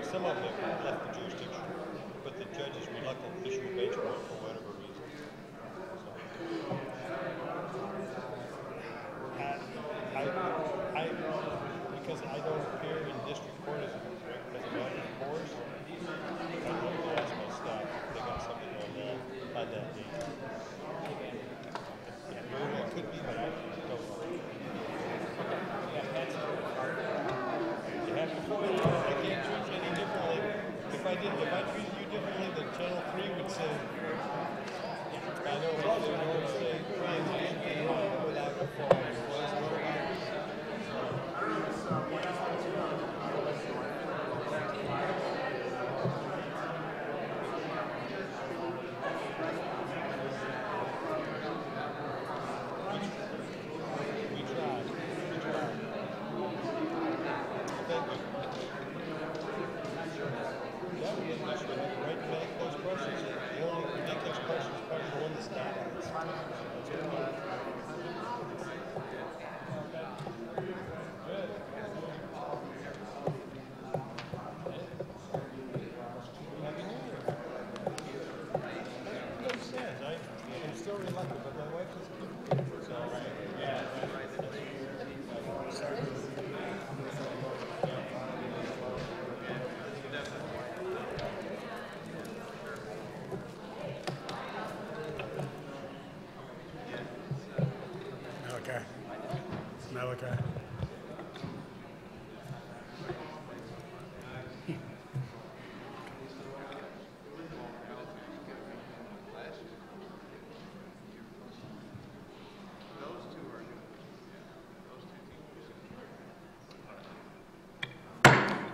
Some of them have left the jurisdiction, but the judge is reluctant to issue a bench warrant for whatever reason. Because I don't appear in district court as a matter of course, I know to ask my staff if they got something on that date. Yeah, very well could be, but I don't know. Yeah, that's it. You have to put it on. I can't treat you any differently. If I treated you differently, then Channel 3 would say, I know what they're going to say.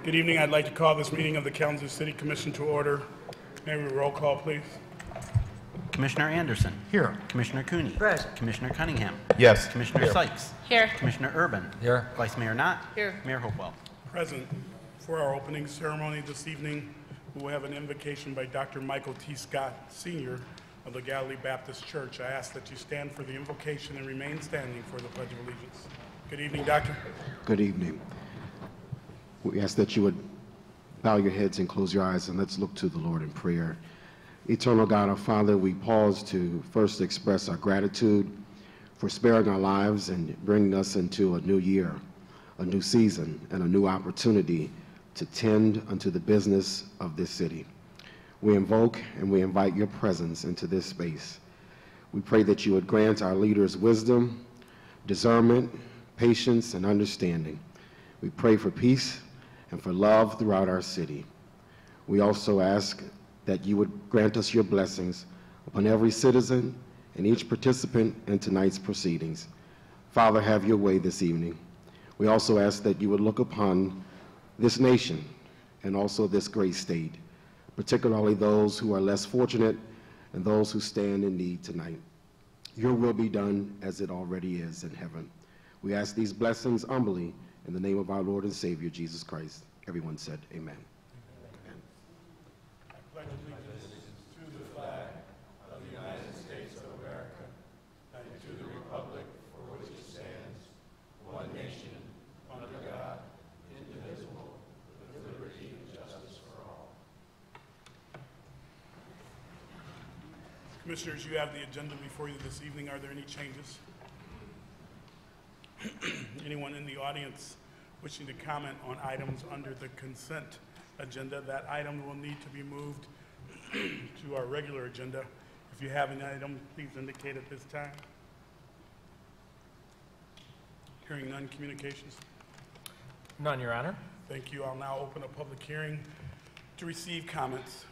Good evening. I'd like to call this meeting of the Kalamazoo City Commission to order. May we roll call, please? Commissioner Anderson. Here. Commissioner Cooney. Present. Commissioner Cunningham. Yes. Commissioner Sykes. Here. Commissioner Urban. Here. Vice Mayor Knott. Here. Mayor Hopewell. Present. For our opening ceremony this evening, we will have an invocation by Dr. Michael T. Scott, Sr. of the Galilee Baptist Church. I ask that you stand for the invocation and remain standing for the Pledge of Allegiance. Good evening, Doctor. Good evening. We ask that you would bow your heads and close your eyes, and let's look to the Lord in prayer. Eternal God, our Father, we pause to first express our gratitude for sparing our lives and bringing us into a new year, a new season, and a new opportunity to tend unto the business of this city. We invoke and we invite your presence into this space. We pray that you would grant our leaders wisdom, discernment, patience, and understanding. We pray for peace and for love throughout our city. We also ask that you would grant us your blessings upon every citizen and each participant in tonight's proceedings. Father, have your way this evening. We also ask that you would look upon this nation and also this great state, particularly those who are less fortunate and those who stand in need tonight. Your will be done as it already is in heaven. We ask these blessings humbly in the name of our Lord and Savior, Jesus Christ. Everyone said, amen. Amen. I pledge allegiance to the flag of the United States of America and to the republic for which it stands, one nation, under God, indivisible, with liberty and justice for all. Commissioners, you have the agenda before you this evening. Are there any changes? Anyone in the audience wishing to comment on items under the consent agenda? That item will need to be moved to our regular agenda. If you have an item, please indicate at this time. Hearing none, communications? None, Your Honor. Thank you. I'll now open a public hearing to receive comments.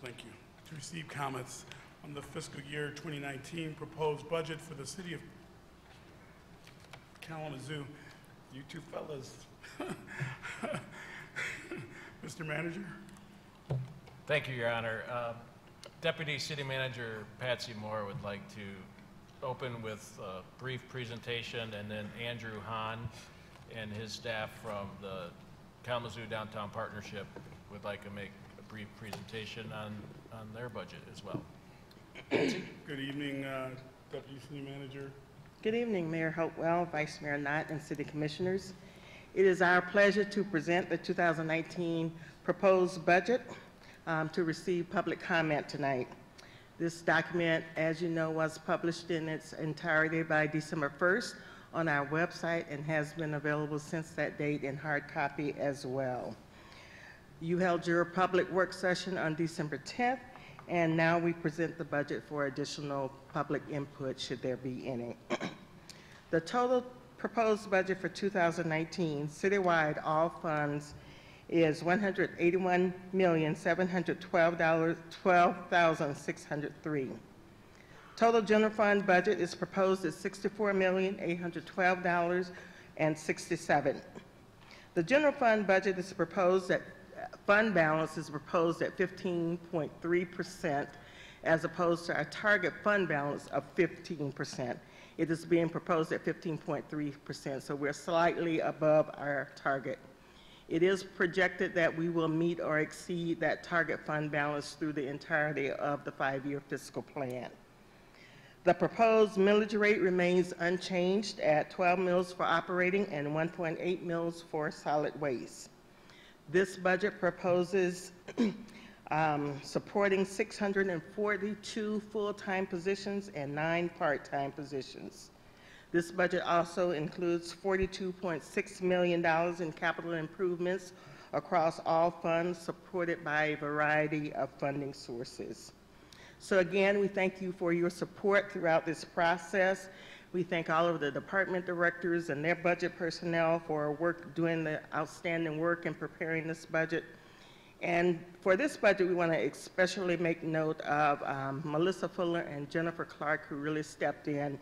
Thank you. To receive comments on the fiscal year 2019 proposed budget for the city of Kalamazoo. You two fellas. Mr. Manager? Thank you, Your Honor. Deputy City Manager Patsy Moore would like to open with a brief presentation, and then Andrew Hahn and his staff from the Kalamazoo Downtown Partnership would like to make a brief presentation on their budget as well. Good evening, Deputy City Manager. Good evening, Mayor Hopewell, Vice Mayor Knott, and City Commissioners. It is our pleasure to present the 2019 proposed budget to receive public comment tonight. This document, as you know, was published in its entirety by December 1st on our website and has been available since that date in hard copy as well. You held your public work session on December 10th, and now we present the budget for additional public input, should there be any. The total proposed budget for 2019, citywide, all funds, is $181,712,603. Total general fund budget is proposed at $64,812,067. The general fund budget is proposed at fund balance is proposed at 15.3% as opposed to our target fund balance of 15%. It is being proposed at 15.3%, so we're slightly above our target. It is projected that we will meet or exceed that target fund balance through the entirety of the 5-year fiscal plan. The proposed millage rate remains unchanged at 12 mills for operating and 1.8 mills for solid waste. This budget proposes supporting 642 full-time positions and 9 part-time positions. This budget also includes $42.6 million in capital improvements across all funds, supported by a variety of funding sources. So again, we thank you for your support throughout this process. We thank all of the department directors and their budget personnel for doing the outstanding work in preparing this budget. And for this budget, we want to especially make note of Melissa Fuller and Jennifer Clark, who really stepped in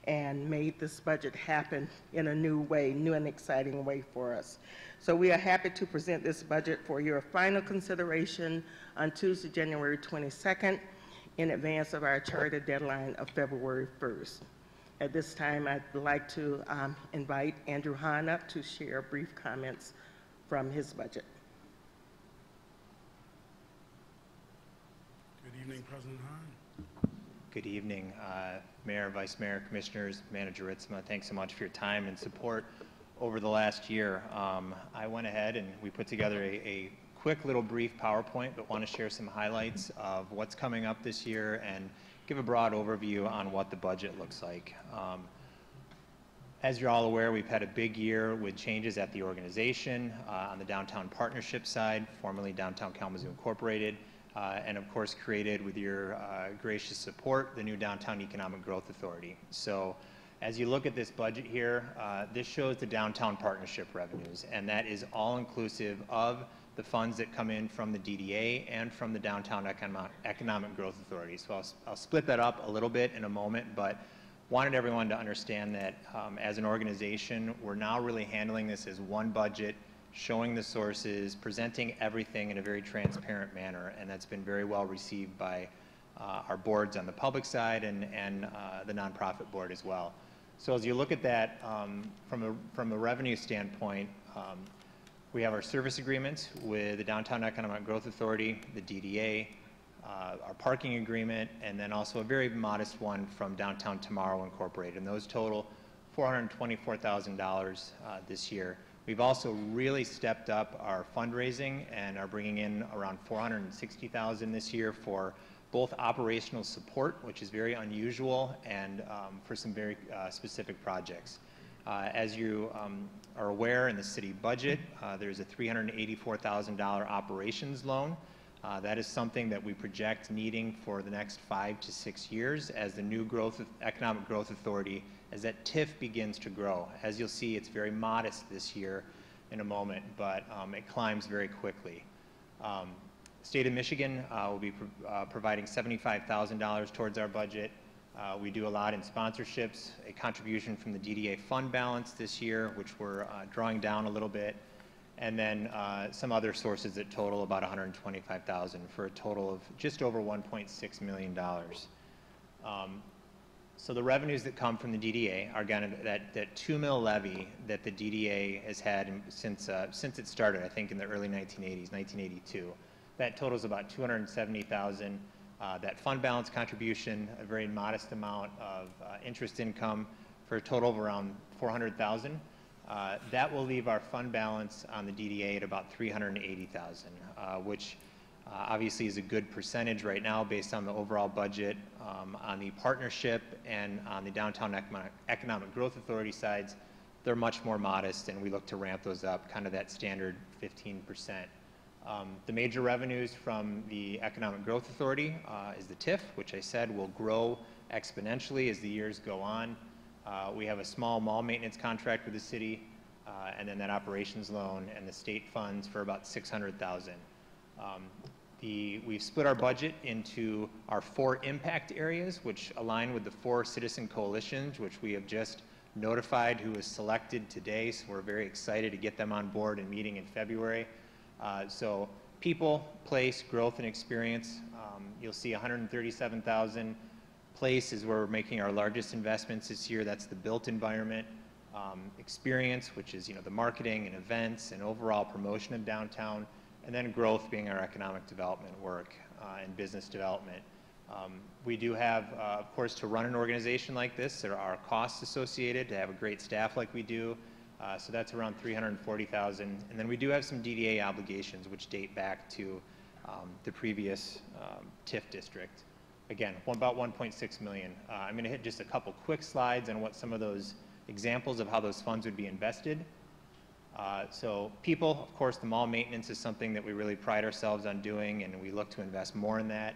and made this budget happen in a new way, new and exciting way for us. So we are happy to present this budget for your final consideration on Tuesday, January 22nd, in advance of our charter deadline of February 1st. At this time, I'd like to invite Andrew Hahn up to share brief comments from his budget. Good evening, President Hahn. Good evening, Mayor, Vice Mayor, Commissioners, Manager Ritzma. Thanks so much for your time and support over the last year. I went ahead and we put together a quick little brief PowerPoint, but want to share some highlights of what's coming up this year and give a broad overview on what the budget looks like. As you're all aware, we've had a big year with changes at the organization on the Downtown Partnership side, formerly Downtown Kalamazoo Incorporated, and of course created with your gracious support, the new Downtown Economic Growth Authority. So as you look at this budget here, this shows the Downtown Partnership revenues, and that is all inclusive of the funds that come in from the DDA and from the Downtown Economic Growth Authority. So I'll split that up a little bit in a moment, but wanted everyone to understand that as an organization, we're now really handling this as one budget, showing the sources, presenting everything in a very transparent manner, and that's been very well received by our boards on the public side and the nonprofit board as well. So as you look at that from a revenue standpoint, we have our service agreements with the Downtown Economic Growth Authority, the DDA, our parking agreement, and then also a very modest one from Downtown Tomorrow Incorporated, and those total $424,000 this year. We've also really stepped up our fundraising and are bringing in around $460,000 this year for both operational support, which is very unusual, and for some very specific projects. As you are aware, in the city budget, there's a $384,000 operations loan. That is something that we project needing for the next 5 to 6 years as the new Economic Growth Authority, as that TIF begins to grow. As you'll see, it's very modest this year in a moment, but it climbs very quickly. State of Michigan will be providing $75,000 towards our budget. We do a lot in sponsorships, a contribution from the DDA fund balance this year, which we're drawing down a little bit, and then some other sources that total about $125,000 for a total of just over $1.6 million. So the revenues that come from the DDA are again that 2 mil levy that the DDA has had since it started, I think in the early 1980s, 1982. That totals about $270,000. That fund balance contribution, a very modest amount of interest income for a total of around $400,000. That will leave our fund balance on the DDA at about $380,000, which obviously is a good percentage right now based on the overall budget. On the partnership and on the Downtown Economic Growth Authority sides, they're much more modest, and we look to ramp those up, kind of that standard 15%. The major revenues from the Economic Growth Authority is the TIF, which I said will grow exponentially as the years go on. We have a small mall maintenance contract with the city, and then that operations loan and the state funds for about $600,000. We've split our budget into our 4 impact areas, which align with the 4 citizen coalitions, which we have just notified who was selected today, so we're very excited to get them on board and meeting in February. So people, place, growth, and experience. You'll see $137,000. Place is where we're making our largest investments this year. That's the built environment. Experience, which is the marketing and events and overall promotion of downtown. And then growth being our economic development work and business development. We do have, of course, to run an organization like this, there are costs associated to have a great staff like we do. So that's around $340,000. And then we do have some DDA obligations which date back to the previous TIF district. Again, about $1.6 million. I'm going to hit just a couple quick slides on what some of those examples of how those funds would be invested. So people, of course, the mall maintenance is something that we really pride ourselves on doing, and we look to invest more in that.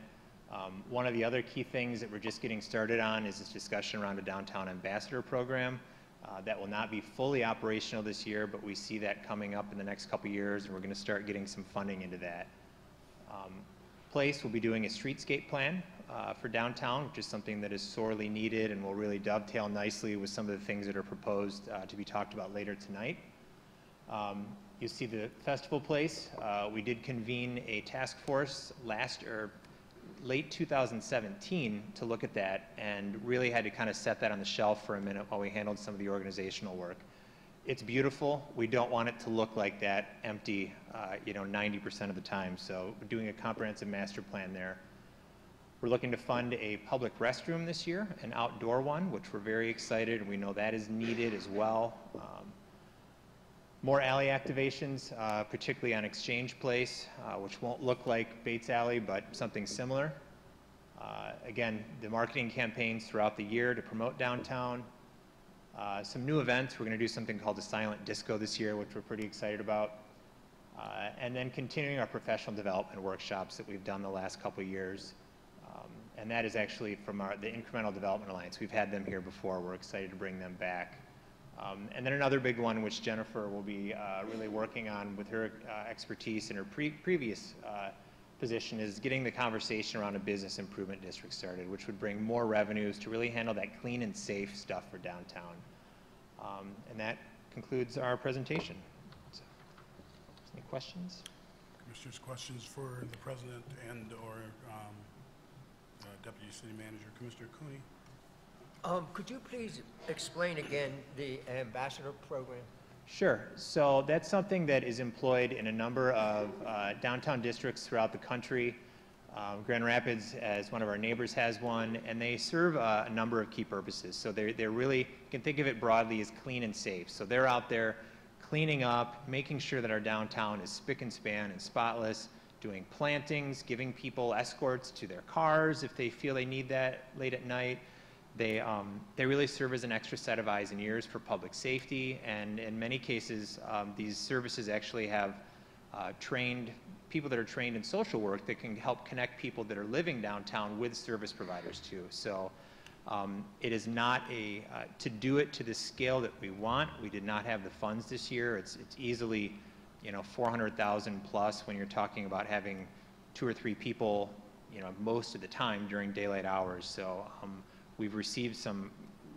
One of the other key things that we're just getting started on is this discussion around a downtown ambassador program. That will not be fully operational this year, but we see that coming up in the next couple years, and we're going to start getting some funding into that. Place will be doing a streetscape plan, for downtown, which is something that is sorely needed and will really dovetail nicely with some of the things that are proposed to be talked about later tonight. You see the festival place. We did convene a task force late 2017 to look at that, and really had to kind of set that on the shelf for a minute while we handled some of the organizational work. It's beautiful. We don't want it to look like that empty, 90% of the time. So we're doing a comprehensive master plan there. We're looking to fund a public restroom this year, an outdoor one, which we're very excited, and we know that is needed as well. More alley activations, particularly on Exchange Place, which won't look like Bates Alley, but something similar. Again, the marketing campaigns throughout the year to promote downtown. Some new events. We're going to do something called a silent disco this year, which we're pretty excited about. And then continuing our professional development workshops that we've done the last couple of years. And that is actually from the Incremental Development Alliance. We've had them here before. We're excited to bring them back. And then another big one, which Jennifer will be really working on with her expertise in her previous position, is getting the conversation around a business improvement district started, which would bring more revenues to really handle that clean and safe stuff for downtown. And that concludes our presentation. So, any questions? Commissioners, questions for the President and or Deputy City Manager. Commissioner Cooney. Could you please explain again the ambassador program? Sure. So that's something that is employed in a number of downtown districts throughout the country. Grand Rapids, as one of our neighbors, has one, and they serve a number of key purposes. So they're really, you can think of it broadly as clean and safe. So they're out there cleaning up, making sure that our downtown is spick and span and spotless, doing plantings, giving people escorts to their cars if they feel they need that late at night. They really serve as an extra set of eyes and ears for public safety, and in many cases, these services actually have people that are trained in social work that can help connect people that are living downtown with service providers too. So it is not to do it to the scale that we want. We did not have the funds this year. It's easily, 400,000 plus when you're talking about having 2 or 3 people, most of the time during daylight hours. So we've received some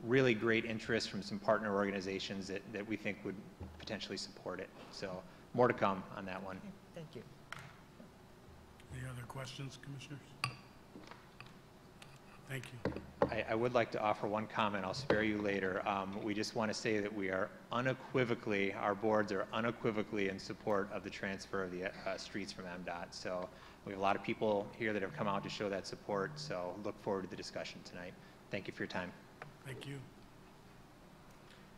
really great interest from some partner organizations that we think would potentially support it. So more to come on that one. Thank you. Any other questions, Commissioners? Thank you. I would like to offer one comment. I'll spare you later. We just want to say that we are unequivocally, our boards are unequivocally in support of the transfer of the streets from MDOT. So we have a lot of people here that have come out to show that support. So look forward to the discussion tonight. Thank you for your time. Thank you.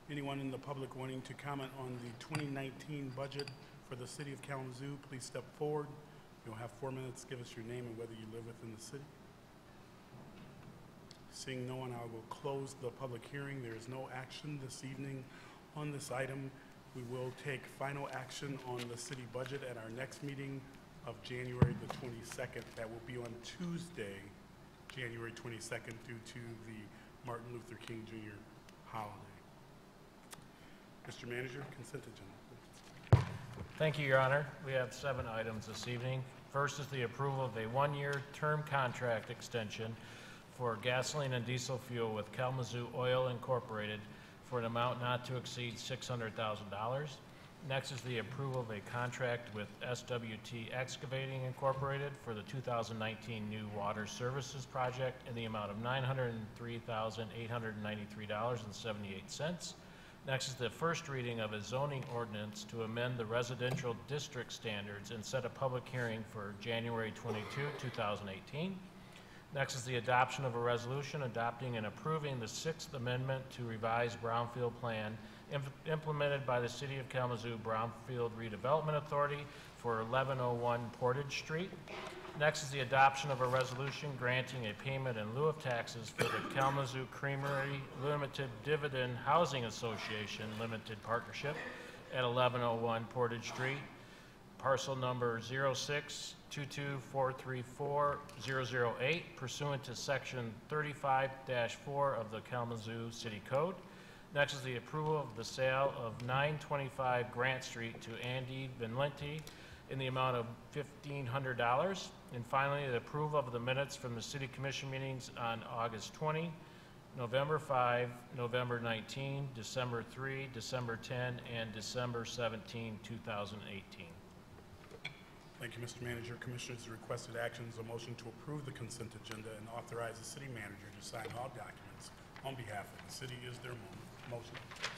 Anyone in the public wanting to comment on the 2019 budget for the City of Kalamazoo, please step forward. You'll have 4 minutes. Give us your name and whether you live within the city. Seeing no one, I will close the public hearing. There is no action this evening on this item. We will take final action on the city budget at our next meeting of January the 22nd. That will be on Tuesday, January 22nd, due to the Martin Luther King Jr. holiday. Mr. Manager, consent agenda. Thank you, Your Honor. We have 7 items this evening. First is the approval of a 1-year term contract extension for gasoline and diesel fuel with Kalamazoo Oil Incorporated for an amount not to exceed $600,000. Next is the approval of a contract with SWT Excavating Incorporated for the 2019 new water services project in the amount of $903,893.78. Next is the first reading of a zoning ordinance to amend the residential district standards and set a public hearing for January 22, 2018. Next is the adoption of a resolution adopting and approving the 6th Amendment to revised Brownfield Plan implemented by the City of Kalamazoo Brownfield Redevelopment Authority for 1101 Portage Street. Next is the adoption of a resolution granting a payment in lieu of taxes for the Kalamazoo Creamery Limited Dividend Housing Association Limited Partnership at 1101 Portage Street, parcel number 0622434008, pursuant to section 35-4 of the Kalamazoo City Code. Next is the approval of the sale of 925 Grant Street to Andy Benlenti in the amount of $1,500. And finally, the approval of the minutes from the City Commission meetings on August 20, November 5, November 19, December 3, December 10, and December 17, 2018. Thank you, Mr. Manager. Commissioners, the requested action is a motion to approve the consent agenda and authorize the city manager to sign all documents on behalf of the city. Is there a motion?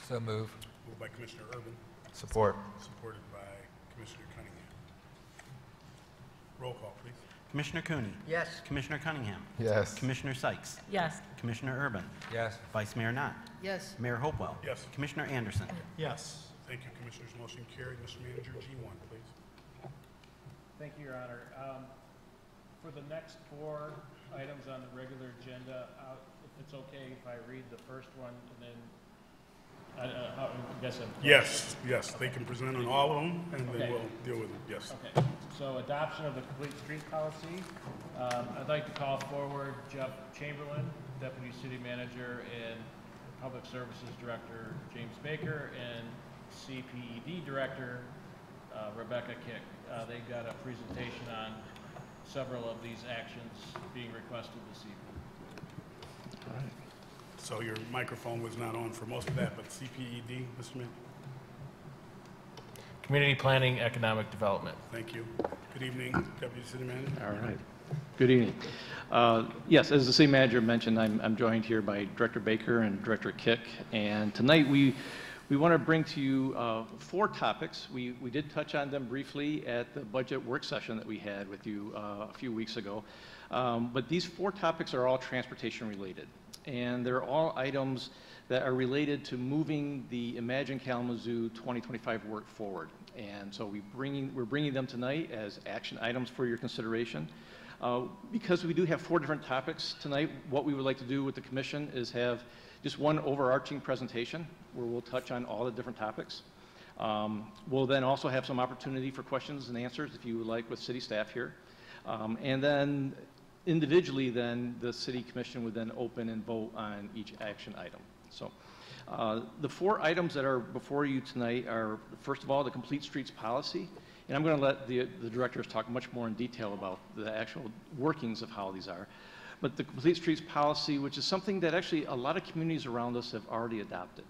So move. Moved by Commissioner Urban, Support. supported by Commissioner Cunningham. Roll call, please. Commissioner Cooney. Yes. Commissioner Cunningham. Yes. Commissioner Sykes. Yes. Commissioner Urban. Yes. Vice Mayor Knott. Yes. Mayor Hopewell. Yes. Commissioner Anderson. Yes. Thank you, Commissioners. Motion carried. Mr. Manager, G1, please. Thank you, Your Honor. For the next 4 items on the regular agenda, if it's okay if I read the first one and then, I guess I'm... Yes, they can present on all of them, and then Okay. we'll deal with them. Yes. Okay, so adoption of the complete street policy. I'd like to call forward Jeff Chamberlain, Deputy City Manager, and Public Services Director James Baker, and CPED Director Rebecca Kick. They've got a presentation on several of these actions being requested this evening. All right. So your microphone was not on for most of that, but CPED, Mr. Mayor? Community Planning, Economic Development. Thank you. Good evening, Deputy City Manager. All right. Good evening. Yes, as the city manager mentioned, I'm joined here by Director Baker and Director Kick, and tonight we want to bring to you 4 topics. We did touch on them briefly at the budget work session that we had with you a few weeks ago, but these 4 topics are all transportation related, and they're all items that are related to moving the Imagine Kalamazoo 2025 work forward. And so we're bringing them tonight as action items for your consideration. Because we do have 4 different topics tonight, what we would like to do with the commission is have just one overarching presentation where we'll touch on all the different topics. We'll then also have some opportunity for questions and answers if you would like with city staff here. And then individually then the city commission would then open and vote on each action item. So the 4 items that are before you tonight are, first of all, the complete streets policy. And I'm going to let the directors talk much more in detail about the actual workings of how these are. But the complete streets policy, which is something that actually a lot of communities around us have already adopted.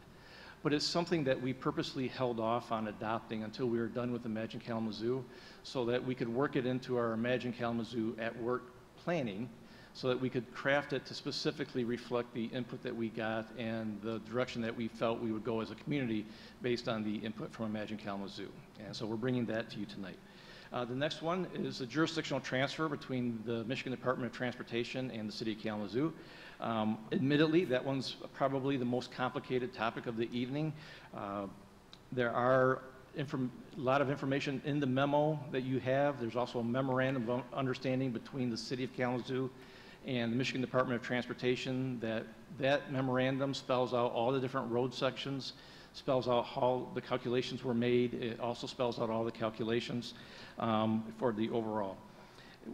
But it's something that we purposely held off on adopting until we were done with Imagine Kalamazoo, so that we could work it into our Imagine Kalamazoo at work planning, so that we could craft it to specifically reflect the input that we got and the direction that we felt we would go as a community based on the input from Imagine Kalamazoo. And so we're bringing that to you tonight. The next one is a jurisdictional transfer between the Michigan Department of Transportation and the City of Kalamazoo. Admittedly, that one's probably the most complicated topic of the evening. There are a lot of information in the memo that you have. There's also a memorandum of understanding between the City of Kalamazoo and the Michigan Department of Transportation. That memorandum spells out all the different road sections, spells out how the calculations were made. It also spells out all the calculations for the overall.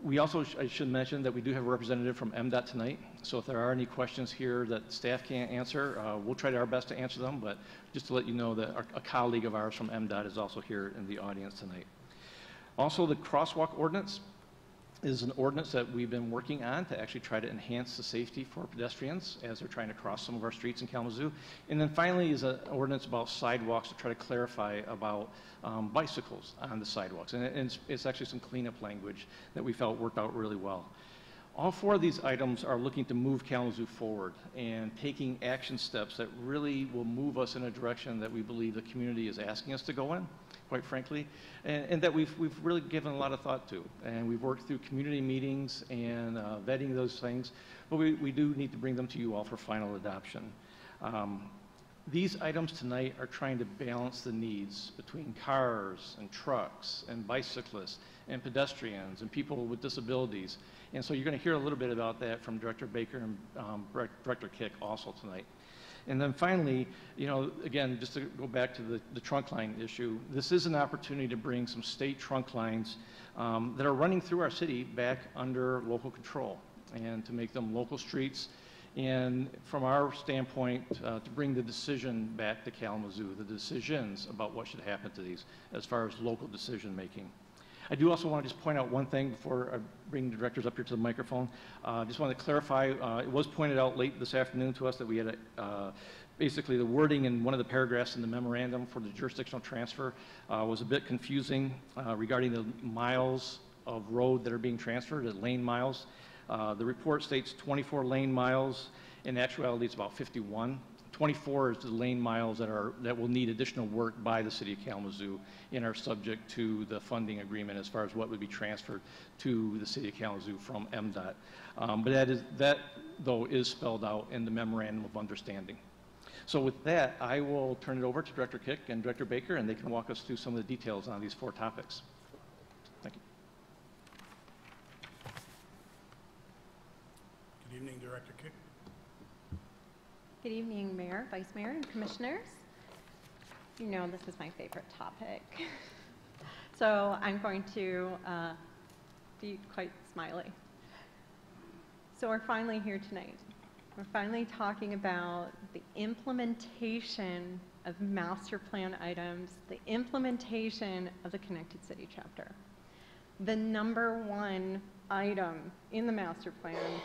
We also, I should mention that we do have a representative from MDOT tonight, so if there are any questions here that staff can't answer, we'll try our best to answer them, but just to let you know that a colleague of ours from MDOT is also here in the audience tonight. Also, the crosswalk ordinance is an ordinance that we've been working on to actually try to enhance the safety for pedestrians as they're trying to cross some of our streets in Kalamazoo. And then finally is an ordinance about sidewalks to try to clarify about bicycles on the sidewalks. And it's actually some cleanup language that we felt worked out really well. All 4 of these items are looking to move Kalamazoo forward and taking action steps that really will move us in a direction that we believe the community is asking us to go in, quite frankly, and that we've really given a lot of thought to. And we've worked through community meetings and vetting those things, but we do need to bring them to you all for final adoption. These items tonight are trying to balance the needs between cars and trucks and bicyclists and pedestrians and people with disabilities. And so you're going to hear a little bit about that from Director Baker and Director Kick also tonight. And then finally, you know, again, just to go back to the trunk line issue, this is an opportunity to bring some state trunk lines that are running through our city back under local control and to make them local streets. And from our standpoint, to bring the decision back to Kalamazoo, the decisions about what should happen to these as far as local decision making. I do also want to just point out one thing before I bring the directors up here to the microphone. Just want to clarify, it was pointed out late this afternoon to us that we had basically the wording in one of the paragraphs in the memorandum for the jurisdictional transfer was a bit confusing regarding the miles of road that are being transferred, the lane miles. The report states 24 lane miles. In actuality, it's about 51. 24 is the lane miles that will need additional work by the City of Kalamazoo and are subject to the funding agreement as far as what would be transferred to the City of Kalamazoo from MDOT. But that, though, is spelled out in the Memorandum of Understanding. So with that, I will turn it over to Director Kick and Director Baker, and they can walk us through some of the details on these 4 topics. Thank you. Good evening, Director Kick. Good evening, Mayor, Vice Mayor, and Commissioners. You know this is my favorite topic. So I'm going to be quite smiley. So we're finally here tonight. We're finally talking about the implementation of master plan items, the implementation of the Connected City chapter. The #1 item in the master plan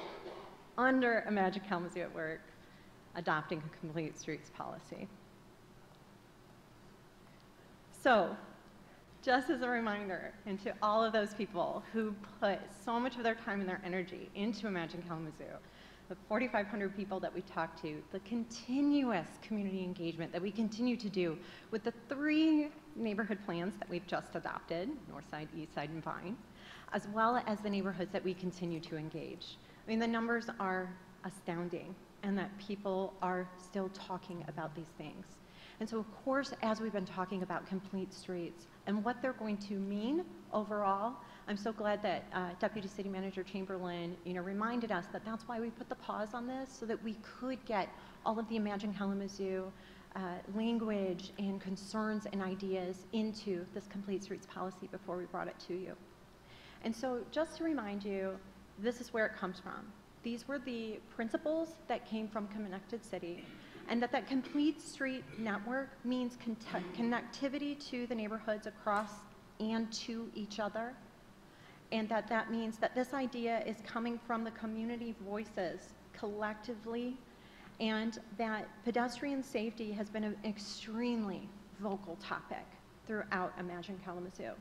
under Imagine Kalamazoo at Work, adopting a complete streets policy. So, just as a reminder, and to all of those people who put so much of their time and their energy into Imagine Kalamazoo, the 4,500 people that we talked to, the continuous community engagement that we continue to do with the 3 neighborhood plans that we've just adopted, North Side, East Side, and Vine, as well as the neighborhoods that we continue to engage. I mean, the numbers are astounding, and that people are still talking about these things. And so, of course, as we've been talking about complete streets and what they're going to mean overall, I'm so glad that Deputy City Manager Chamberlain, reminded us that that's why we put the pause on this, so that we could get all of the Imagine Kalamazoo language and concerns and ideas into this complete streets policy before we brought it to you. And so, just to remind you, this is where it comes from. These were the principles that came from Connected City, and that complete street network means connectivity to the neighborhoods across and to each other, and that means that this idea is coming from the community voices collectively, and that pedestrian safety has been an extremely vocal topic throughout Imagine Kalamazoo.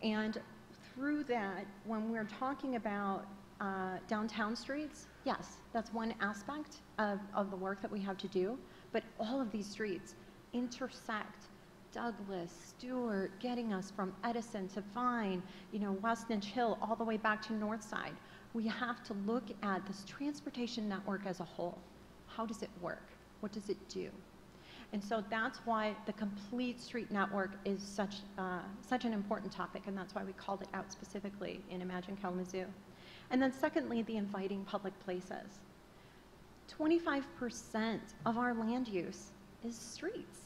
And through that, when we're talking about downtown streets, yes, that's one aspect of the work that we have to do, but all of these streets intersect Douglas, Stewart, getting us from Edison to Vine, West Ninch Hill, all the way back to North Side. We have to look at this transportation network as a whole. How does it work? What does it do? And so that's why the complete street network is such an important topic, and that's why we called it out specifically in Imagine Kalamazoo. And then secondly, the inviting public places. 25% of our land use is streets.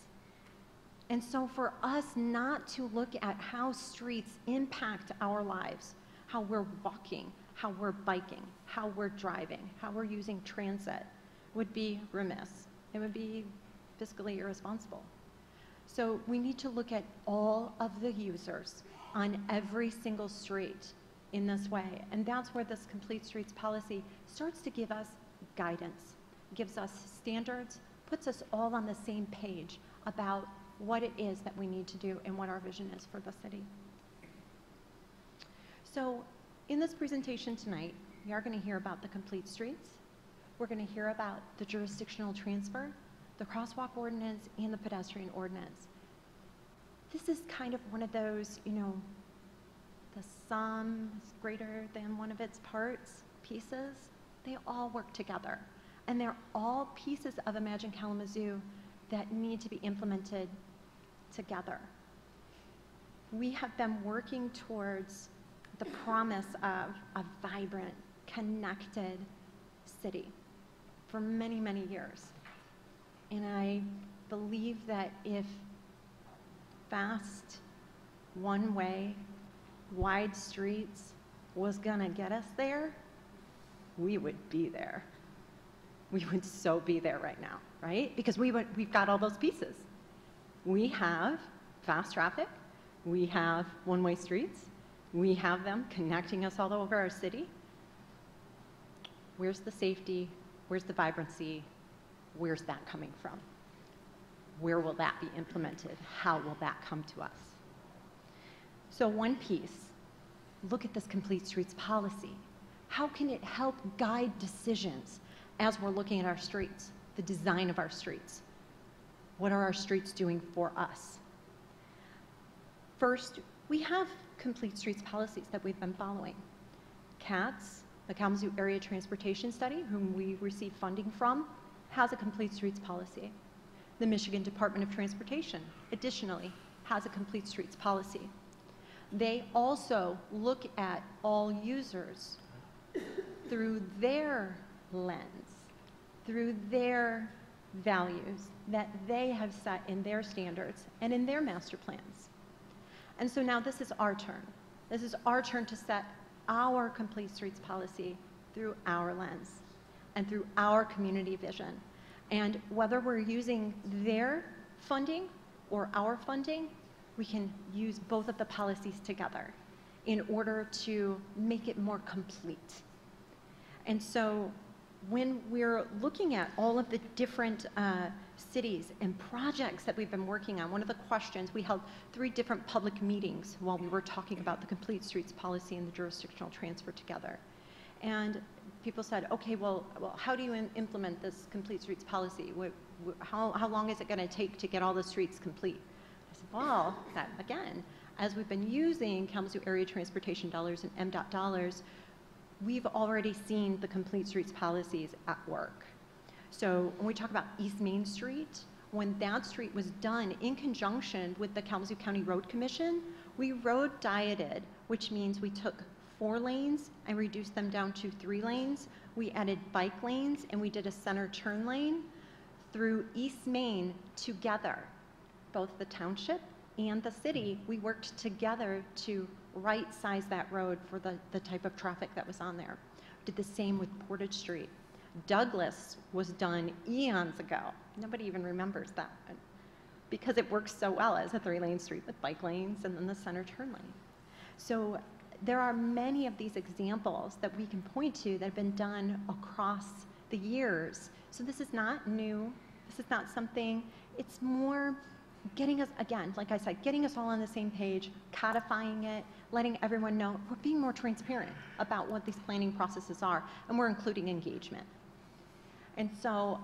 And so for us not to look at how streets impact our lives, how we're walking, how we're biking, how we're driving, how we're using transit, would be remiss. It would be fiscally irresponsible. So we need to look at all of the users on every single street in this way. And that's where this complete streets policy starts to give us guidance, gives us standards, puts us all on the same page about what it is that we need to do and what our vision is for the city. So in this presentation tonight, we are going to hear about the complete streets. We're going to hear about the jurisdictional transfer, the crosswalk ordinance, and the pedestrian ordinance. This is kind of one of those, the sum is greater than one of its parts pieces. They all work together. And they're all pieces of Imagine Kalamazoo that need to be implemented together. We have been working towards the promise of a vibrant, connected city for many, many years. And I believe that if fast, one-way, wide streets was gonna get us there, we would be there. We would so be there right now, right? Because we've got all those pieces. We have fast traffic, we have one-way streets, We have them connecting us all over our city. Where's the safety? Where's the vibrancy? Where's that coming from? Where will that be implemented? How will that come to us? So one piece, look at this complete streets policy. How can it help guide decisions as we're looking at our streets, the design of our streets? What are our streets doing for us? First, we have complete streets policies that we've been following. CATS, the Kalamazoo Area Transportation Study, whom we receive funding from, has a complete streets policy. The Michigan Department of Transportation, additionally, has a complete streets policy. They also look at all users through their lens, through their values that they have set in their standards and in their master plans. And so now this is our turn. This is our turn to set our complete streets policy through our lens and through our community vision. And whether we're using their funding or our funding, we can use both of the policies together in order to make it more complete. And so when we're looking at all of the different cities and projects that we've been working on, one of the questions, we held 3 different public meetings while we were talking about the complete streets policy and the jurisdictional transfer together. And people said, okay, well how do you implement this complete streets policy? How long is it going to take to get all the streets complete? I said, well, that, again, as we've been using Kalamazoo area transportation dollars and MDOT dollars, we've already seen the complete streets policies at work. So when we talk about East Main Street, when that street was done in conjunction with the Kalamazoo County Road Commission, we road dieted, which means we took 4 lanes and reduced them down to 3 lanes. We added bike lanes and we did a center turn lane through East Main together. Both the township and the city, we worked together to right size that road for the type of traffic that was on there. Did the same with Portage Street. Douglas was done eons ago. Nobody even remembers that one because it works so well as a 3-lane street with bike lanes and then the center turn lane. So there are many of these examples that we can point to that have been done across the years. So this is not new. This is not something, it's more getting us, again, like I said, getting us all on the same page, codifying it, letting everyone know we're being more transparent about what these planning processes are, and we're including engagement. And so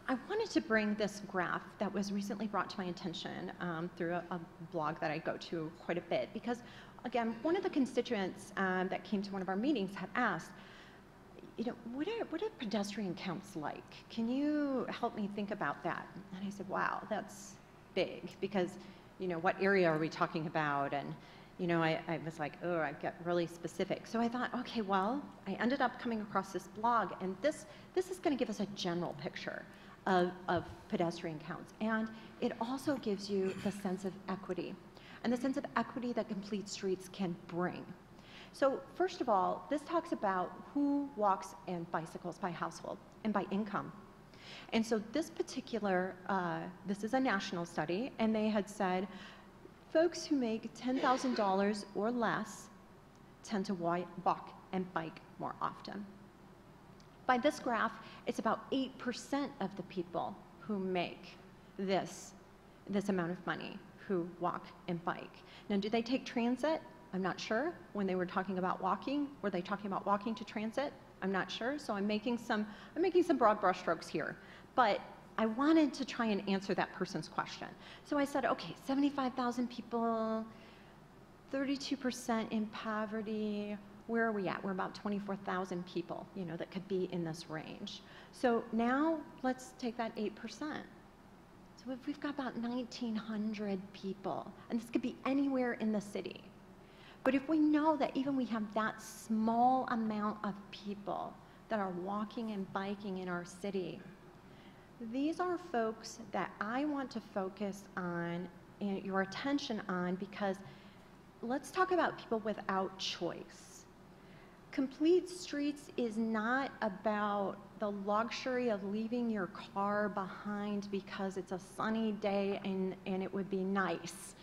I wanted to bring this graph that was recently brought to my attention through a blog that I go to quite a bit, because again, one of the constituents that came to one of our meetings had asked, you know, what are pedestrian counts like? Can you help me think about that? And I said, wow, that's big, because, you know, what area are we talking about? And, you know, I was like, oh, I get really specific. So I thought, okay, well, I ended up coming across this blog, and this is going to give us a general picture of pedestrian counts. And it also gives you the sense of equity, and the sense of equity that complete streets can bring. So first of all, this talks about who walks and bicycles by household and by income. And so this particular, this is a national study, and they had said folks who make $10,000 or less tend to walk and bike more often. By this graph, it's about 8% of the people who make this amount of money who walk and bike. Now, do they take transit? I'm not sure. When they were talking about walking, were they talking about walking to transit? I'm not sure. So I'm making some broad brushstrokes here. But I wanted to try and answer that person's question. So I said, okay, 75,000 people, 32% in poverty. Where are we at? We're about 24,000 people, you know, that could be in this range. So now let's take that 8%. So if we've got about 1,900 people, and this could be anywhere in the city. But if we know that even we have that small amount of people that are walking and biking in our city, these are folks that I want to focus on and your attention on, because let's talk about people without choice. Complete streets is not about the luxury of leaving your car behind because it's a sunny day and it would be nice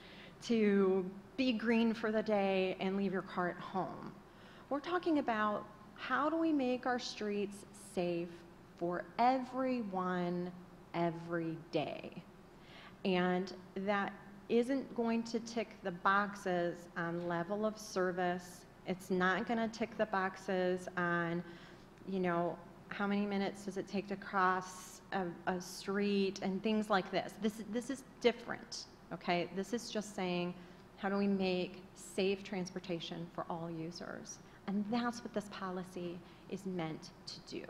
to be green for the day and leave your car at home. We're talking about how do we make our streets safe for everyone every day. And that isn't going to tick the boxes on level of service. It's not going to tick the boxes on, you know, how many minutes does it take to cross a street and things like this. This is different, okay? This is just saying, how do we make safe transportation for all users? And that's what this policy is meant to do.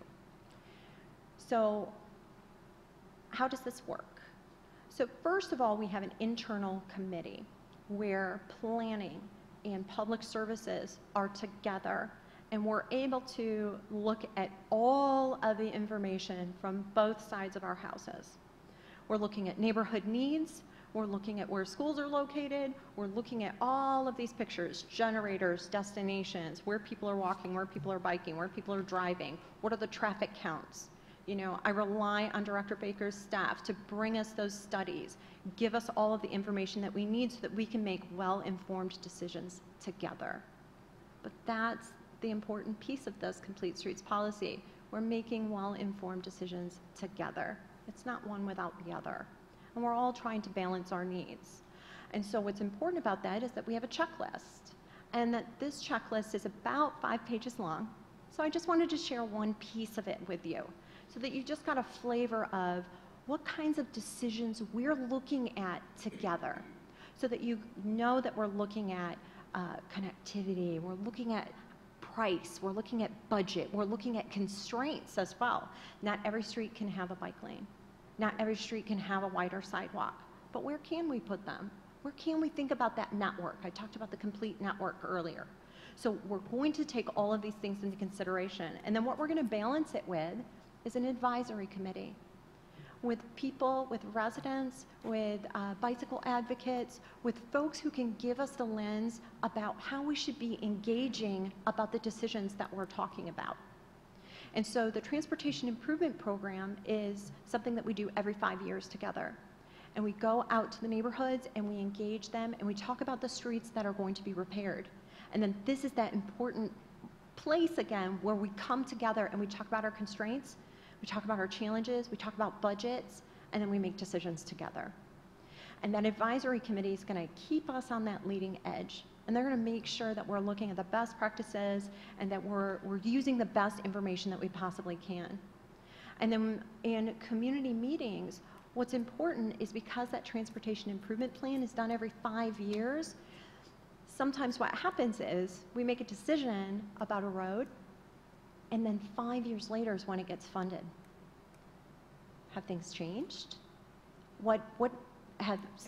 So how does this work? So first of all, we have an internal committee where planning and public services are together, and we're able to look at all of the information from both sides of our houses. We're looking at neighborhood needs, we're looking at where schools are located, we're looking at all of these pictures, generators, destinations, where people are walking, where people are biking, where people are driving, what are the traffic counts. You know, I rely on Director Baker's staff to bring us those studies, give us all of the information that we need so that we can make well-informed decisions together. But that's the important piece of this Complete Streets policy. We're making well-informed decisions together. It's not one without the other. And we're all trying to balance our needs. And so what's important about that is that we have a checklist, and that this checklist is about 5 pages long. So I just wanted to share one piece of it with you, so that you just got a flavor of what kinds of decisions we're looking at together, so that you know that we're looking at connectivity, we're looking at price, we're looking at budget, we're looking at constraints as well. Not every street can have a bike lane. Not every street can have a wider sidewalk. But where can we put them? Where can we think about that network? I talked about the complete network earlier. So we're going to take all of these things into consideration. And then what we're going to balance it with is an advisory committee with people, with residents, with bicycle advocates, with folks who can give us the lens about how we should be engaging about the decisions that we're talking about. And so the Transportation Improvement Program is something that we do every 5 years together. And we go out to the neighborhoods and we engage them and we talk about the streets that are going to be repaired. And then this is that important place again where we come together and we talk about our constraints, we talk about our challenges, we talk about budgets, and then we make decisions together. And that advisory committee is going to keep us on that leading edge. And they're going to make sure that we're looking at the best practices and that we're using the best information that we possibly can. And then in community meetings, what's important is because that transportation improvement plan is done every 5 years, sometimes what happens is we make a decision about a road, and then 5 years later is when it gets funded. Have things changed?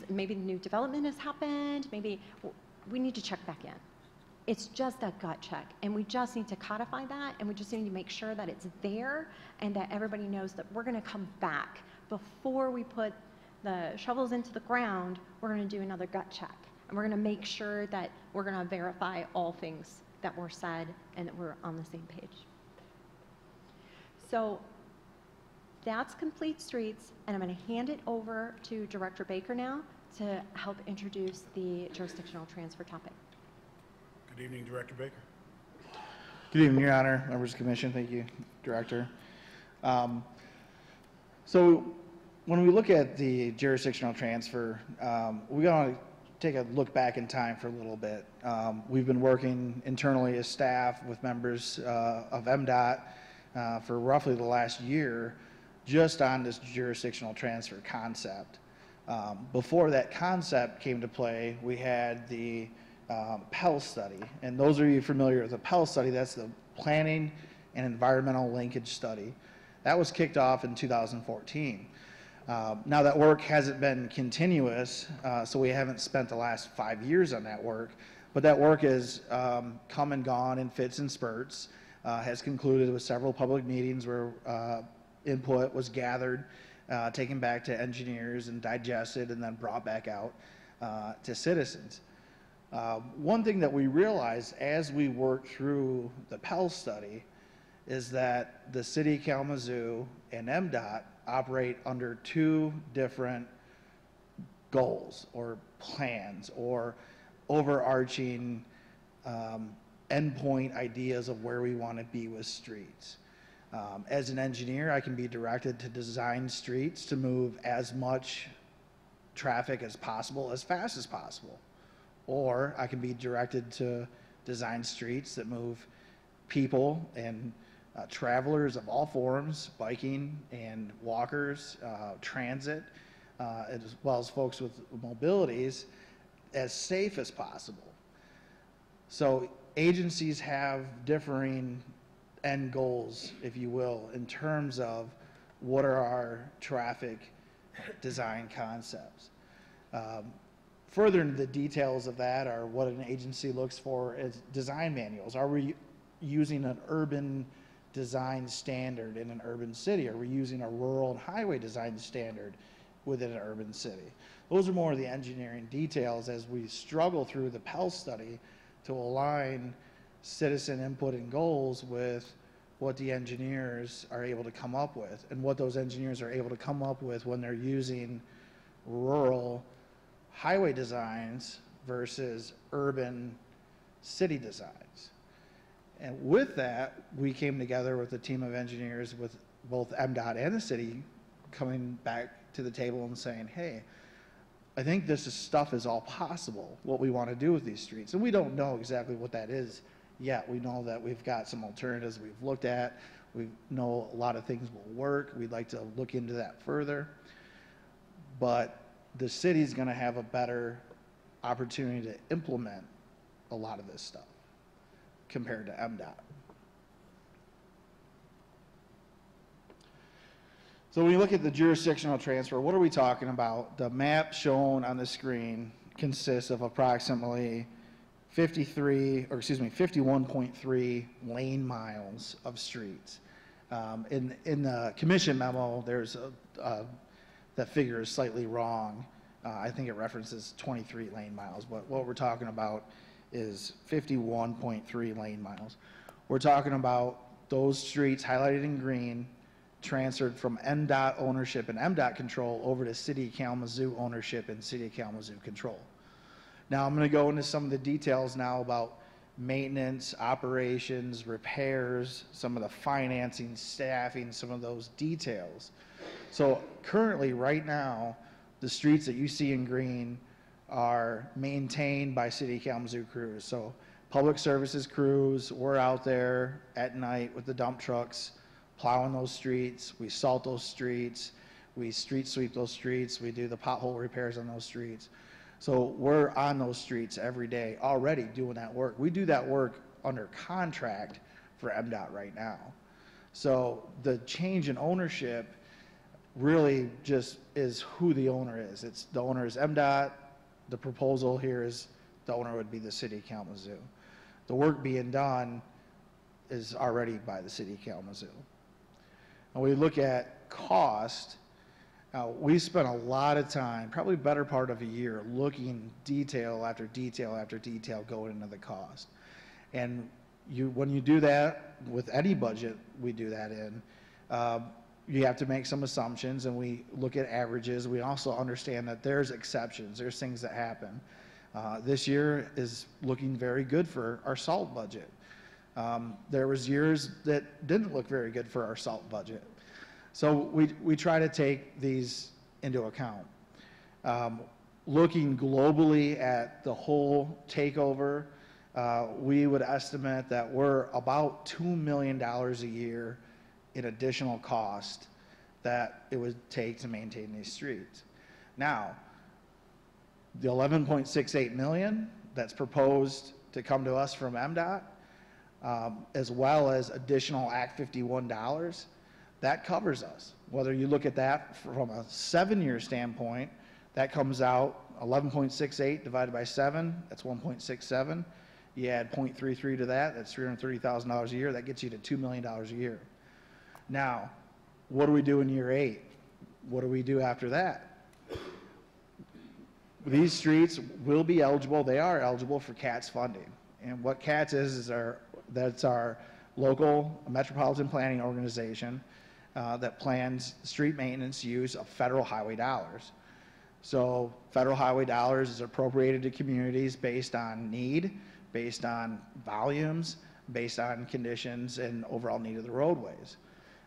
Maybe new development has happened, maybe we need to check back in. It's just a gut check, and we just need to codify that, and we just need to make sure that it's there and that everybody knows that we're going to come back. Before we put the shovels into the ground, we're going to do another gut check, and we're going to make sure that we're going to verify all things that were said and that we're on the same page. So that's Complete Streets, and I'm going to hand it over to Director Baker now to help introduce the jurisdictional transfer topic. Good evening, Director Baker. Good evening, Your Honor, members of the Commission. Thank you, Director. So when we look at the jurisdictional transfer, we want to take a look back in time for a little bit. We've been working internally as staff with members of MDOT for roughly the last year just on this jurisdictional transfer concept. Before that concept came to play, we had the Pell study. And those of you familiar with the Pell study, that's the Planning and Environmental Linkage Study. That was kicked off in 2014. Now that work hasn't been continuous, so we haven't spent the last 5 years on that work, but that work has come and gone in fits and spurts, has concluded with several public meetings where input was gathered, taken back to engineers and digested and then brought back out to citizens. One thing that we realized as we worked through the Pell study is that the City of Kalamazoo and MDOT operate under two different goals or plans or overarching endpoint ideas of where we want to be with streets. As an engineer, I can be directed to design streets to move as much traffic as possible, as fast as possible. Or I can be directed to design streets that move people and travelers of all forms, biking and walkers, transit, as well as folks with mobilities, as safe as possible. So agencies have differing end goals, if you will, in terms of what are our traffic design concepts. Further into the details of that are what an agency looks for as design manuals. Are we using an urban design standard in an urban city? Are we using a rural and highway design standard within an urban city? Those are more of the engineering details as we struggle through the Pell study to align citizen input and goals with what the engineers are able to come up with, and what those engineers are able to come up with when they're using rural highway designs versus urban city designs. And with that, we came together with a team of engineers with both MDOT and the city coming back to the table and saying, hey, I think stuff is all possible, what we want to do with these streets. And we don't know exactly what that is yet. We know that we've got some alternatives we've looked at. We know a lot of things will work. We'd like to look into that further. But the city's going to have a better opportunity to implement a lot of this stuff compared to MDOT. So when you look at the jurisdictional transfer, what are we talking about? The map shown on the screen consists of approximately 51.3 lane miles of streets. In the commission memo, there's that figure is slightly wrong. I think it references 23 lane miles, but what we're talking about is 51.3 lane miles. We're talking about those streets highlighted in green transferred from MDOT ownership and MDOT control over to City of Kalamazoo ownership and City of Kalamazoo control. Now I'm going to go into some of the details now about maintenance, operations, repairs, some of the financing, staffing, some of those details. So currently, right now, the streets that you see in green are maintained by City of Kalamazoo crews. So public services crews, we're out there at night with the dump trucks, plowing those streets. We salt those streets. We street sweep those streets. We do the pothole repairs on those streets. So we're on those streets every day already doing that work. We do that work under contract for MDOT right now. So the change in ownership really just is who the owner is. It's the owner is MDOT. The proposal here is the owner would be the City of Kalamazoo. The work being done is already by the City of Kalamazoo. And we look at cost. We spent a lot of time, probably better part of a year, looking detail after detail after detail going into the cost. And when you do that with any budget we do that in, you have to make some assumptions, and we look at averages. We also understand that there's exceptions. There's things that happen. This year is looking very good for our salt budget. There was years that didn't look very good for our salt budget. So we try to take these into account. Looking globally at the whole takeover, we would estimate that we're about $2 million a year in additional cost that it would take to maintain these streets. Now, the $11.68 million that's proposed to come to us from MDOT, as well as additional Act 51 dollars, that covers us. Whether you look at that from a 7-year standpoint, that comes out 11.68 divided by 7, that's 1.67. You add 0.33 to that, that's $330,000 a year. That gets you to $2 million a year. Now, what do we do in year 8? What do we do after that? These streets will be eligible, they are eligible for CATS funding. And what CATS is that's our local metropolitan planning organization that plans street maintenance use of federal highway dollars. So federal highway dollars is appropriated to communities based on need, based on volumes, based on conditions and overall need of the roadways.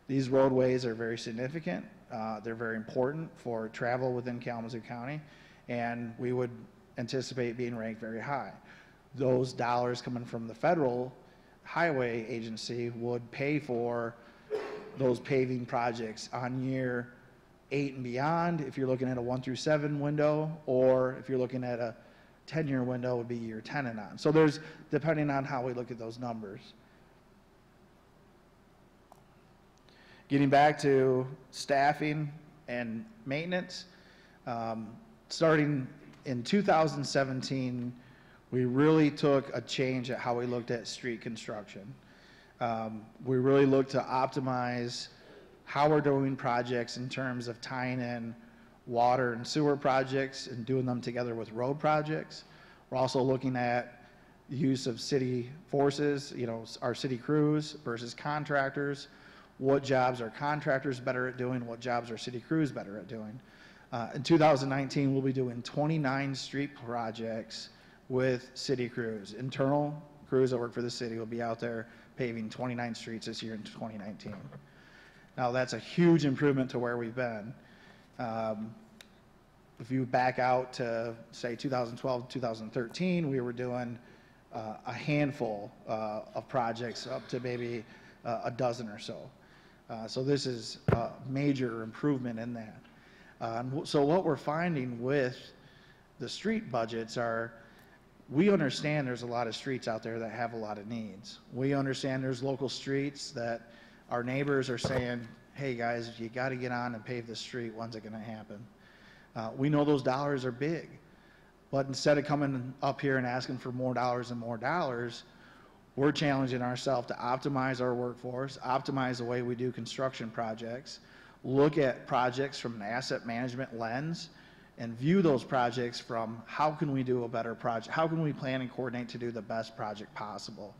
These roadways are very significant. They're very important for travel within Kalamazoo County, and we would anticipate being ranked very high. Those dollars coming from the federal highway agency would pay for those paving projects on year 8 and beyond, if you're looking at a 1 through 7 window, or if you're looking at a 10-year window, would be year 10 and on. So there's, depending on how we look at those numbers. Getting back to staffing and maintenance, starting in 2017, we really took a change at how we looked at street construction. We really looked to optimize how we're doing projects in terms of tying in water and sewer projects and doing them together with road projects. We're also looking at the use of city forces, you know, our city crews versus contractors. What jobs are contractors better at doing? What jobs are city crews better at doing? In 2019, we'll be doing 29 street projects with city crews. Internal crews that work for the city will be out there paving 29 streets this year in 2019. Now, that's a huge improvement to where we've been. If you back out to, say, 2012, 2013, we were doing a handful of projects, up to maybe a dozen or so. So this is a major improvement in that. So what we're finding with the street budgets are, we understand there's a lot of streets out there that have a lot of needs. We understand there's local streets that our neighbors are saying, hey guys, you got to get on and pave this street. When's it going to happen? We know those dollars are big, but instead of coming up here and asking for more dollars and more dollars, we're challenging ourselves to optimize our workforce, optimize the way we do construction projects, look at projects from an asset management lens, and view those projects from how can we do a better project, how can we plan and coordinate to do the best project possible.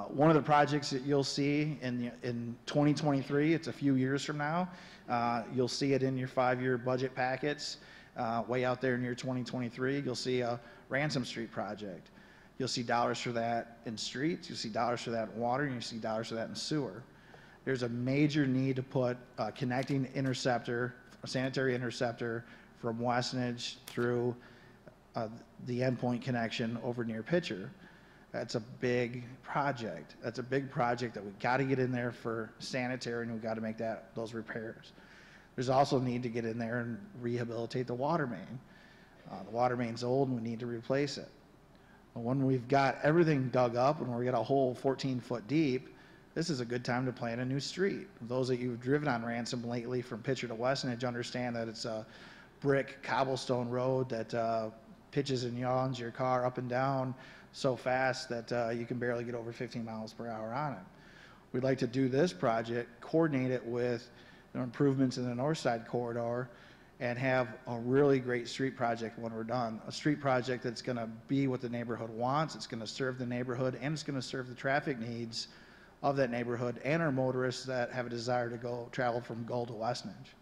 One of the projects that you'll see in 2023, it's a few years from now, you'll see it in your 5-year budget packets, way out there in year 2023, you'll see a Ransom Street project. You'll see dollars for that in streets, you'll see dollars for that in water, and you'll see dollars for that in sewer. There's a major need to put a connecting interceptor, a sanitary interceptor from Westnedge through the endpoint connection over near Pitcher. That's a big project. That's a big project that we got to get in there for sanitary, and we got to make those repairs. There's also a need to get in there and rehabilitate the water main. The water main's old, and we need to replace it. When we've got everything dug up, when we got a hole 14 foot deep, this is a good time to plan a new street. Those that you've driven on Ransom lately from Pitcher to Westnedge understand that it's a brick cobblestone road that pitches and yawns your car up and down so fast that you can barely get over 15 miles per hour on it. We'd like to do this project, coordinate it with improvements in the north side corridor, and have a really great street project when we're done. A street project that's going to be what the neighborhood wants, it's going to serve the neighborhood, and it's going to serve the traffic needs of that neighborhood and our motorists that have a desire to travel from Gull to Westnedge.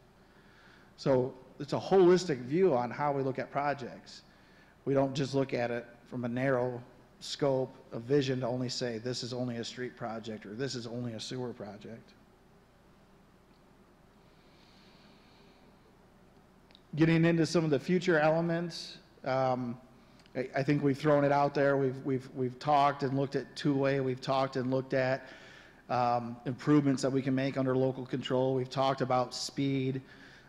So it's a holistic view on how we look at projects. We don't just look at it from a narrow scope of vision to only say this is only a street project or this is only a sewer project. Getting into some of the future elements, I think we've thrown it out there. We've talked and looked at two-way. We've talked and looked at improvements that we can make under local control. We've talked about speed.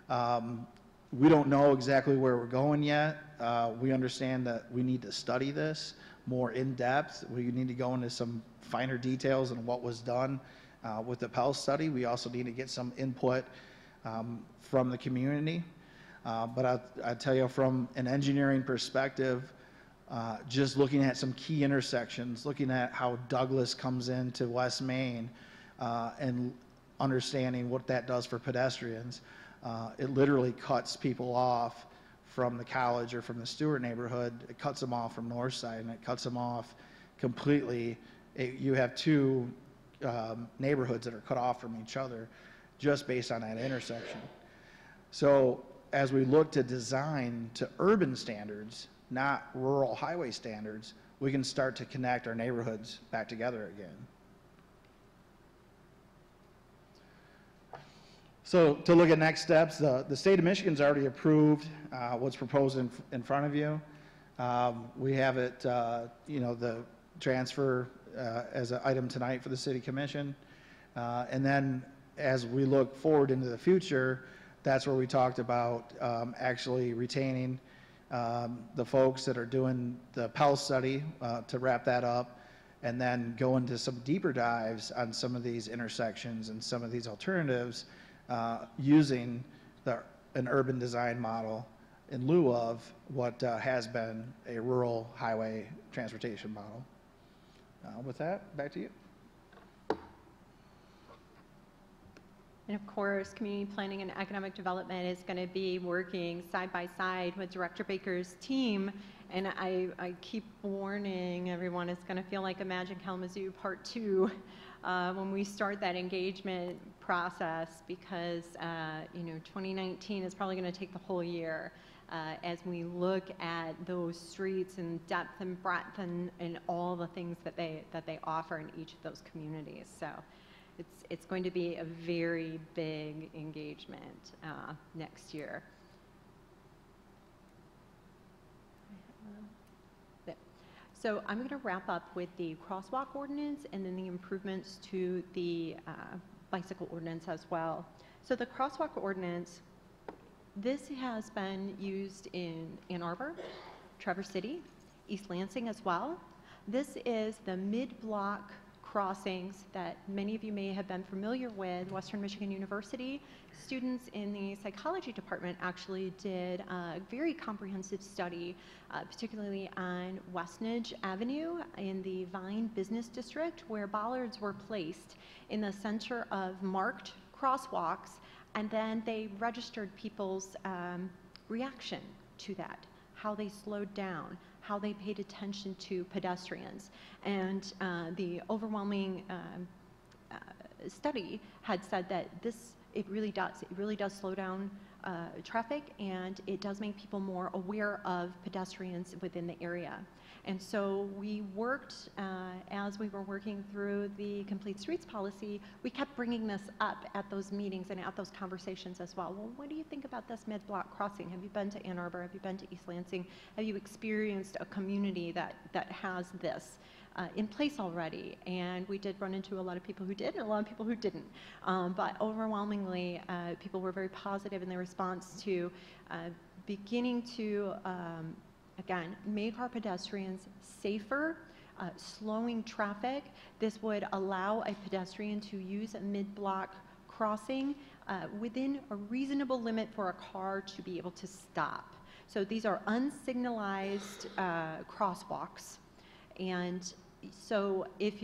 We don't know exactly where we're going yet. We understand that we need to study this more in depth. We need to go into some finer details on what was done with the Pell study. We also need to get some input from the community. But I tell you, from an engineering perspective, just looking at some key intersections, looking at how Douglas comes into West Main, and understanding what that does for pedestrians, it literally cuts people off from the college or from the Stewart neighborhood. It cuts them off from North Side, and it cuts them off completely. You have two neighborhoods that are cut off from each other just based on that intersection. So as we look to design to urban standards, not rural highway standards, we can start to connect our neighborhoods back together again. So to look at next steps, the state of Michigan's already approved what's proposed in front of you. We have it, the transfer as an item tonight for the city commission. And then as we look forward into the future, that's where we talked about actually retaining the folks that are doing the Pell study to wrap that up, and then go into some deeper dives on some of these intersections and some of these alternatives using an urban design model in lieu of what has been a rural highway transportation model. With that, back to you. And of course, community planning and economic development is going to be working side by side with Director Baker's team. And I keep warning everyone, it's going to feel like Imagine Kalamazoo Part 2 when we start that engagement process, because 2019 is probably going to take the whole year as we look at those streets and depth and breadth and all the things that they offer in each of those communities. So it's going to be a very big engagement next year. So I'm going to wrap up with the crosswalk ordinance and then the improvements to the bicycle ordinance as well. So the crosswalk ordinance, this has been used in Ann Arbor, Traverse City, East Lansing as well. This is the mid-block crossings that many of you may have been familiar with. Western Michigan University students in the psychology department actually did a very comprehensive study, particularly on Westnedge Avenue in the Vine Business District, where bollards were placed in the center of marked crosswalks, and then they registered people's reaction to that, how they slowed down, how they paid attention to pedestrians. And the overwhelming study had said that it really does slow down traffic, and it does make people more aware of pedestrians within the area. And so we worked, as we were working through the Complete Streets policy, we kept bringing this up at those meetings and at those conversations as well. Well, what do you think about this mid-block crossing? Have you been to Ann Arbor? Have you been to East Lansing? Have you experienced a community that has this in place already? And we did run into a lot of people who did and a lot of people who didn't. But overwhelmingly, people were very positive in their response to beginning to again, make our pedestrians safer, slowing traffic. This would allow a pedestrian to use a mid-block crossing within a reasonable limit for a car to be able to stop. So these are unsignalized crosswalks. And so if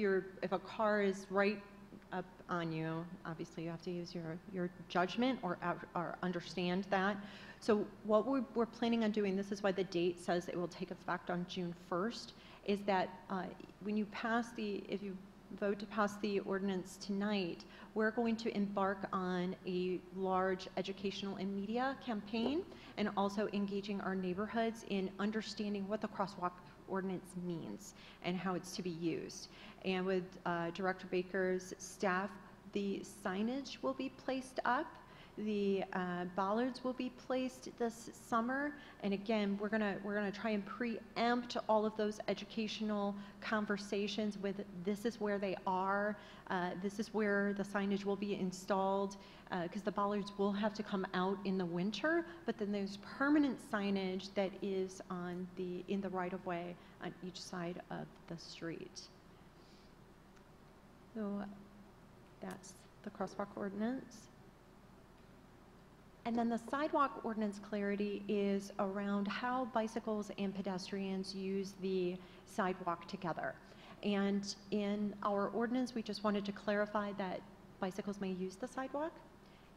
a car is right up on you, obviously you have to use your judgment or understand that. So what we're planning on doing, this is why the date says it will take effect on June 1st, is that when you if you vote to pass the ordinance tonight, we're going to embark on a large educational and media campaign, and also engaging our neighborhoods in understanding what the crosswalk ordinance means and how it's to be used. And with Director Baker's staff, the signage will be placed up. The bollards will be placed this summer, and again, we're gonna try and preempt all of those educational conversations with this is where they are, this is where the signage will be installed, because the bollards will have to come out in the winter, but then there's permanent signage that is in the right of way on each side of the street. So that's the crosswalk ordinance. And then the sidewalk ordinance clarity is around how bicycles and pedestrians use the sidewalk together. And in our ordinance, we just wanted to clarify that bicycles may use the sidewalk,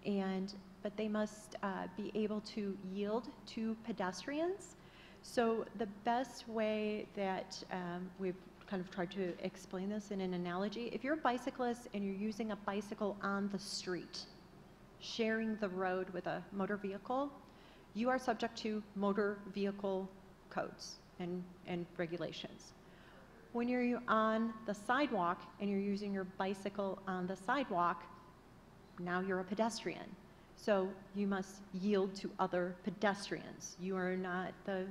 but they must be able to yield to pedestrians. So the best way that we've kind of tried to explain this in an analogy, if you're a bicyclist and you're using a bicycle on the street, sharing the road with a motor vehicle, you are subject to motor vehicle codes and regulations. When you're on the sidewalk and you're using your bicycle on the sidewalk, now you're a pedestrian. So you must yield to other pedestrians. You are not the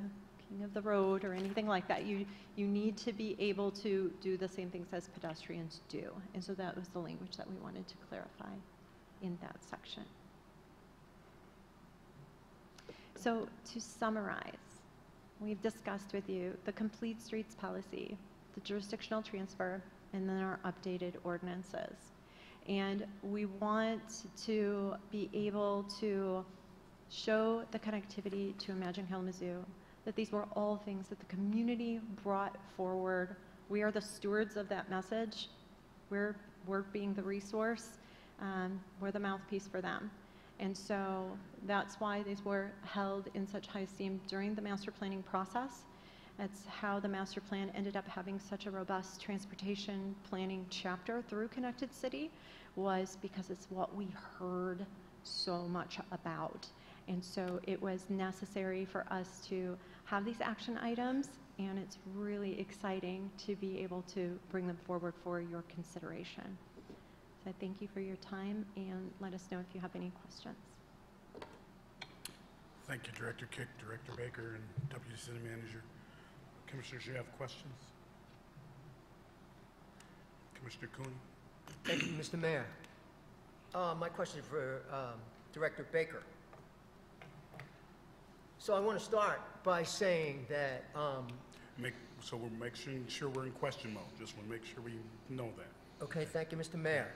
king of the road or anything like that. You need to be able to do the same things as pedestrians do. And so that was the language that we wanted to clarify in that section. So to summarize, we've discussed with you the complete streets policy, the jurisdictional transfer, and then our updated ordinances. And we want to be able to show the connectivity to Imagine Kalamazoo, that these were all things that the community brought forward. We are the stewards of that message. We're being the resource. We're the mouthpiece for them. And so that's why these were held in such high esteem during the master planning process. That's how the master plan ended up having such a robust transportation planning chapter through Connected City, was because it's what we heard so much about. And so it was necessary for us to have these action items, and it's really exciting to be able to bring them forward for your consideration. So I thank you for your time, and let us know if you have any questions. Thank you, Director Kick, Director Baker, and Deputy City Manager. Commissioners, you have questions? Commissioner Cooney? Thank you, Mr. Mayor. My question is for Director Baker. So I want to start by saying that... So we're making sure we're in question mode. Just want to make sure we know that. Okay, thank you, Mr. Mayor.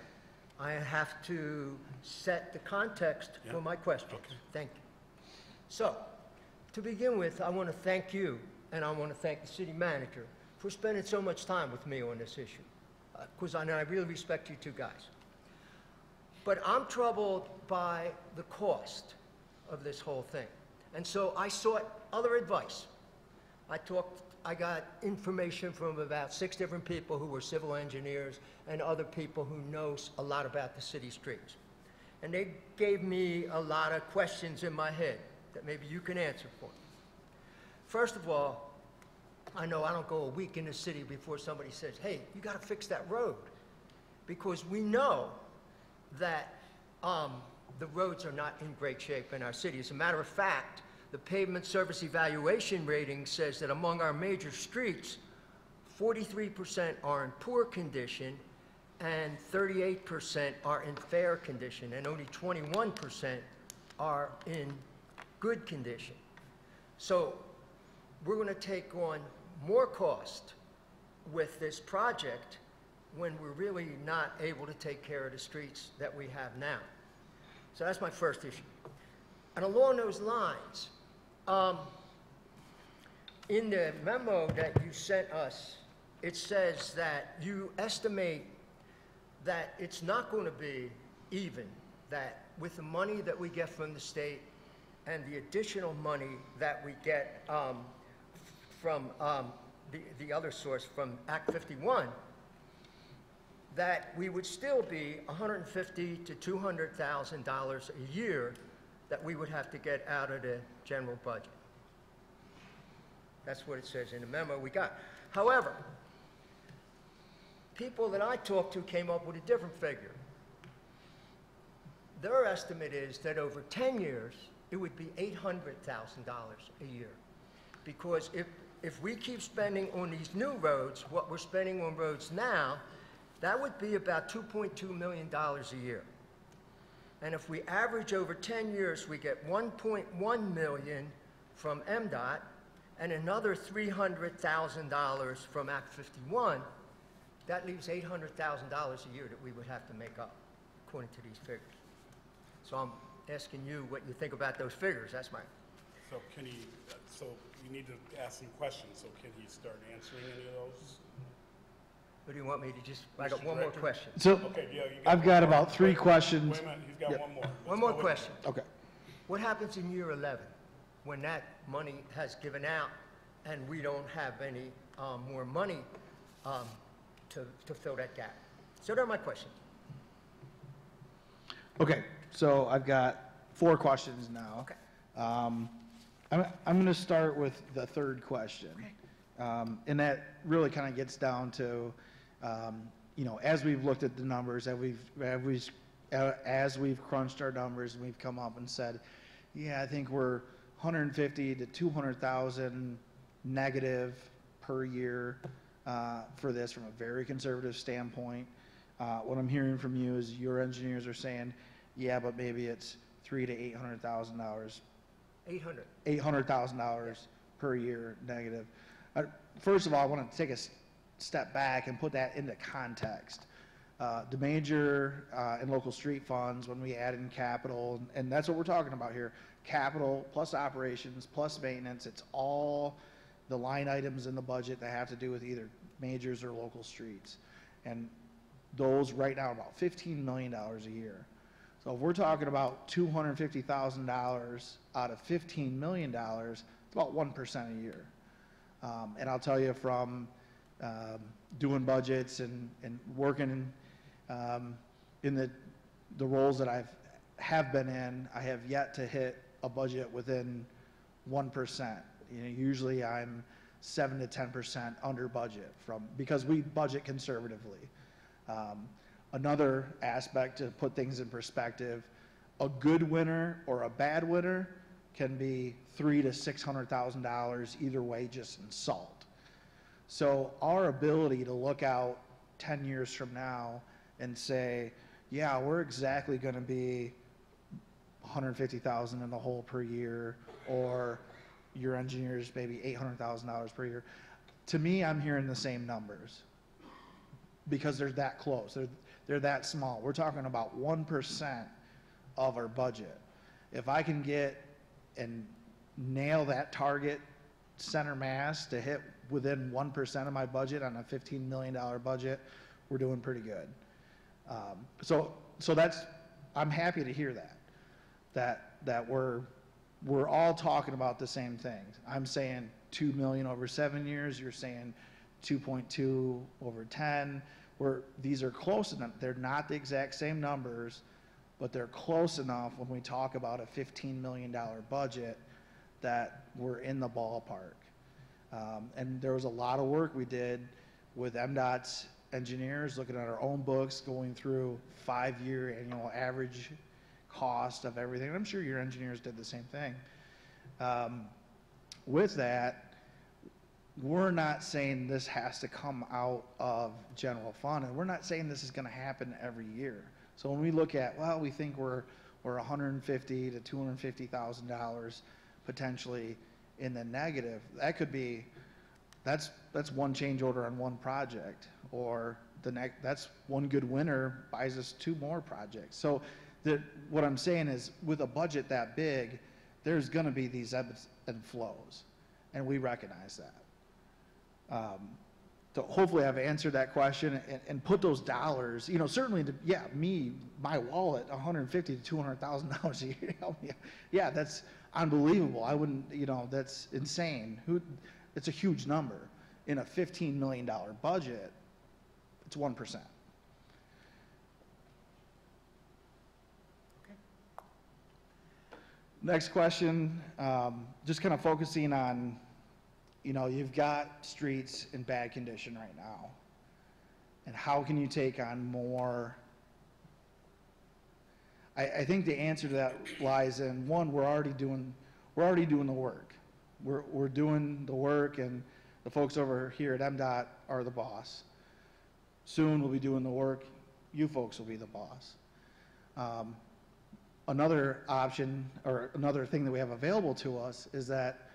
I have to set the context for my questions. Okay. Thank you. So, to begin with, I want to thank you, and I want to thank the city manager for spending so much time with me on this issue. Because I really respect you two guys. But I'm troubled by the cost of this whole thing. And so I sought other advice. I got information from about 6 different people who were civil engineers and other people who know a lot about the city streets. And they gave me a lot of questions in my head that maybe you can answer for me. First of all, I know I don't go a week in the city before somebody says, hey, you got to fix that road. Because we know that the roads are not in great shape in our city. As a matter of fact, the pavement service evaluation rating says that among our major streets, 43% are in poor condition and 38% are in fair condition, and only 21% are in good condition. So we're going to take on more cost with this project when we're really not able to take care of the streets that we have now. So that's my first issue. And along those lines, in the memo that you sent us, it says that you estimate that it's not going to be even, that with the money that we get from the state and the additional money that we get from the other source, from Act 51, that we would still be $150,000 to $200,000 a year that we would have to get out of the general budget. That's what it says in the memo we got. However, people that I talked to came up with a different figure. Their estimate is that over 10 years, it would be $800,000 a year. Because if we keep spending on these new roads, what we're spending on roads now, that would be about $2.2 million a year. And if we average over 10 years, we get $1.1 million from MDOT and another $300,000 from Act 51. That leaves $800,000 a year that we would have to make up, according to these figures. So I'm asking you what you think about those figures. That's my... So can he, so you need to ask some questions, so can he start answering any of those? What do you want me to just... I got one more question. So Okay, yeah, I've got about 3 questions. Wait a minute, he's got Yep. one more. One more question. Okay. What happens in year 11 when that money has given out and we don't have any more money to fill that gap? So they're my questions. Okay, so I've got 4 questions now. Okay. I'm going to start with the third question. And that really kind of gets down to, as we've looked at the numbers, as we've crunched our numbers, and we've come up and said, yeah, I think we're 150 to 200,000 negative per year for this from a very conservative standpoint. What I'm hearing from you is your engineers are saying, yeah, but maybe it's $300,000 to $800,000. $800,000 per year negative. First of all, I want to take a step back and put that into context. The major and local street funds, when we add in capital, and that's what we're talking about here, capital plus operations plus maintenance, it's all the line items in the budget that have to do with either majors or local streets. And those right now are about $15 million a year. So if we're talking about $250,000 out of $15 million, it's about 1% a year. And I'll tell you from doing budgets and working in the roles that have been in, I have yet to hit a budget within 1%. Usually I'm 7 to 10% under budget because we budget conservatively. Another aspect to put things in perspective, a good winter or a bad winter can be $300,000 to $600,000 either way, just in salt. So our ability to look out 10 years from now and say, yeah, we're exactly going to be 150,000 in the hole per year, or your engineers maybe $800,000 per year. To me, I'm hearing the same numbers because they're that close. They're that small. We're talking about 1% of our budget. If I can get and nail that target center mass to hit within 1% of my budget on a $15 million budget, we're doing pretty good. So that's, I'm happy to hear that we're all talking about the same things. I'm saying 2 million over 7 years. You're saying 2.2 over 10. These are close enough. They're not the exact same numbers, but they're close enough when we talk about a $15 million budget that we're in the ballpark. And there was a lot of work we did with MDOT's engineers, looking at our own books, going through 5-year annual average cost of everything. And I'm sure your engineers did the same thing. With that, we're not saying this has to come out of general fund, and we're not saying this is going to happen every year. So when we look at, well, we think we're $150,000 to $250,000 potentially in the negative, that could be, that's one change order on one project, or that's one good winter buys us 2 more projects. So what I'm saying is, with a budget that big, there's going to be these ebbs and flows, and we recognize that. So hopefully I've answered that question and put those dollars, certainly, my wallet, $150,000 to $200,000 a year, yeah, that's unbelievable. I wouldn't, that's insane. It's a huge number. In a $15 million budget, it's 1%. Next question, just kind of focusing on, you've got streets in bad condition right now, and how can you take on more? I think the answer to that lies in, one, we're already doing the work. We're doing the work, and the folks over here at MDOT are the boss. Soon we'll be doing the work. You folks will be the boss. Another option, or another thing that we have available to us, is that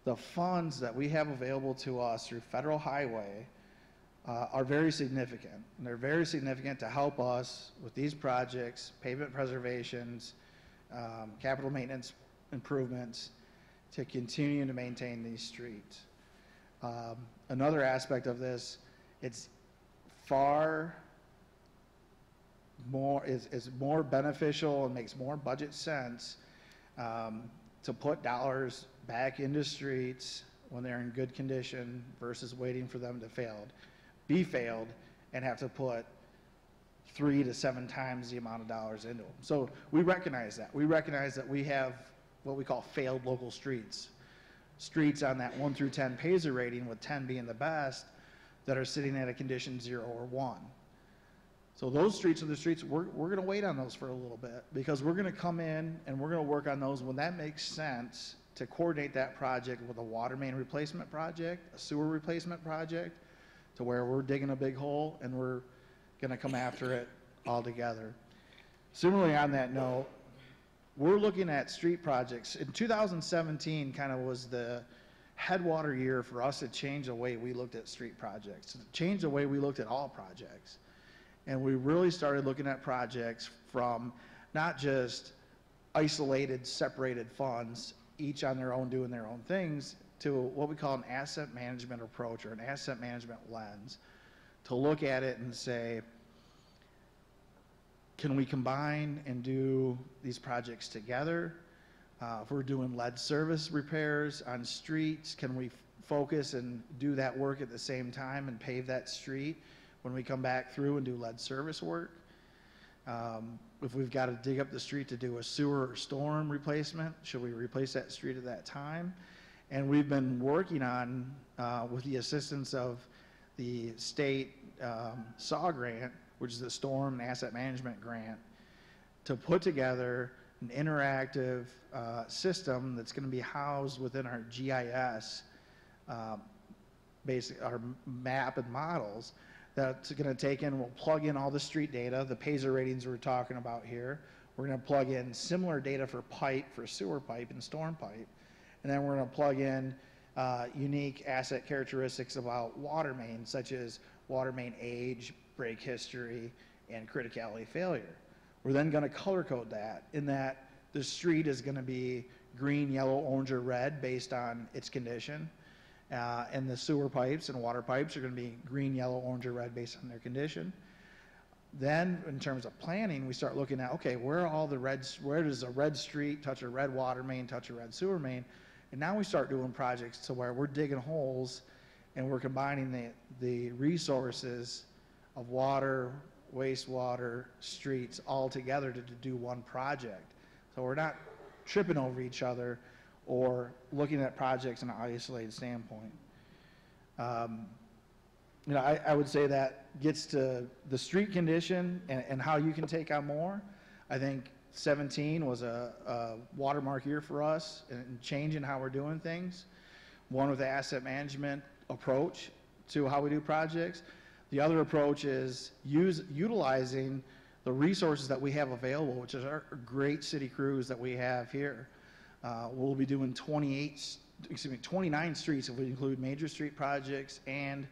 the funds that we have available to us through federal highway are very significant. And they're very significant to help us with these projects, pavement preservations, capital maintenance improvements, to continue to maintain these streets. Another aspect of this, it's far more, is more beneficial and makes more budget sense to put dollars back into streets when they're in good condition versus waiting for them to be failed and have to put 3 to 7 times the amount of dollars into them. So we recognize that. We recognize that we have what we call failed local streets. Streets on that 1 through 10 Paisley rating, with 10 being the best, that are sitting at a condition 0 or 1. So those streets are the streets, we're going to wait on those for a little bit, because we're going to come in and we're going to work on those when that makes sense, to coordinate that project with a water main replacement project, a sewer replacement project, to where we're digging a big hole and we're going to come after it all together. Similarly, on that note, we're looking at street projects. In 2017 kind of was the headwater year for us to change the way we looked at street projects, to change the way we looked at all projects. And we really started looking at projects from not just isolated, separated funds, each on their own doing their own things, to what we call an asset management approach, or an asset management lens, to look at it and say, can we combine and do these projects together? If we're doing lead service repairs on streets, can we focus and do that work at the same time and pave that street when we come back through and do lead service work? If we've got to dig up the street to do a sewer or storm replacement, should we replace that street at that time? And we've been working on, with the assistance of the state SAW grant, which is the Storm and Asset Management Grant, to put together an interactive system that's going to be housed within our GIS, our map and models, that's going to take in, we'll plug in all the street data, the Paisley ratings we're talking about here. We're going to plug in similar data for pipe, for sewer pipe and storm pipe. And then we're going to plug in unique asset characteristics about water mains, such as water main age, break history, and criticality failure. We're then going to color code that, in that the street is going to be green, yellow, orange, or red based on its condition. And the sewer pipes and water pipes are going to be green, yellow, orange, or red based on their condition. Then, in terms of planning, we start looking at, okay, where are all the reds, where does a red street touch a red water main, touch a red sewer main? And now we start doing projects to where we're digging holes and we're combining the resources of water, wastewater, streets all together to do one project. So we're not tripping over each other or looking at projects in an isolated standpoint. You know, I would say that gets to the street condition and how you can take on more. I think 17 was a watermark year for us in changing how we're doing things. One with the asset management approach to how we do projects. The other approach is utilizing the resources that we have available, which is our great city crews that we have here. We'll be doing 29 streets if we include major street projects and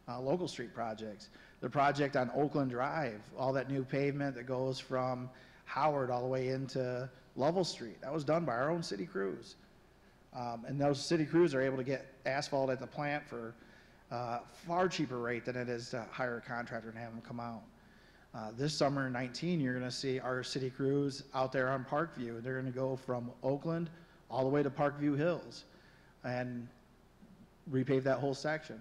local street projects. The project on Oakland Drive, all that new pavement that goes from Howard all the way into Lovell Street, that was done by our own city crews. And those city crews are able to get asphalt at the plant for far cheaper rate than it is to hire a contractor and have them come out. This summer in 19, you're going to see our city crews out there on Parkview. They're going to go from Oakland all the way to Parkview Hills and repave that whole section.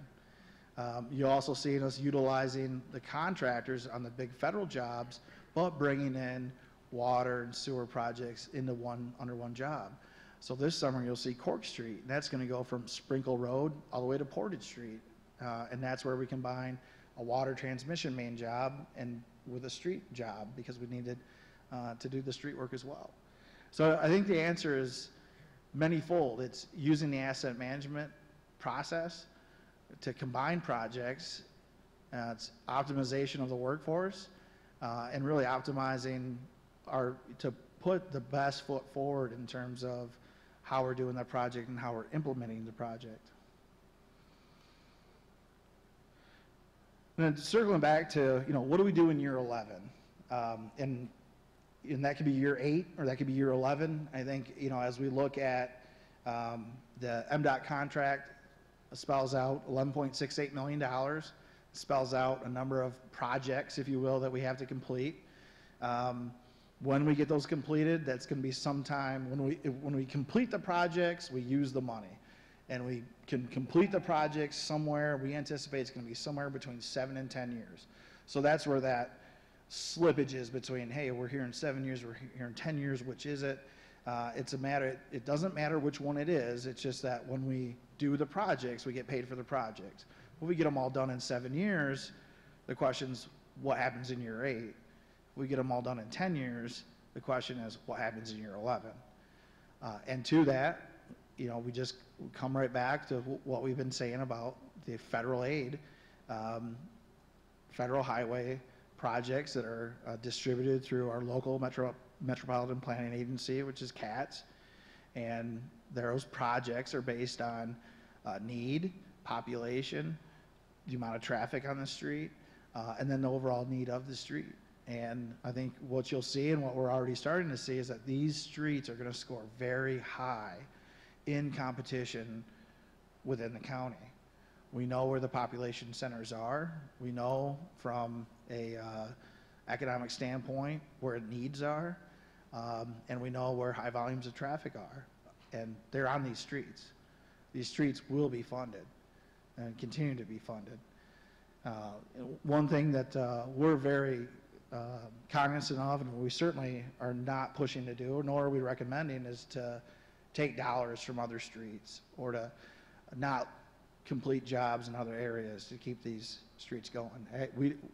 You'll also see us utilizing the contractors on the big federal jobs, but bringing in water and sewer projects into under one job. So this summer you'll see Cork Street, and that's going to go from Sprinkle Road all the way to Portage Street, and that's where we combine a water transmission main job and with a street job, because we needed to do the street work as well. So I think the answer is manyfold. It's using the asset management process to combine projects. It's optimization of the workforce, and really optimizing to put the best foot forward in terms of how we're doing that project and how we're implementing the project. And then circling back to, you know, what do we do in year 11? And that could be year 8 or that could be year 11. I think, you know, as we look at the MDOT contract, spells out $11.68 million, spells out a number of projects, if you will, that we have to complete. When we get those completed, that's going to be sometime when we complete the projects, we use the money. And we can complete the projects somewhere, we anticipate it's going to be somewhere between 7 and 10 years. So that's where that slippage is between, hey, we're here in 7 years, we're here in 10 years, which is it? It's a matter, it doesn't matter which one it is, it's just that when we do the projects, we get paid for the projects. When we get them all done in 7 years, the question's what happens in year 8? If we get them all done in 10 years, the question is what happens in year 11? And to that, you know, we just come right back to what we've been saying about the federal aid, federal highway projects that are distributed through our local Metropolitan Planning Agency, which is CATS. And those projects are based on need, population, the amount of traffic on the street, and then the overall need of the street. And I think what you'll see and what we're already starting to see is that these streets are going to score very high in competition within the county. We know where the population centers are. We know from a economic standpoint where needs are, and we know where high volumes of traffic are. And they're on these streets. These streets will be funded and continue to be funded. One thing that we're very cognizant of, and we certainly are not pushing to do, nor are we recommending, is to take dollars from other streets or to not complete jobs in other areas to keep these streets going.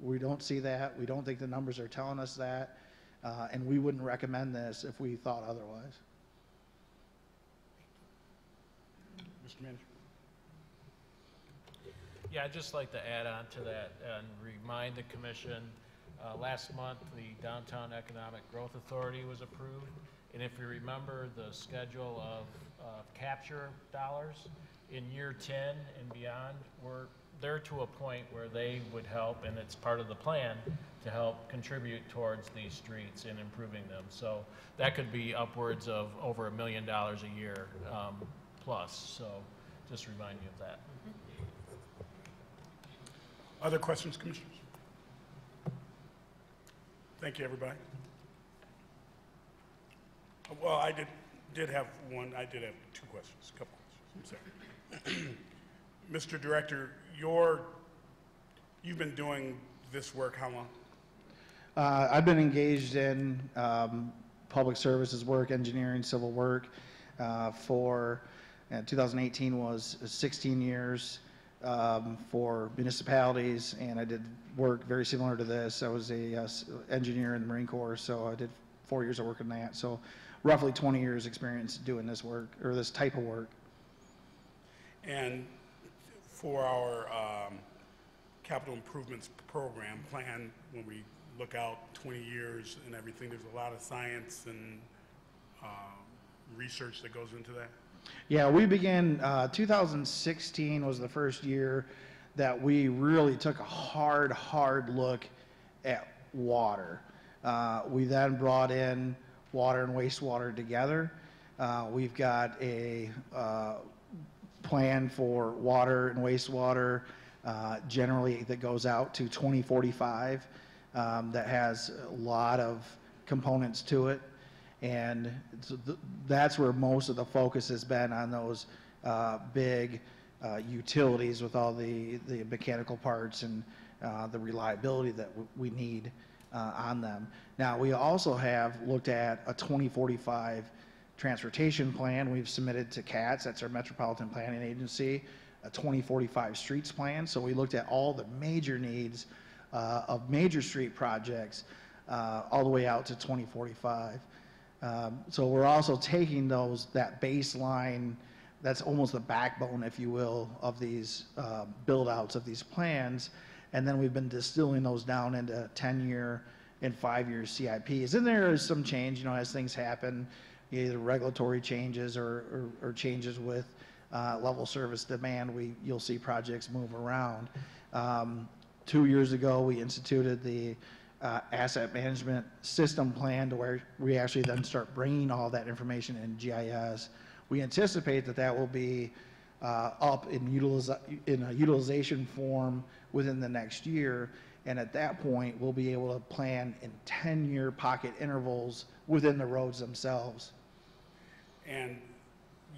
We don't see that. We don't think the numbers are telling us that, and we wouldn't recommend this if we thought otherwise. Mr. Manager. Yeah, I'd just like to add on to that and remind the commission, last month the Downtown Economic Growth Authority was approved. And if you remember the schedule of capture dollars, in year 10 and beyond, they're to a point where they would help, and it's part of the plan, to help contribute towards these streets and improving them. So that could be upwards of over $1 million a year plus. So just remind you of that. Other questions, commissioners? Thank you, everybody. Well, I did have one. I did have two questions, a couple questions. I'm sorry. Mr. Director, you've been doing this work how long? I've been engaged in public services work, engineering, civil work for 2018 was 16 years for municipalities, and I did work very similar to this. I was a engineer in the Marine Corps, so I did 4 years of work in that. So roughly 20 years experience doing this work, or this type of work. And for our capital improvements program plan, when we look out 20 years and everything, there's a lot of science and research that goes into that? Yeah, we began, 2016 was the first year that we really took a hard look at water. We then brought in water and wastewater together. We've got a plan for water and wastewater generally that goes out to 2045 that has a lot of components to it. And that's where most of the focus has been, on those big utilities with all the mechanical parts and the reliability that we need on them. Now, we also have looked at a 2045 transportation plan. We've submitted to CATS, that's our Metropolitan Planning Agency, a 2045 streets plan. So we looked at all the major needs of major street projects all the way out to 2045. So we're also taking that baseline, that's almost the backbone, if you will, of these build-outs of these plans, and then we've been distilling those down into 10-year and 5-year CIPs. And there is some change, you know, as things happen, either regulatory changes or changes with level service demand, you'll see projects move around. 2 years ago, we instituted the asset management system plan, to where we actually then start bringing all that information in GIS. We anticipate that will be up in a utilization form within the next year, and at that point we'll be able to plan in 10-year pocket intervals within the roads themselves. And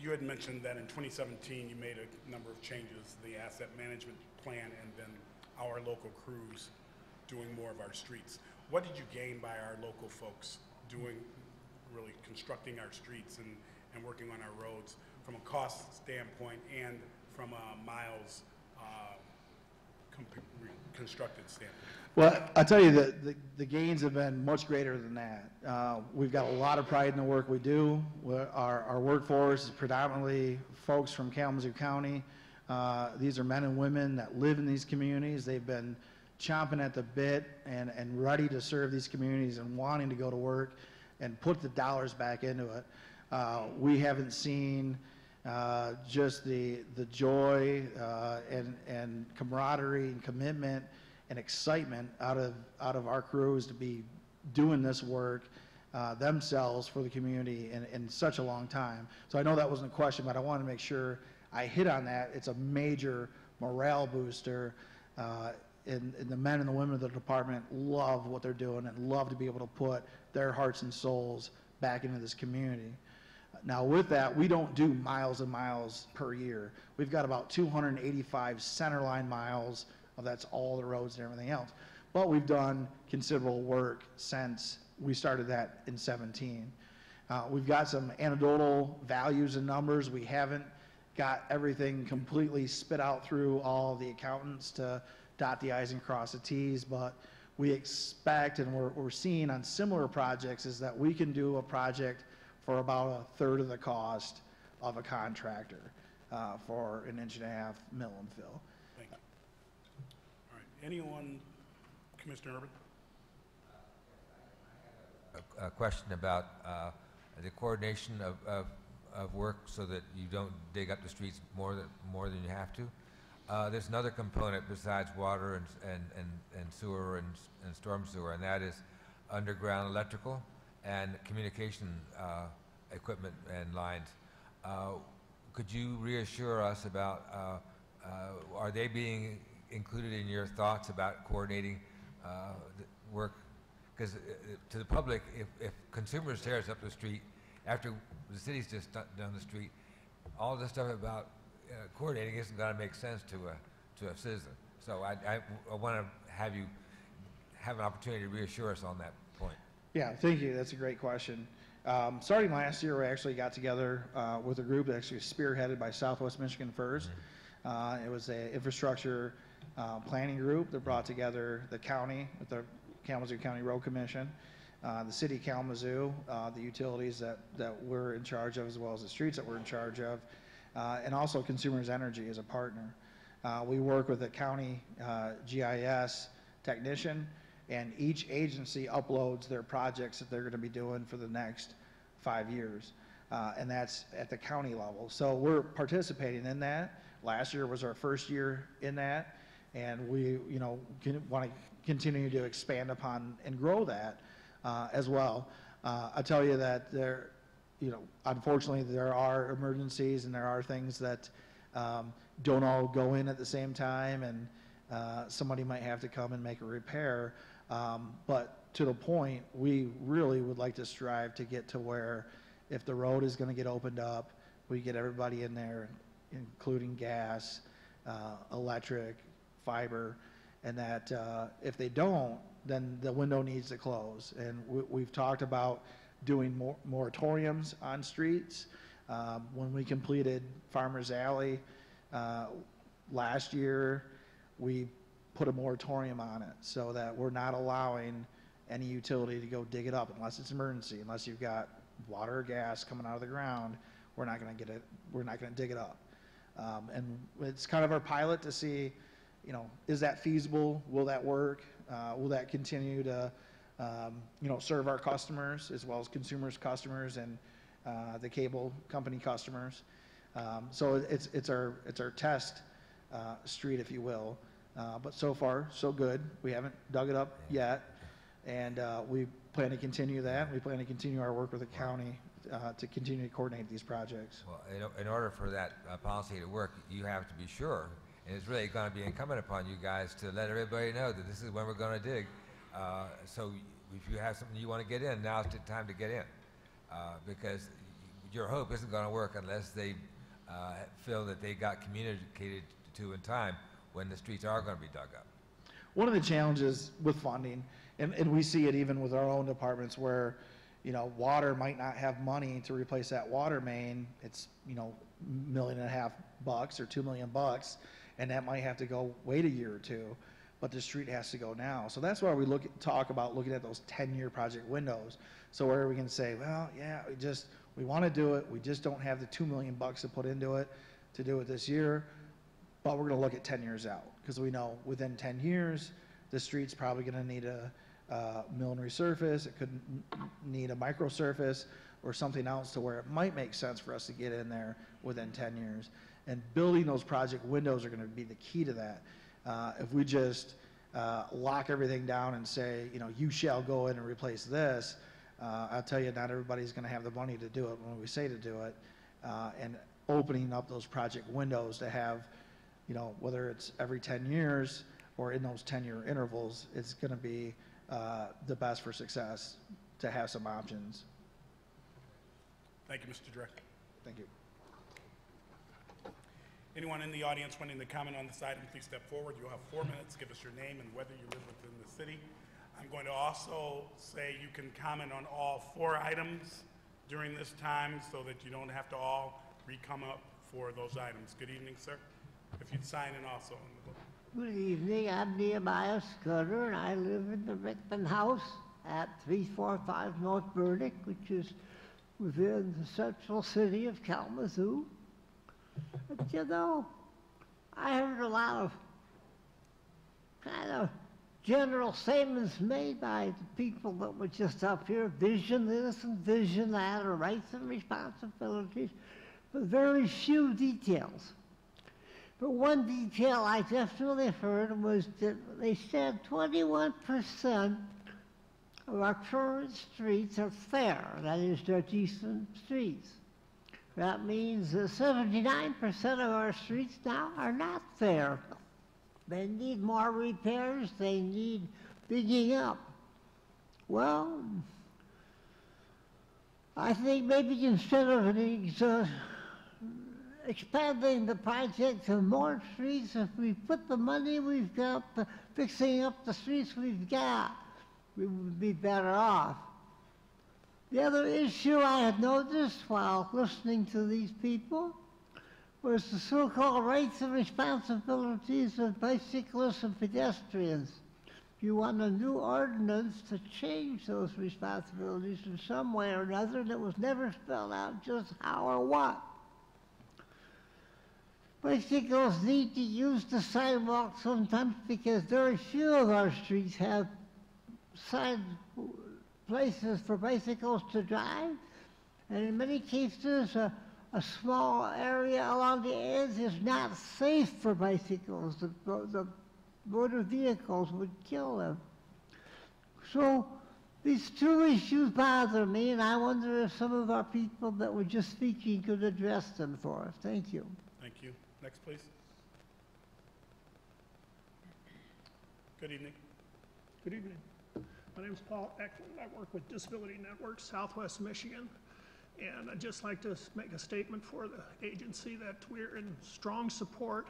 you had mentioned that in 2017 you made a number of changes, the asset management plan and then our local crews doing more of our streets. What did you gain by our local folks really constructing our streets and working on our roads from a cost standpoint and from a miles constructed standpoint. Well, I'll tell you that the gains have been much greater than that. We've got a lot of pride in the work we do. Our workforce is predominantly folks from Kalamazoo County. These are men and women that live in these communities. They've been chomping at the bit and ready to serve these communities and wanting to go to work and put the dollars back into it. We haven't seen just the joy and camaraderie and commitment and excitement out of our crews to be doing this work themselves for the community in such a long time. So I know that wasn't a question, but I want to make sure I hit on that. It's a major morale booster, and the men and the women of the department love what they're doing and love to be able to put their hearts and souls back into this community. Now with that, we don't do miles and miles per year. We've got about 285 centerline miles. Well, that's all the roads and everything else. But we've done considerable work since we started that in 17. We've got some anecdotal values and numbers. We haven't got everything completely spit out through all the accountants to dot the I's and cross the T's, but we expect, and we're seeing on similar projects, is that we can do a project for about a third of the cost of a contractor for an 1.5-inch mill and fill. Thank you. All right, anyone, Commissioner Urban? A question about the coordination of work so that you don't dig up the streets more than you have to. There's another component besides water and sewer and storm sewer, and that is underground electrical and communication equipment and lines. Could you reassure us about, are they being included in your thoughts about coordinating the work? Because to the public, if consumers tear us up the street after the city's just done the street, all this stuff about coordinating isn't going to make sense to a citizen. So I want to have you have an opportunity to reassure us on that point. Yeah, thank you. That's a great question. Starting last year, we actually got together with a group that actually was spearheaded by Southwest Michigan First. It was an infrastructure planning group that brought together the county with the Kalamazoo County Road Commission, the city of Kalamazoo, the utilities that we're in charge of, as well as the streets that we're in charge of, and also Consumers Energy as a partner. We work with the county GIS technician, and each agency uploads their projects that they're going to be doing for the next 5 years, and that's at the county level. So we're participating in that. Last year was our first year in that, and we want to continue to expand upon and grow that as well. I tell you that there, unfortunately there are emergencies and there are things that don't all go in at the same time, and somebody might have to come and make a repair. But to the point, we really would like to strive to get to where if the road is going to get opened up, we get everybody in there, including gas, electric, fiber, and that if they don't, then the window needs to close. And we've talked about doing moratoriums on streets. When we completed Farmers Alley last year, we put a moratorium on it so that we're not allowing any utility to go dig it up unless it's emergency. Unless you've got water or gas coming out of the ground, we're not going to get it. We're not going to dig it up. And it's kind of our pilot to see, is that feasible? Will that work? Will that continue to, serve our customers as well as consumers' customers and the cable company customers? So it's our test street, if you will. But so far, so good. We haven't dug it up yet, and we plan to continue that. We plan to continue our work with the county to continue to coordinate these projects. Well, in order for that policy to work, you have to be sure, and it's really going to be incumbent upon you guys to let everybody know that this is when we're going to dig. So if you have something you want to get in, now's the time to get in, because your hope isn't going to work unless they feel that they got communicated to in time when the streets are going to be dug up. One of the challenges with funding, and we see it even with our own departments where, water might not have money to replace that water main. It's, $1.5 million or $2 million, and that might have to go wait a year or two, but the street has to go now. So that's why we talk about looking at those 10-year project windows. So where we can say, well, yeah, we want to do it. We just don't have the $2 million to put into it to do it this year, but we're going to look at 10 years out, because we know within 10 years, the street's probably going to need a mill and resurface. It could need a micro surface or something else to where it might make sense for us to get in there within 10 years. And building those project windows are going to be the key to that. If we just lock everything down and say, you shall go in and replace this, I'll tell you, not everybody's going to have the money to do it when we say to do it. And opening up those project windows to have, whether it's every 10 years or in those 10-year intervals, it's going to be the best for success to have some options. Thank you, Mr. Director. Thank you. Anyone in the audience wanting to comment on this item, please step forward. You'll have 4 minutes. Give us your name and whether you live within the city. I'm going to also say you can comment on all 4 items during this time so that you don't have to all re-come up for those items. Good evening, sir. If you'd sign in also on the book. Good evening. I'm Nehemiah Scudder, and I live in the Rickman House at 345 North Burdick, which is within the central city of Kalamazoo. But I heard a lot of kind of general statements made by the people that were just up here, vision this and vision that, or rights and responsibilities, but very few details. But one detail I definitely heard was that they said 21% of our current streets are fair, that is, they're decent streets. That means that 79% of our streets now are not fair. They need more repairs, they need digging up. Well, I think maybe instead of expanding the project to more streets, if we put the money we've got to fixing up the streets we've got, we would be better off. The other issue I had noticed while listening to these people was the so-called rights and responsibilities of bicyclists and pedestrians. You want a new ordinance to change those responsibilities in some way or another, and it was never spelled out just how or what. Bicycles need to use the sidewalk sometimes because very few of our streets have side places for bicycles to drive, and in many cases a small area along the edge is not safe for bicycles. The motor vehicles would kill them. So these 2 issues bother me, and I wonder if some of our people that were just speaking could address them for us. Thank you. Thank you. Next, please. Good evening. Good evening. My name is Paul Eklund. I work with Disability Network Southwest Michigan, and I'd just like to make a statement for the agency that we're in strong support,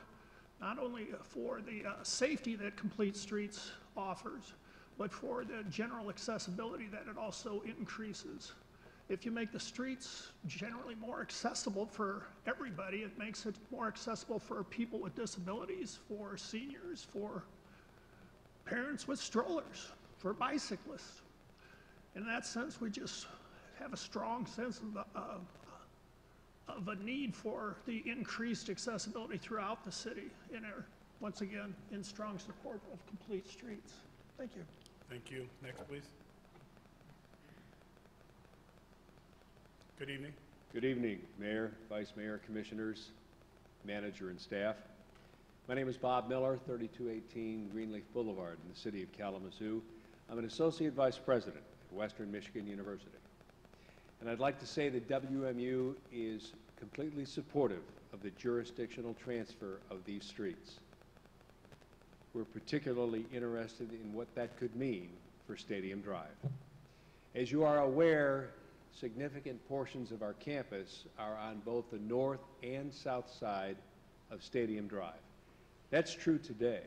not only for the safety that Complete Streets offers, but for the general accessibility that it also increases. If you make the streets generally more accessible for everybody, it makes it more accessible for people with disabilities, for seniors, for parents with strollers, for bicyclists. In that sense, we just have a strong sense of a need for the increased accessibility throughout the city, and are, once again, in strong support of Complete Streets. Thank you. Thank you. Next, please. Good evening. Good evening, Mayor, Vice Mayor, Commissioners, Manager, and staff. My name is Bob Miller, 3218 Greenleaf Boulevard in the city of Kalamazoo. I'm an Associate Vice President at Western Michigan University. And I'd like to say that WMU is completely supportive of the jurisdictional transfer of these streets. We're particularly interested in what that could mean for Stadium Drive. As you are aware, significant portions of our campus are on both the north and south side of Stadium Drive. That's true today.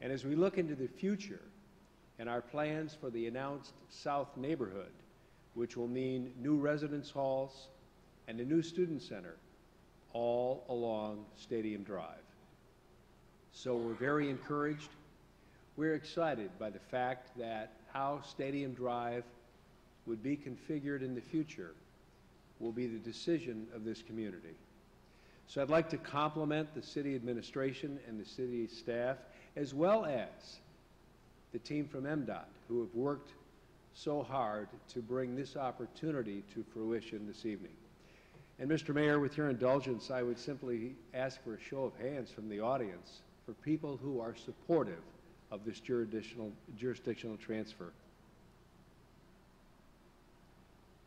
And as we look into the future and our plans for the announced south neighborhood, which will mean new residence halls and a new student center all along Stadium Drive. So we're very encouraged. We're excited by the fact that how Stadium Drive would be configured in the future will be the decision of this community. So I'd like to compliment the city administration and the city staff, as well as the team from MDOT, who have worked so hard to bring this opportunity to fruition this evening. And Mr. Mayor, with your indulgence, I would simply ask for a show of hands from the audience for people who are supportive of this jurisdictional transfer.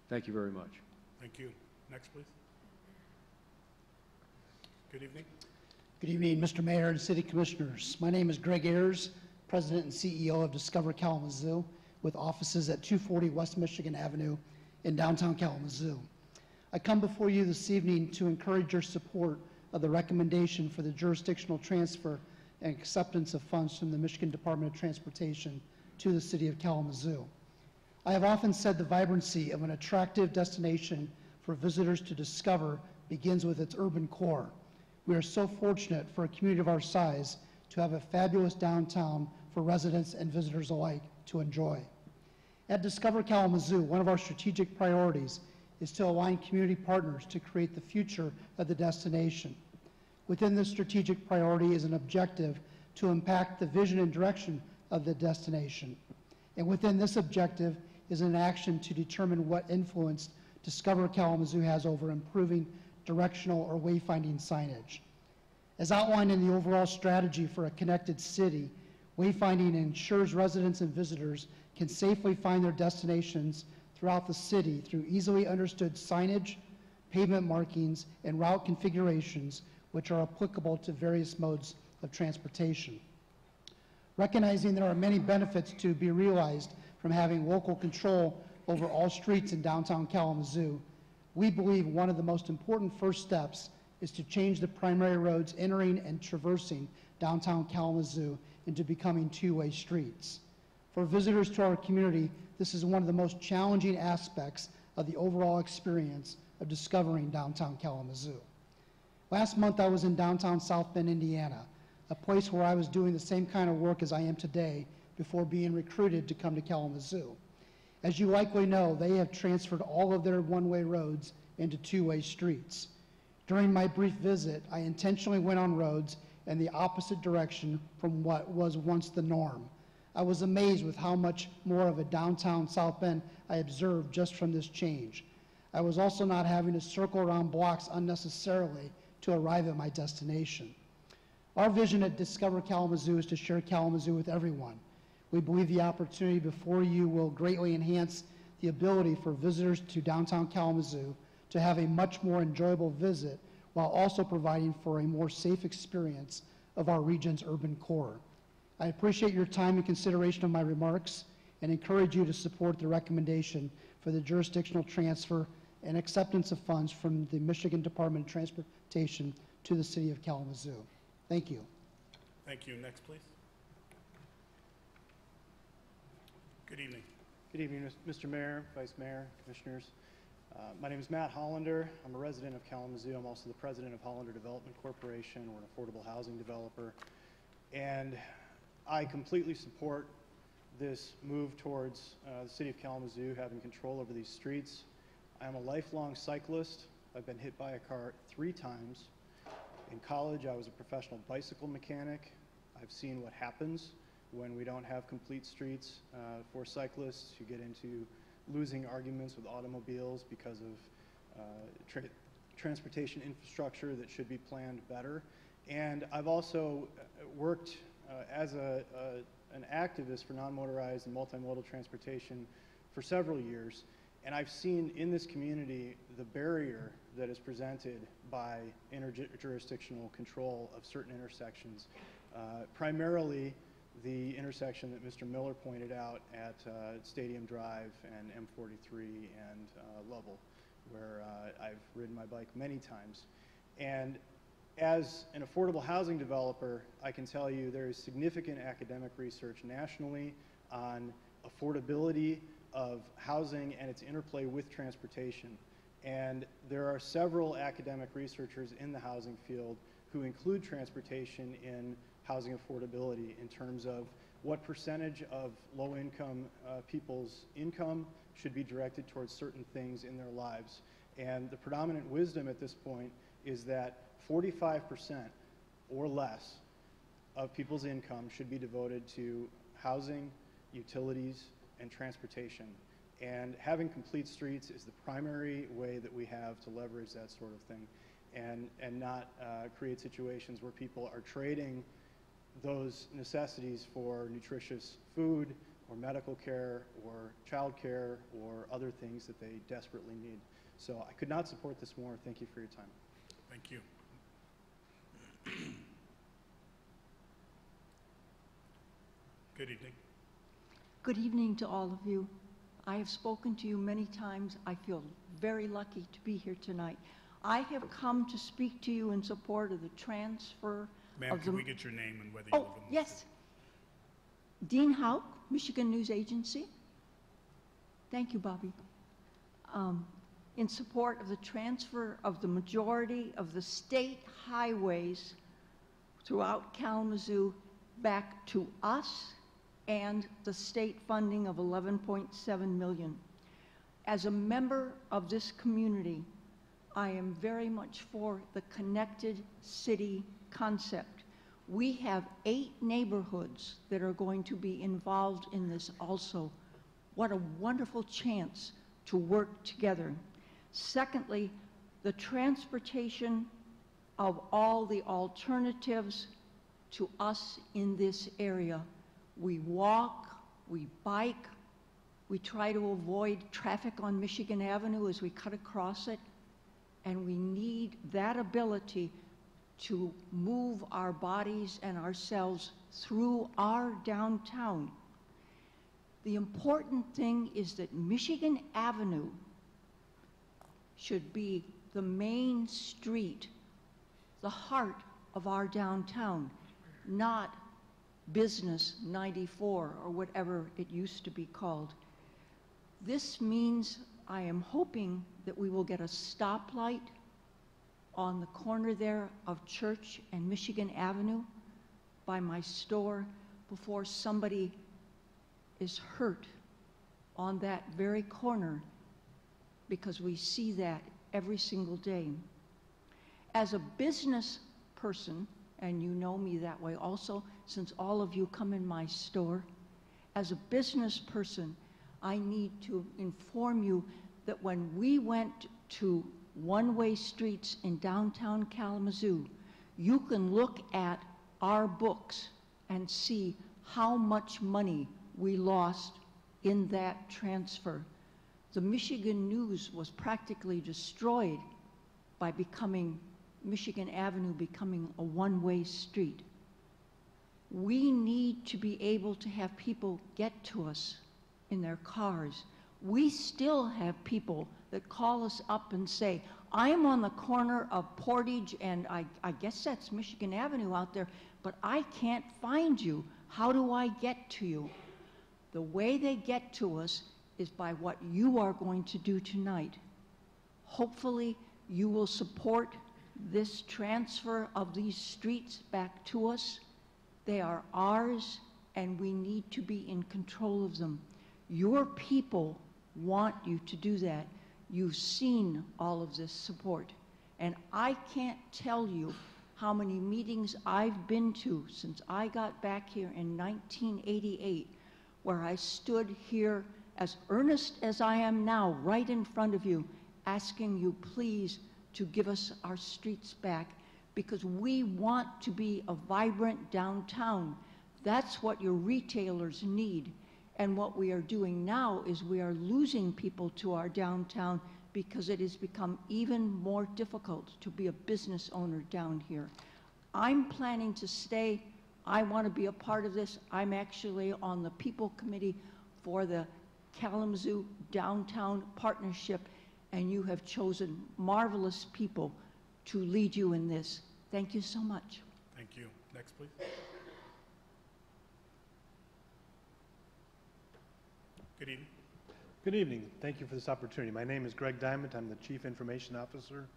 Thank you very much. Thank you. Next, please. Good evening. Good evening, Mr. Mayor and City Commissioners. My name is Greg Ayers, President and CEO of Discover Kalamazoo, with offices at 240 West Michigan Avenue in downtown Kalamazoo. I come before you this evening to encourage your support of the recommendation for the jurisdictional transfer and acceptance of funds from the Michigan Department of Transportation to the City of Kalamazoo. I have often said the vibrancy of an attractive destination for visitors to discover begins with its urban core. We are so fortunate for a community of our size to have a fabulous downtown for residents and visitors alike to enjoy. At Discover Kalamazoo, one of our strategic priorities is to align community partners to create the future of the destination. Within this strategic priority is an objective to impact the vision and direction of the destination. And within this objective is an action to determine what influence Discover Kalamazoo has over improving directional or wayfinding signage. As outlined in the overall strategy for a connected city, wayfinding ensures residents and visitors can safely find their destinations throughout the city through easily understood signage, pavement markings, and route configurations which are applicable to various modes of transportation. Recognizing there are many benefits to be realized from having local control over all streets in downtown Kalamazoo, we believe one of the most important first steps is to change the primary roads entering and traversing downtown Kalamazoo into becoming two-way streets. For visitors to our community, this is one of the most challenging aspects of the overall experience of discovering downtown Kalamazoo. Last month I was in downtown South Bend, Indiana, a place where I was doing the same kind of work as I am today before being recruited to come to Kalamazoo. As you likely know, they have transferred all of their one-way roads into two-way streets. During my brief visit, I intentionally went on roads in the opposite direction from what was once the norm. I was amazed with how much more of a downtown South Bend I observed just from this change. I was also not having to circle around blocks unnecessarily to arrive at my destination. Our vision at Discover Kalamazoo is to share Kalamazoo with everyone. We believe the opportunity before you will greatly enhance the ability for visitors to downtown Kalamazoo to have a much more enjoyable visit while also providing for a more safe experience of our region's urban core. I appreciate your time and consideration of my remarks and encourage you to support the recommendation for the jurisdictional transfer and acceptance of funds from the Michigan Department of Transportation to the City of Kalamazoo. Thank you. Thank you. Next, please. Good evening. Good evening, Mr. Mayor, Vice Mayor, Commissioners. My name is Matt Hollander. I'm a resident of Kalamazoo. I'm also the president of Hollander Development Corporation. We're an affordable housing developer. And I completely support this move towards the city of Kalamazoo having control over these streets. I am a lifelong cyclist. I've been hit by a car 3 times. In college, I was a professional bicycle mechanic. I've seen what happens when we don't have complete streets for cyclists. You get into losing arguments with automobiles because of transportation infrastructure that should be planned better. And I've also worked as an activist for non-motorized and multimodal transportation for several years. And I've seen in this community the barrier that is presented by interjurisdictional control of certain intersections, primarily the intersection that Mr. Miller pointed out at Stadium Drive and M43 and Lovell, where I've ridden my bike many times. And as an affordable housing developer, I can tell you there is significant academic research nationally on affordability of housing and its interplay with transportation. And there are several academic researchers in the housing field who include transportation in housing affordability in terms of what percentage of low-income people's income should be directed towards certain things in their lives. And the predominant wisdom at this point is that 45% or less of people's income should be devoted to housing, utilities, and transportation. And having complete streets is the primary way that we have to leverage that sort of thing and not create situations where people are trading those necessities for nutritious food or medical care or child care or other things that they desperately need. So I could not support this more. Thank you for your time. Thank you. Good evening. Good evening to all of you. I have spoken to you many times. I feel very lucky to be here tonight. I have come to speak to you in support of the transfer Ma'am, of the... can we get your name and whether you live in the yes. Dean Hauk, Michigan News Agency. Thank you, Bobby. In support of the transfer of the majority of the state highways throughout Kalamazoo back to us and the state funding of $11.7 million. As a member of this community, I am very much for the connected city concept. We have 8 neighborhoods that are going to be involved in this also. What a wonderful chance to work together. Secondly, the transportation of all the alternatives to us in this area. We walk, we bike, we try to avoid traffic on Michigan Avenue as we cut across it, and we need that ability to move our bodies and ourselves through our downtown. The important thing is that Michigan Avenue should be the main street, the heart of our downtown, not Business 94 or whatever it used to be called. This means I am hoping that we will get a stoplight on the corner there of Church and Michigan Avenue by my store before somebody is hurt on that very corner, because we see that every single day. As a business person, and you know me that way also, since all of you come in my store, as a business person, I need to inform you that when we went to one-way streets in downtown Kalamazoo, you can look at our books and see how much money we lost in that transfer. The Michigan News was practically destroyed by Michigan Avenue becoming a one-way street. We need to be able to have people get to us in their cars. We still have people that call us up and say, I'm on the corner of Portage and I guess that's Michigan Avenue out there, but I can't find you. How do I get to you? The way they get to us is by what you are going to do tonight. Hopefully you will support this transfer of these streets back to us. They are ours and we need to be in control of them. Your people want you to do that. You've seen all of this support. And I can't tell you how many meetings I've been to since I got back here in 1988, where I stood here as earnest as I am now, right in front of you, asking you please to give us our streets back, because we want to be a vibrant downtown. That's what your retailers need. And what we are doing now is we are losing people to our downtown because it has become even more difficult to be a business owner down here. I'm planning to stay. I want to be a part of this. I'm actually on the People Committee for the Kalamazoo Downtown Partnership, and you have chosen marvelous people to lead you in this. Thank you so much. Thank you. Next, please. Good evening. Good evening. Thank you for this opportunity. My name is Greg Diamond. I'm the Chief Information Officer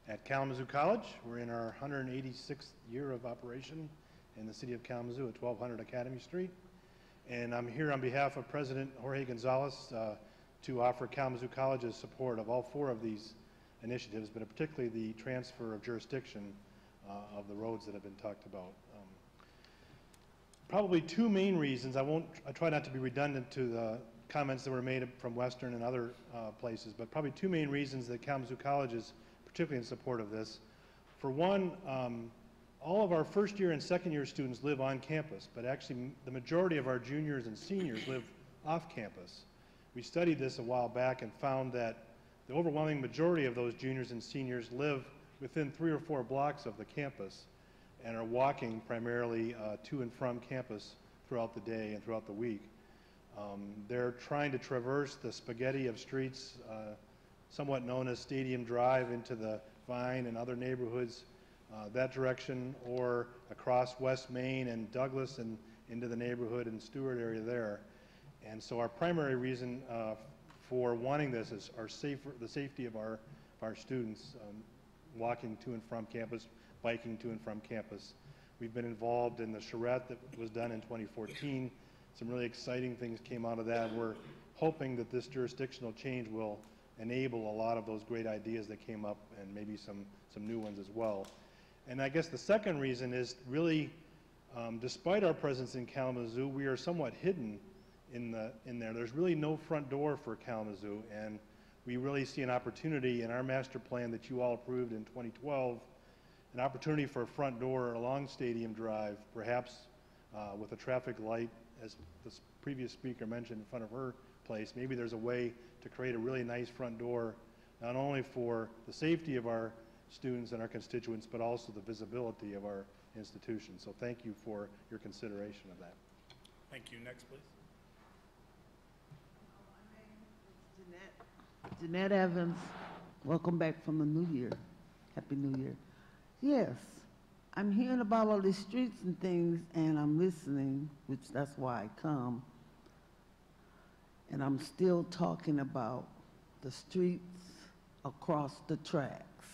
at Kalamazoo College. We're in our 186th year of operation in the city of Kalamazoo at 1200 Academy Street. And I'm here on behalf of President Jorge Gonzalez to offer Kalamazoo College's support of all 4 of these initiatives, but particularly the transfer of jurisdiction of the roads that have been talked about. Probably 2 main reasons. I try not to be redundant to the comments that were made from Western and other places, but probably 2 main reasons that Kalamazoo College is particularly in support of this. For one, all of our first year and second year students live on campus, but actually the majority of our juniors and seniors live off campus. We studied this a while back and found that the overwhelming majority of those juniors and seniors live within 3 or 4 blocks of the campus and are walking primarily to and from campus throughout the day and throughout the week. They're trying to traverse the spaghetti of streets, somewhat known as Stadium Drive, into the Vine and other neighborhoods that direction, or across West Main and Douglas and into the neighborhood and Stewart area there. And so our primary reason for wanting this is the safety of our students walking to and from campus, biking to and from campus. We've been involved in the charrette that was done in 2014. Some really exciting things came out of that. We're hoping that this jurisdictional change will enable a lot of those great ideas that came up and maybe some new ones as well. And I guess the second reason is really, despite our presence in Kalamazoo, we are somewhat hidden in there. There's really no front door for Kalamazoo, and we really see an opportunity in our master plan that you all approved in 2012, an opportunity for a front door along Stadium Drive, perhaps with a traffic light, as the previous speaker mentioned, in front of her place. Maybe there's a way to create a really nice front door, not only for the safety of our students and our constituents, but also the visibility of our institution. So thank you for your consideration of that. Thank you. Next, please. Jeanette Evans, welcome back from the New Year. Happy New Year. Yes, I'm hearing about all these streets and things, and I'm listening, which that's why I come. And I'm still talking about the streets across the tracks.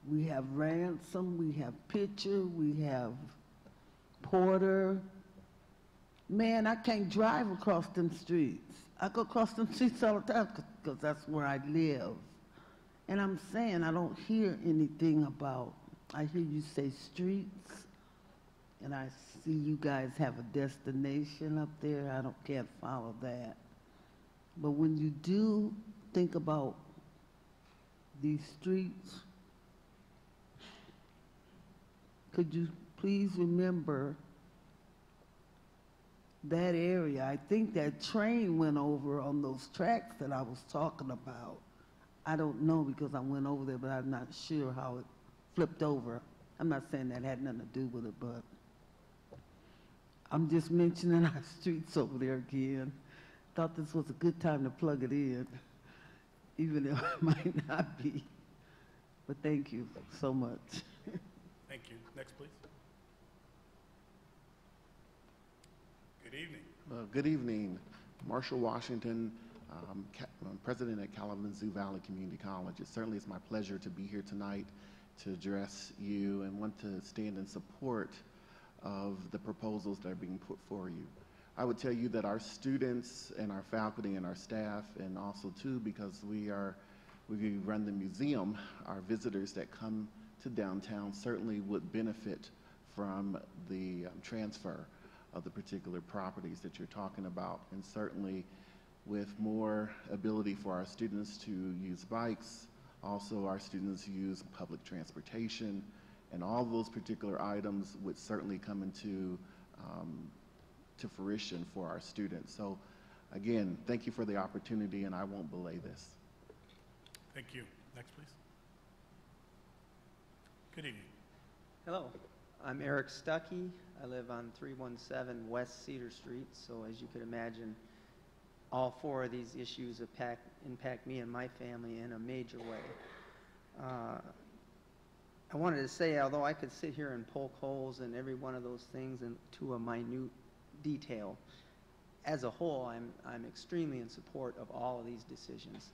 We have Ransom, we have Pitcher, we have Porter. Man, I can't drive across them streets. I go across them streets all the time because that's where I live. And I'm saying I don't hear anything about, I hear you say streets, and I see you guys have a destination up there. Can't follow that. But when you do think about these streets, could you please remember that area? I think that train went over on those tracks that I was talking about. I don't know because I went over there, but I'm not sure how it flipped over. I'm not saying that had nothing to do with it, but I'm just mentioning our streets over there again. Thought this was a good time to plug it in, even if it might not be. But thank you so much. Thank you. Next, please. Good evening. Good evening. Marshall Washington, I'm president at Kalamazoo Valley Community College. It certainly is my pleasure to be here tonight to address you and want to stand in support of the proposals that are being put for you. I would tell you that our students and our faculty and our staff, and also too because we run the museum, our visitors that come to downtown certainly would benefit from the transfer of the particular properties that you're talking about, and certainly with more ability for our students to use bikes, also our students use public transportation, and all those particular items would certainly come into to fruition for our students. So again, thank you for the opportunity, and I won't belay this. Thank you. Next, please. Good evening. Hello, I'm Eric Stuckey. I live on 317 West Cedar Street, so as you could imagine, all 4 of these issues impact me and my family in a major way. I wanted to say, although I could sit here and poke holes in every one of those things to a minute detail, as a whole, I'm extremely in support of all of these decisions.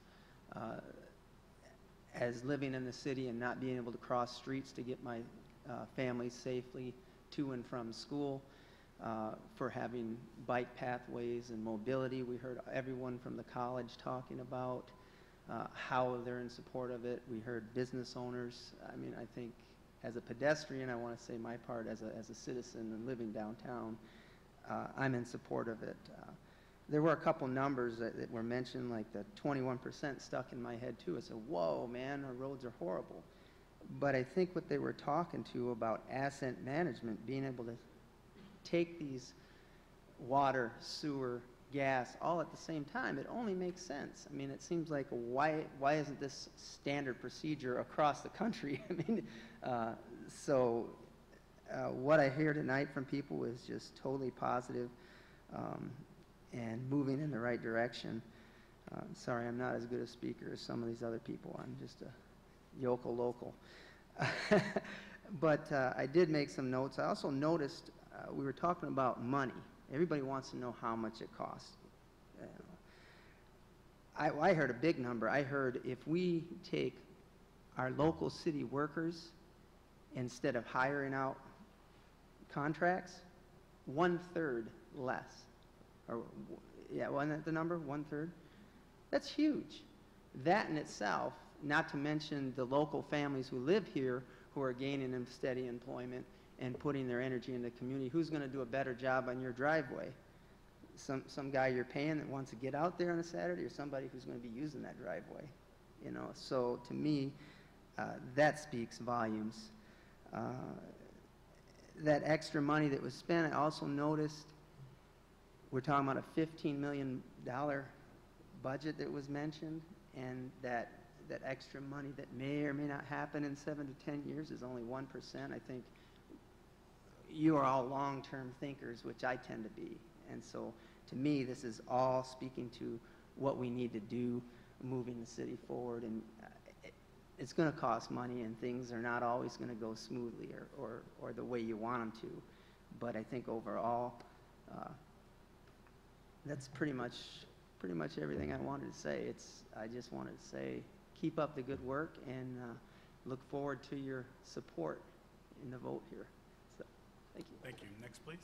As living in the city and not being able to cross streets to get my family safely to and from school, for having bike pathways and mobility. We heard everyone from the college talking about how they're in support of it. We heard business owners. I mean, I think as a pedestrian, I want to say my part as a citizen and living downtown, I'm in support of it. There were a couple numbers that were mentioned, like the 21% stuck in my head too. I said, whoa, man, our roads are horrible. But I think what they were talking to about asset management, being able to take these water, sewer, gas, all at the same time, it only makes sense. I mean, it seems like, why isn't this standard procedure across the country? I mean, what I hear tonight from people is just totally positive, and moving in the right direction. Sorry, I'm not as good a speaker as some of these other people. I'm just a yokel local. But I did make some notes. I also noticed we were talking about money. Everybody wants to know how much it costs. I heard a big number. I heard if we take our local city workers, instead of hiring out contracts, 1/3 less. Or, yeah, wasn't that the number? 1/3? That's huge. That in itself, not to mention the local families who live here who are gaining in steady employment and putting their energy in the community. Who's going to do a better job on your driveway? Some guy you're paying that wants to get out there on a Saturday, or somebody who's going to be using that driveway? You know, so to me, that speaks volumes. That extra money that was spent, I also noticed we're talking about a $15 million budget that was mentioned, and that extra money that may or may not happen in 7 to 10 years is only 1%. I think you are all long-term thinkers, which I tend to be. And so to me, this is all speaking to what we need to do moving the city forward. And it's going to cost money, and things are not always going to go smoothly or the way you want them to. But I think overall, that's pretty much everything I wanted to say. I just wanted to say, keep up the good work, and look forward to your support in the vote here. So, thank you. Thank you. Next, please.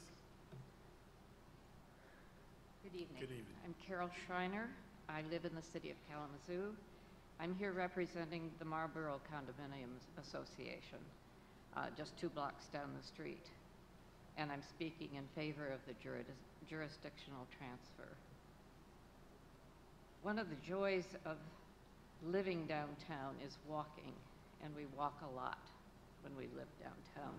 Good evening. Good evening. I'm Carol Schreiner. I live in the city of Kalamazoo. I'm here representing the Marlboro Condominiums Association, just 2 blocks down the street. And I'm speaking in favor of the jurisdictional transfer. One of the joys of living downtown is walking, and we walk a lot when we live downtown.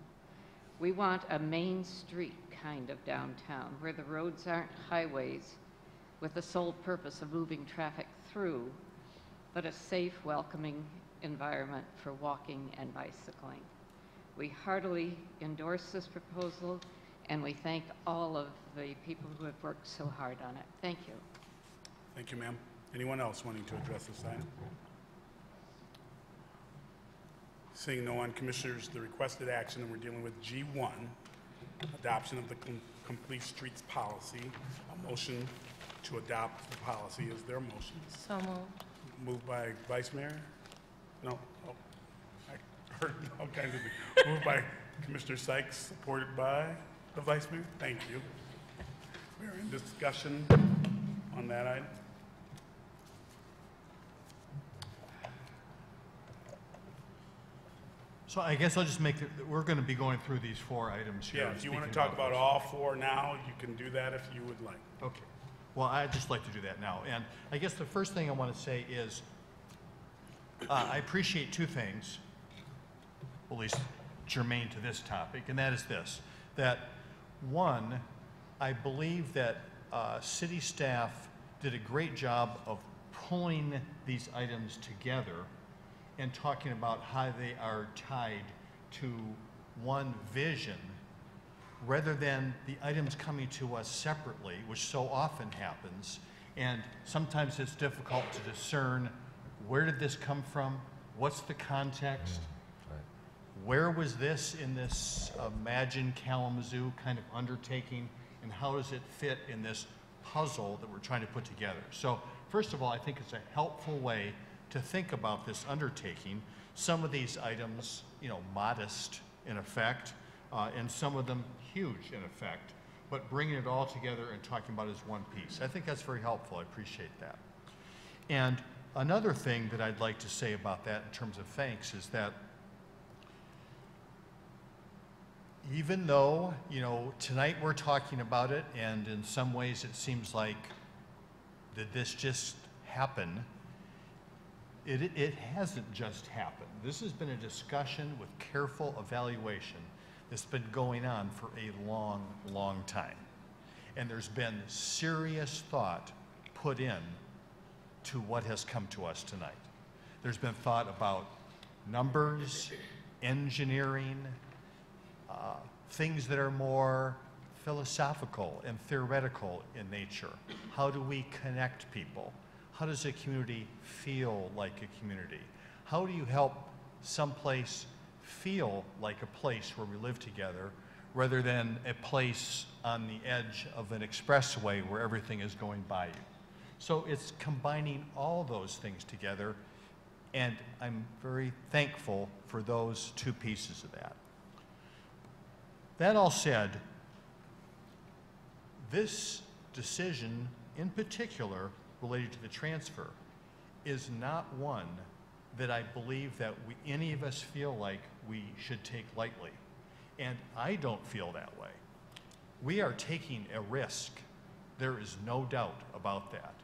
We want a main street kind of downtown where the roads aren't highways with the sole purpose of moving traffic through, but a safe, welcoming environment for walking and bicycling. We heartily endorse this proposal, and we thank all of the people who have worked so hard on it. Thank you. Thank you, ma'am. Anyone else wanting to address this item? Seeing no one, Commissioners, the requested action, and we're dealing with G1, adoption of the Complete Streets Policy. A motion to adopt the policy. Is there a motion? So moved. Moved by Vice Mayor? No? Oh, I heard all kinds of things. Moved by Commissioner Sykes, supported by the Vice Mayor. Thank you. We're in discussion on that item. So I guess I'll just make it, we're going to be going through these 4 items here. Yeah, if you want to talk about all 4 now, you can do that if you would like. Okay. Well, I'd just like to do that now. And I guess the first thing I want to say is I appreciate 2 things, at least germane to this topic, and that is this, that one, I believe that city staff did a great job of pulling these items together and talking about how they are tied to one vision rather than the items coming to us separately, which so often happens. And sometimes it's difficult to discern, where did this come from? What's the context? Where was this in this Imagine Kalamazoo kind of undertaking? And how does it fit in this puzzle that we're trying to put together. So first of all, I think it's a helpful way to think about this undertaking. Some of these items, modest in effect, and some of them huge in effect, but bringing it all together and talking about it as one piece. I think that's very helpful. I appreciate that. And another thing that I'd like to say about that in terms of thanks is that even though, tonight we're talking about it, and in some ways it seems like, did this just happen? It hasn't just happened. This has been a discussion with careful evaluation that's been going on for a long, long time. And there's been serious thought put in to what has come to us tonight. There's been thought about numbers, engineering, things that are more philosophical and theoretical in nature. How do we connect people? How does a community feel like a community? How do you help someplace feel like a place where we live together rather than a place on the edge of an expressway where everything is going by you? So it's combining all those things together, and I'm very thankful for those two pieces of that. That all said, this decision in particular related to the transfer is not one that I believe that any of us feel like we should take lightly. And I don't feel that way. We are taking a risk. There is no doubt about that.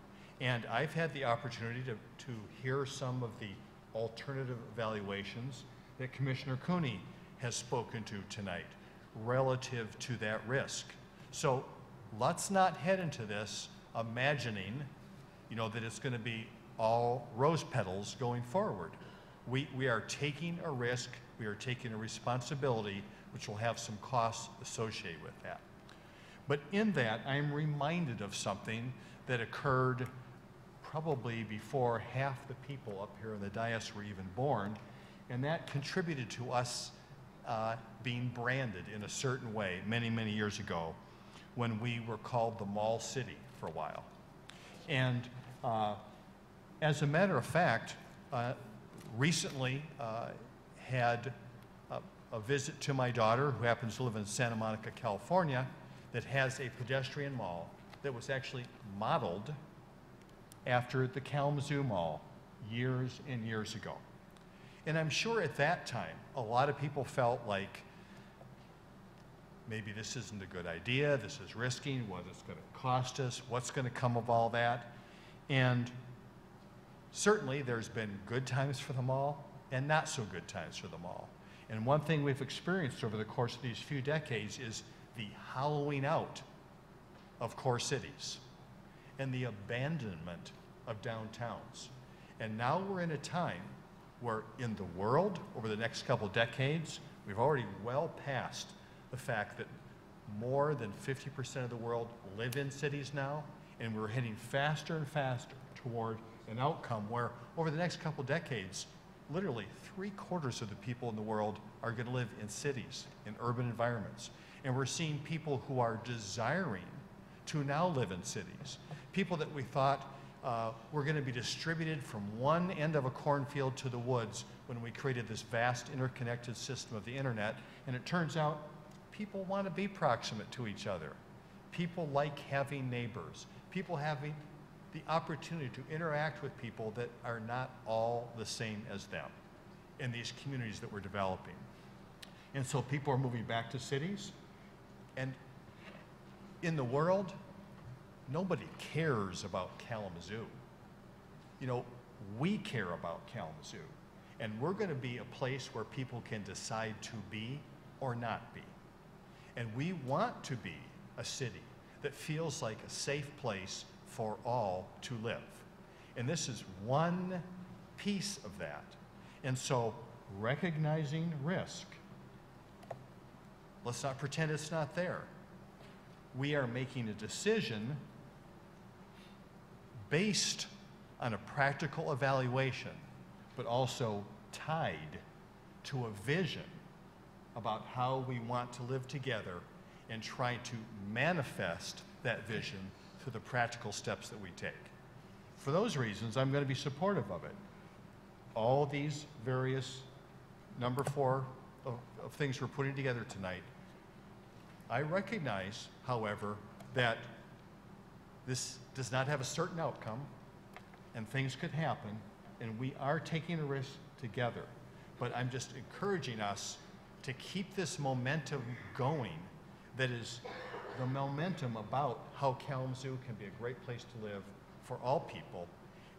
And I've had the opportunity to hear some of the alternative evaluations that Commissioner Cooney has spoken to tonight relative to that risk. So let's not head into this imagining, that it's going to be all rose petals going forward. We are taking a risk, we are taking a responsibility, which will have some costs associated with that. But in that, I'm reminded of something that occurred probably before half the people up here in the dais were even born, and that contributed to us being branded in a certain way many, many years ago when we were called the Mall City for a while. And as a matter of fact, recently had a visit to my daughter, who happens to live in Santa Monica, California, that has a pedestrian mall that was actually modeled after the Kalamazoo Mall years and years ago. And I'm sure at that time, a lot of people felt like maybe this isn't a good idea, this is risky, what it's going to cost us, what's going to come of all that. And certainly there's been good times for the mall and not so good times for the mall. And one thing we've experienced over the course of these few decades is the hollowing out of core cities and the abandonment of downtowns. And now we're in a time where in the world, over the next couple decades, we've already well past the fact that more than 50% of the world live in cities now, and we're heading faster and faster toward an outcome where over the next couple decades, literally 3/4 of the people in the world are going to live in cities, in urban environments. And we're seeing people who are desiring to now live in cities, people that we thought were going to be distributed from one end of a cornfield to the woods when we created this vast interconnected system of the internet. And it turns out people want to be proximate to each other. People like having neighbors. People having the opportunity to interact with people that are not all the same as them in these communities that we're developing. And so people are moving back to cities. And in the world, nobody cares about Kalamazoo. We care about Kalamazoo. And we're going to be a place where people can decide to be or not be. And we want to be a city that feels like a safe place for all to live. And this is one piece of that. And so recognizing risk, let's not pretend it's not there. We are making a decision based on a practical evaluation, but also tied to a vision about how we want to live together and try to manifest that vision to the practical steps that we take. For those reasons, I'm going to be supportive of it. All these various number 4 of things we're putting together tonight. I recognize, however, that this does not have a certain outcome, and things could happen, and we are taking a risk together. But I'm just encouraging us to keep this momentum going, that is the momentum about how Kalamazoo can be a great place to live for all people.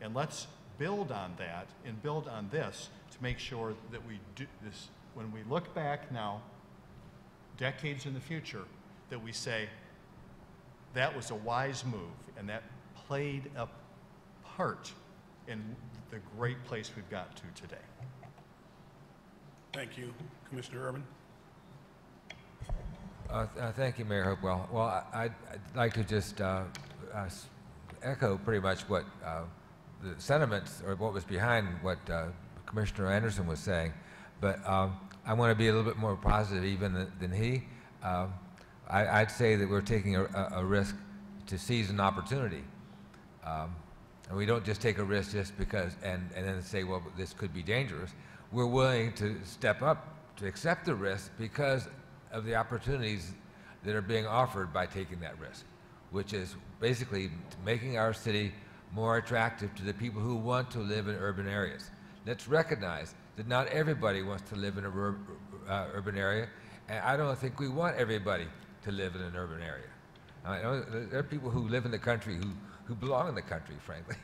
And let's build on that and build on this to make sure that we do this, when we look back now, decades in the future, that we say, that was a wise move, and that played a part in the great place we've got to today. Thank you. Commissioner Urban. Thank you, Mayor Hopewell. Well, I'd like to just echo pretty much what the sentiments, or what was behind what Commissioner Anderson was saying, but I want to be a little bit more positive even than he. I'd say that we're taking a risk to seize an opportunity. And we don't just take a risk just because, and then say, well, this could be dangerous. We're willing to step up to accept the risk because of the opportunities that are being offered by taking that risk, which is basically making our city more attractive to the people who want to live in urban areas. Let's recognize that not everybody wants to live in an urban area, and I don't think we want everybody to live in an urban area. I know there are people who live in the country who belong in the country, frankly.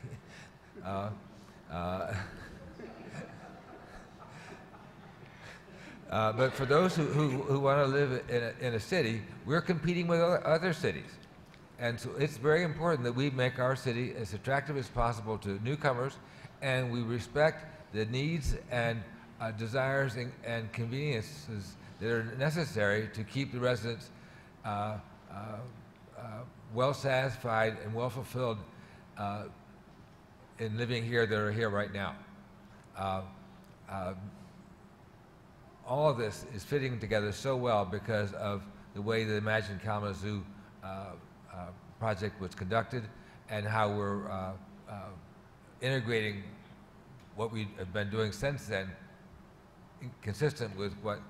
But for those who want to live in a city, we're competing with other cities. And so it's very important that we make our city as attractive as possible to newcomers, and we respect the needs and desires and conveniences that are necessary to keep the residents well satisfied and well fulfilled in living here that are here right now. All of this is fitting together so well because of the way the Imagine Kalamazoo project was conducted and how we're integrating what we have been doing since then, consistent with what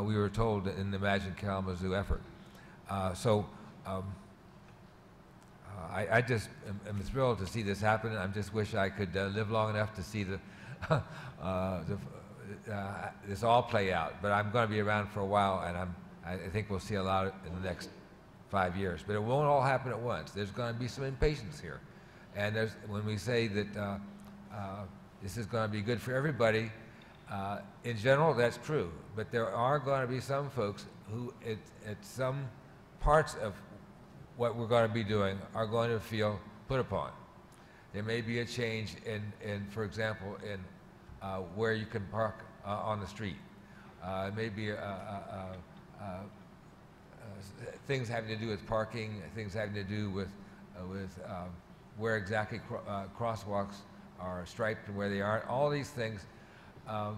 we were told in the Imagine Kalamazoo effort. I just am thrilled to see this happen. I just wish I could live long enough to see this all play out. But I'm going to be around for a while, and I think we'll see a lot in the next 5 years. But it won't all happen at once. There's going to be some impatience here. And when we say that this is going to be good for everybody, in general, that's true. But there are going to be some folks who, at some parts of what we're going to be doing, are going to feel put upon. There may be a change in for example, in where you can park on the street. It may be things having to do with parking, things having to do with where exactly crosswalks are striped and where they aren't. All these things, I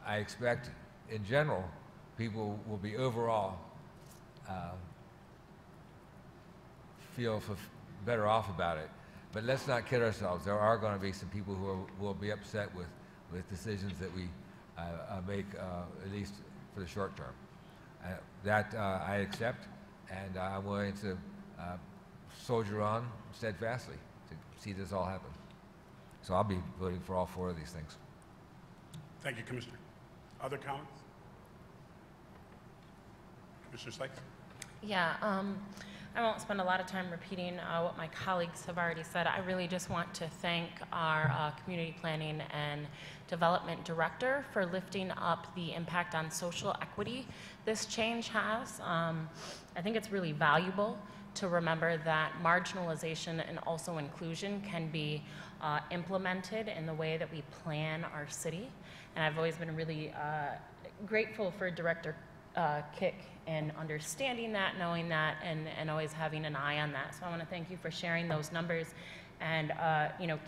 expect, in general, people will be overall feel better off about it. But let's not kid ourselves. There are going to be some people who will be upset with decisions that we make, at least for the short term. That I accept, and I'm willing to soldier on steadfastly to see this all happen. So I'll be voting for all 4 of these things. Thank you, Commissioner. Other comments? Commissioner Sykes? Yeah, I won't spend a lot of time repeating what my colleagues have already said. I really just want to thank our Community Planning and Development Director for lifting up the impact on social equity this change has. I think it's really valuable to remember that marginalization and also inclusion can be implemented in the way that we plan our city. And I've always been really grateful for Director Kick and understanding that, knowing that, and always having an eye on that. So I want to thank you for sharing those numbers and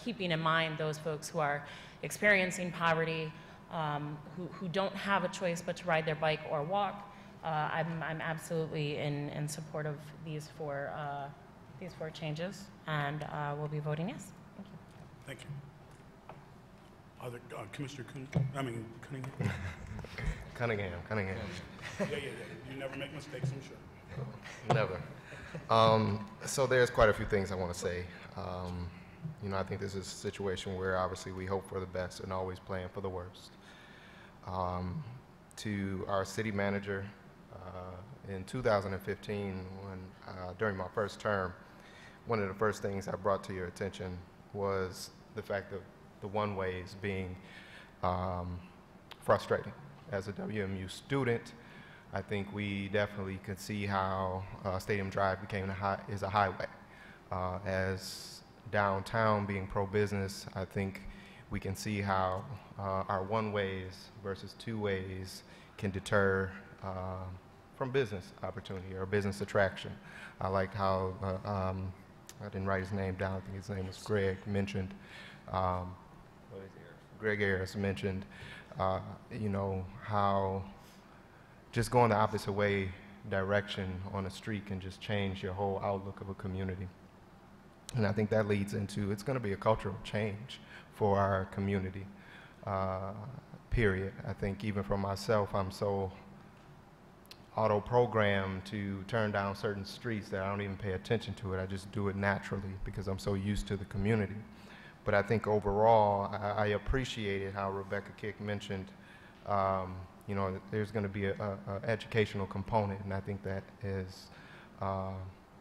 keeping in mind those folks who are experiencing poverty, who don't have a choice but to ride their bike or walk, I'm absolutely in support of these four changes, and we'll be voting yes. Thank you. Thank you. Other, Commissioner Cunningham? Cunningham. Yeah. You never make mistakes, I'm sure. Never. So there's quite a few things I want to say. I think this is a situation where obviously we hope for the best and always plan for the worst. To our city manager, in 2015, during my first term, one of the first things I brought to your attention was the fact that the one-ways being frustrating. As a WMU student, I think we definitely could see how Stadium Drive is a highway. As downtown being pro-business, I think we can see how our one-ways versus two-ways can deter from business opportunity or business attraction. I like how, I didn't write his name down, I think his name was Greg, mentioned, Greg Ayers mentioned, how just going the opposite way direction on a street can just change your whole outlook of a community. And I think that leads into, it's going to be a cultural change for our community, period. I think even for myself, I'm so auto-programmed to turn down certain streets that I don't even pay attention to it. I just do it naturally because I'm so used to the community. But I think overall, I appreciated how Rebecca Kick mentioned, there's going to be an educational component, and I think that is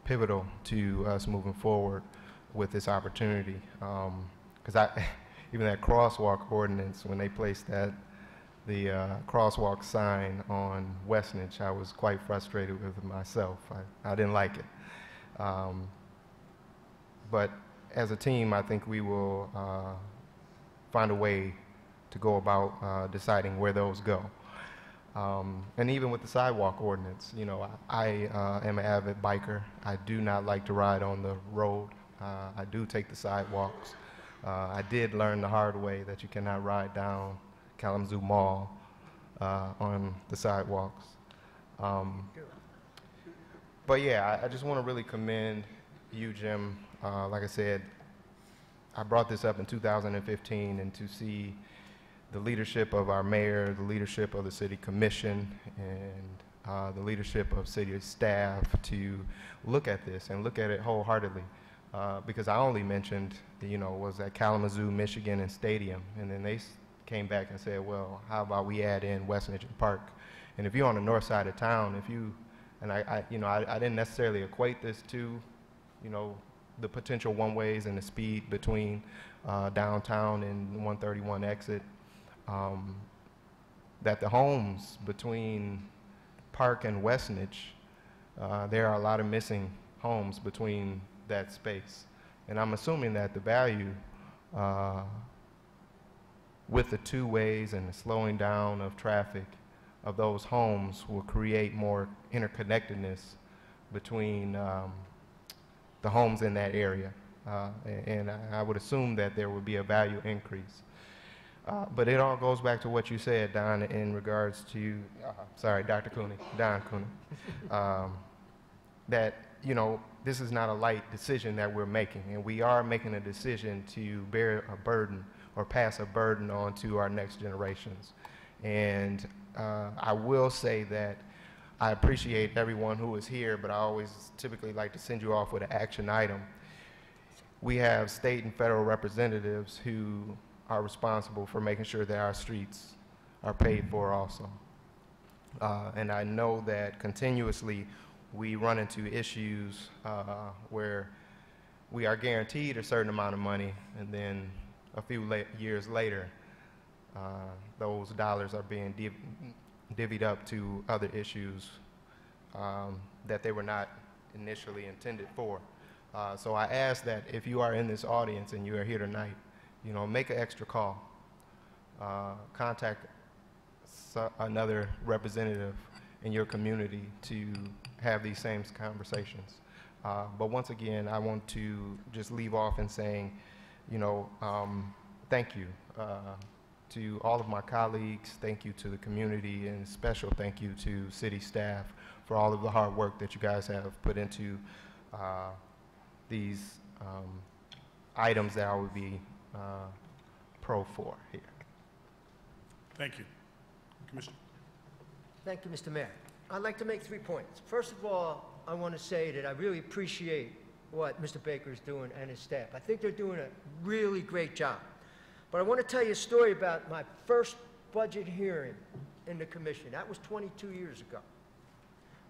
pivotal to us moving forward with this opportunity. Because even that crosswalk ordinance, when they placed the crosswalk sign on Westnedge, I was quite frustrated with it myself. I didn't like it. But as a team, I think we will find a way to go about deciding where those go. And even with the sidewalk ordinance, I am an avid biker. I do not like to ride on the road. I do take the sidewalks. I did learn the hard way that you cannot ride down Kalamazoo Mall on the sidewalks. But yeah, I just want to really commend you, Jim. Like I said, I brought this up in 2015, and to see the leadership of our mayor, the leadership of the city commission, and the leadership of city staff to look at this and look at it wholeheartedly. Because I only mentioned, was at Kalamazoo, Michigan, and Stadium, and then they came back and said, well, how about we add in Westnedge and Park? And if you're on the north side of town, I didn't necessarily equate this to, the potential one-ways and the speed between downtown and 131 exit, that the homes between Park and Westnedge, there are a lot of missing homes between that space. And I'm assuming that the value with the two ways and the slowing down of traffic of those homes will create more interconnectedness between the homes in that area. And I would assume that there would be a value increase. But it all goes back to what you said, Don, in regards to, Dr. Cooney, Don Cooney, that, this is not a light decision that we're making, and we are making a decision to bear a burden or pass a burden on to our next generations. And I will say that I appreciate everyone who is here, but I always typically like to send you off with an action item. We have state and federal representatives who are responsible for making sure that our streets are paid for also. And I know that continuously we run into issues where we are guaranteed a certain amount of money, and then a few years later, those dollars are being divvied up to other issues that they were not initially intended for. So I ask that if you are in this audience and you are here tonight, make an extra call. Contact another representative in your community to have these same conversations. But once again, I want to just leave off in saying, thank you to all of my colleagues, thank you to the community, and special thank you to city staff for all of the hard work that you guys have put into these items that I would be pro for here. Thank you. Commissioner. Thank you, Mr. Mayor. I'd like to make 3 points. First of all, I want to say that I really appreciate what Mr. Baker is doing and his staff. I think they're doing a really great job. But I want to tell you a story about my first budget hearing in the commission. That was 22 years ago.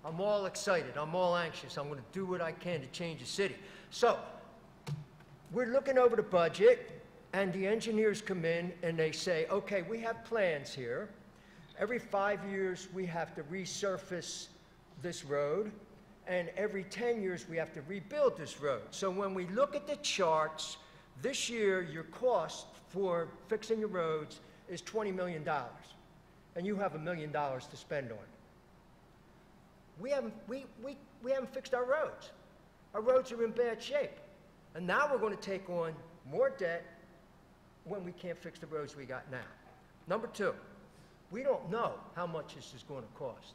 I'm all excited. I'm all anxious. I'm going to do what I can to change the city. So, we're looking over the budget, and the engineers come in and they say, okay, we have plans here. Every 5 years, we have to resurface this road, and every 10 years, we have to rebuild this road. So when we look at the charts, this year, your cost for fixing your roads is $20 million, and you have $1 million to spend on it. We haven't fixed our roads. Our roads are in bad shape. And now we're going to take on more debt when we can't fix the roads we got now. Number 2, we don't know how much this is going to cost.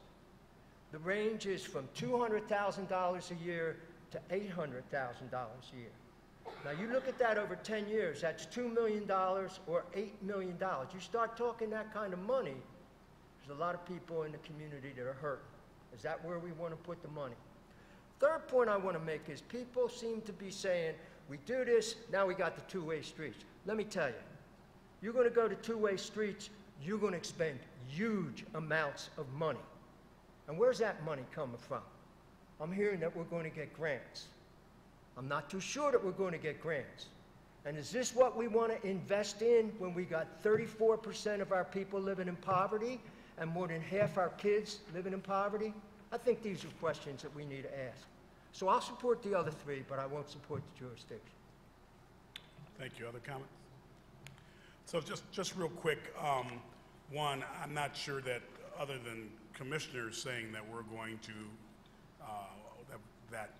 The range is from $200,000 a year to $800,000 a year. Now you look at that over 10 years, that's $2 million or $8 million. You start talking that kind of money, there's a lot of people in the community that are hurting. Is that where we want to put the money? Third point I want to make is people seem to be saying, we do this, now we got the two-way streets. Let me tell you, you're going to go to two-way streets, you're going to expend huge amounts of money. And where's that money coming from? I'm hearing that we're going to get grants. I'm not too sure that we're going to get grants. And is this what we want to invest in when we got 34% of our people living in poverty and more than half our kids living in poverty? I think these are questions that we need to ask. So I'll support the other 3, but I won't support the jurisdiction. Thank you. Other comments? So just real quick, one, I'm not sure that other than commissioners saying that we're going to, that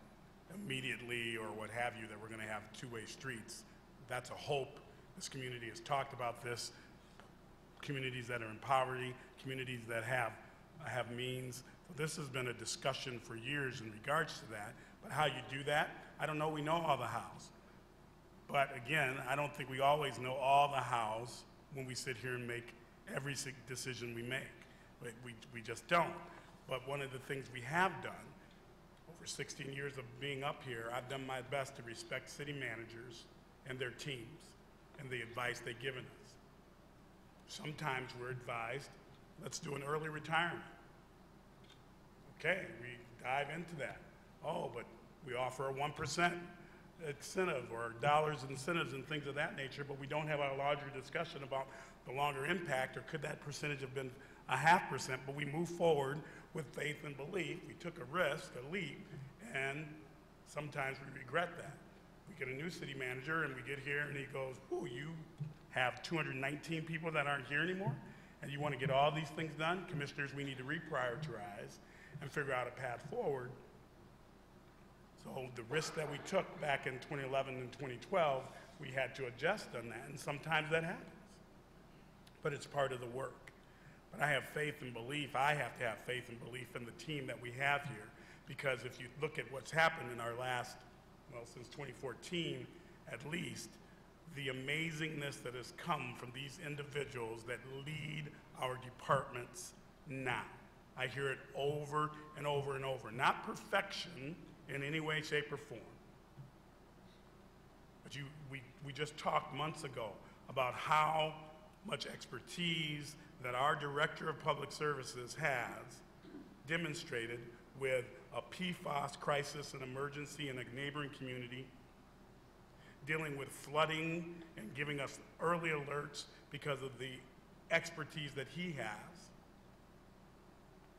immediately or what have you, that we're going to have two-way streets. That's a hope. This community has talked about this. Communities that are in poverty, communities that have means. So this has been a discussion for years in regards to that. But how you do that, I don't know. We know all the hows. But again, I don't think we always know all the hows when we sit here and make every decision we make. We just don't. But one of the things we have done, over 16 years of being up here, I've done my best to respect city managers and their teams and the advice they've given us. Sometimes we're advised, let's do an early retirement. Okay, we dive into that. Oh, but we offer a 1% incentive or dollars incentives and things of that nature, but we don't have a larger discussion about the longer impact, or could that percentage have been 0.5%, but we move forward with faith and belief. We took a risk, a leap, and sometimes we regret that. We get a new city manager and we get here and he goes, "Ooh, you have 219 people that aren't here anymore, and you want to get all these things done? Commissioners, we need to reprioritize and figure out a path forward." So the risk that we took back in 2011 and 2012, we had to adjust on that, and sometimes that happens. But it's part of the work. But I have faith and belief. I have to have faith and belief in the team that we have here, because if you look at what's happened in our last, well, since 2014 at least, the amazingness that has come from these individuals that lead our departments now. I hear it over and over and over. Not perfection in any way, shape, or form. But we just talked months ago about how much expertise that our Director of Public Services has demonstrated with a PFAS crisis and emergency in a neighboring community, dealing with flooding and giving us early alerts because of the expertise that he has.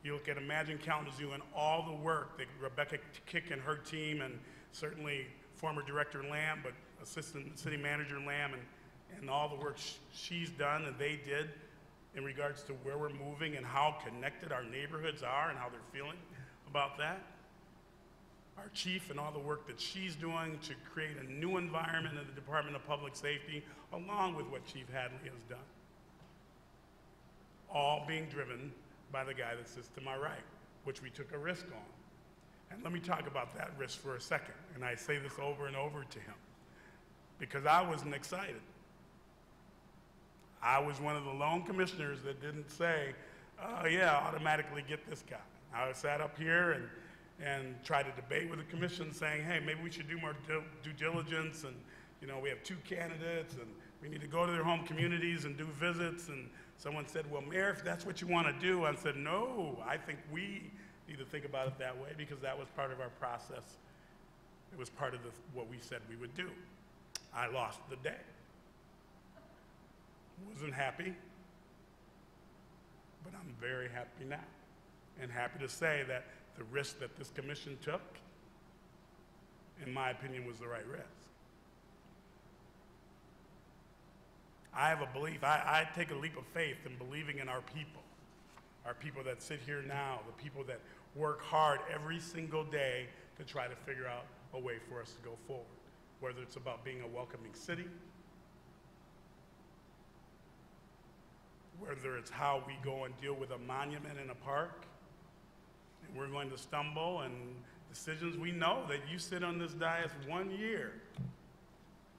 You look at Imagine Kalamazoo and all the work that Rebecca Kick and her team, and certainly former Director Lamb, but Assistant City Manager Lamb, and all the work she's done and they did in regards to where we're moving and how connected our neighborhoods are and how they're feeling about that. Our chief and all the work that she's doing to create a new environment in the Department of Public Safety, along with what Chief Hadley has done. all being driven by the guy that sits to my right, which we took a risk on. And let me talk about that risk for a second. And I say this over and over to him because I wasn't excited. I was one of the lone commissioners that didn't say, yeah, automatically get this guy. I sat up here and tried to debate with the commission saying, hey, maybe we should do more due diligence, and we have 2 candidates and we need to go to their home communities and do visits. And someone said, well, Mayor, if that's what you want to do, I said, no, I think we need to think about it that way because that was part of our process. It was part of what we said we would do. I lost the day. Wasn't happy, but I'm very happy now and happy to say that the risk that this commission took, in my opinion, was the right risk. I have a belief, I take a leap of faith in believing in our people that sit here now, the people that work hard every single day to try to figure out a way for us to go forward, whether it's about being a welcoming city, whether it's how we go and deal with a monument in a park, and we're going to stumble, and decisions we know that you sit on this dais 1 year.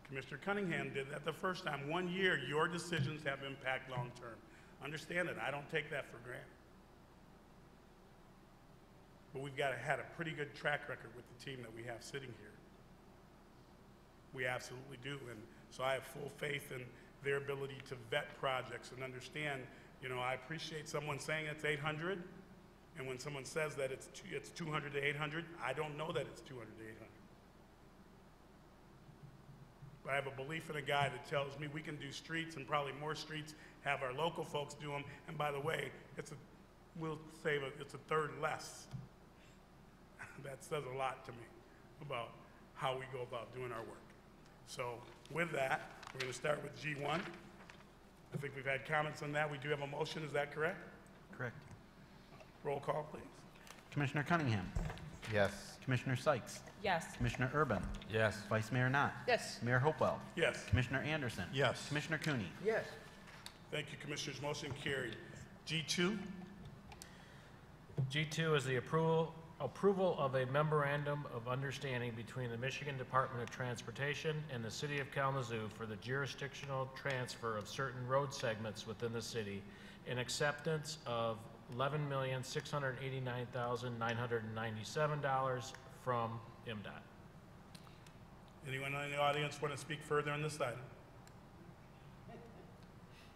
Commissioner Cunningham did that the first time. 1 year, your decisions have impact long term. Understand it, I don't take that for granted. But we've had a pretty good track record with the team that we have sitting here. We absolutely do, and so I have full faith in their ability to vet projects and understand, I appreciate someone saying it's 800, and when someone says that it's 200 to 800, I don't know that it's 200 to 800. But I have a belief in a guy that tells me we can do streets and probably more streets, have our local folks do them, and by the way, we'll save it's a third less. That says a lot to me about how we go about doing our work. So with that, we're going to start with G1. I think we've had comments on that. We do have a motion, is that correct? Correct. Roll call, please. Commissioner Cunningham. Yes. Commissioner Sykes. Yes. Commissioner Urban. Yes. Vice Mayor Knott. Yes. Mayor Hopewell. Yes. Commissioner Anderson. Yes. Commissioner Cooney. Yes. Thank you, Commissioners. Motion carried. G2. G2 is the approval of a memorandum of understanding between the Michigan Department of Transportation and the City of Kalamazoo for the jurisdictional transfer of certain road segments within the city in acceptance of $11,689,997 from MDOT. Anyone in the audience want to speak further on this item?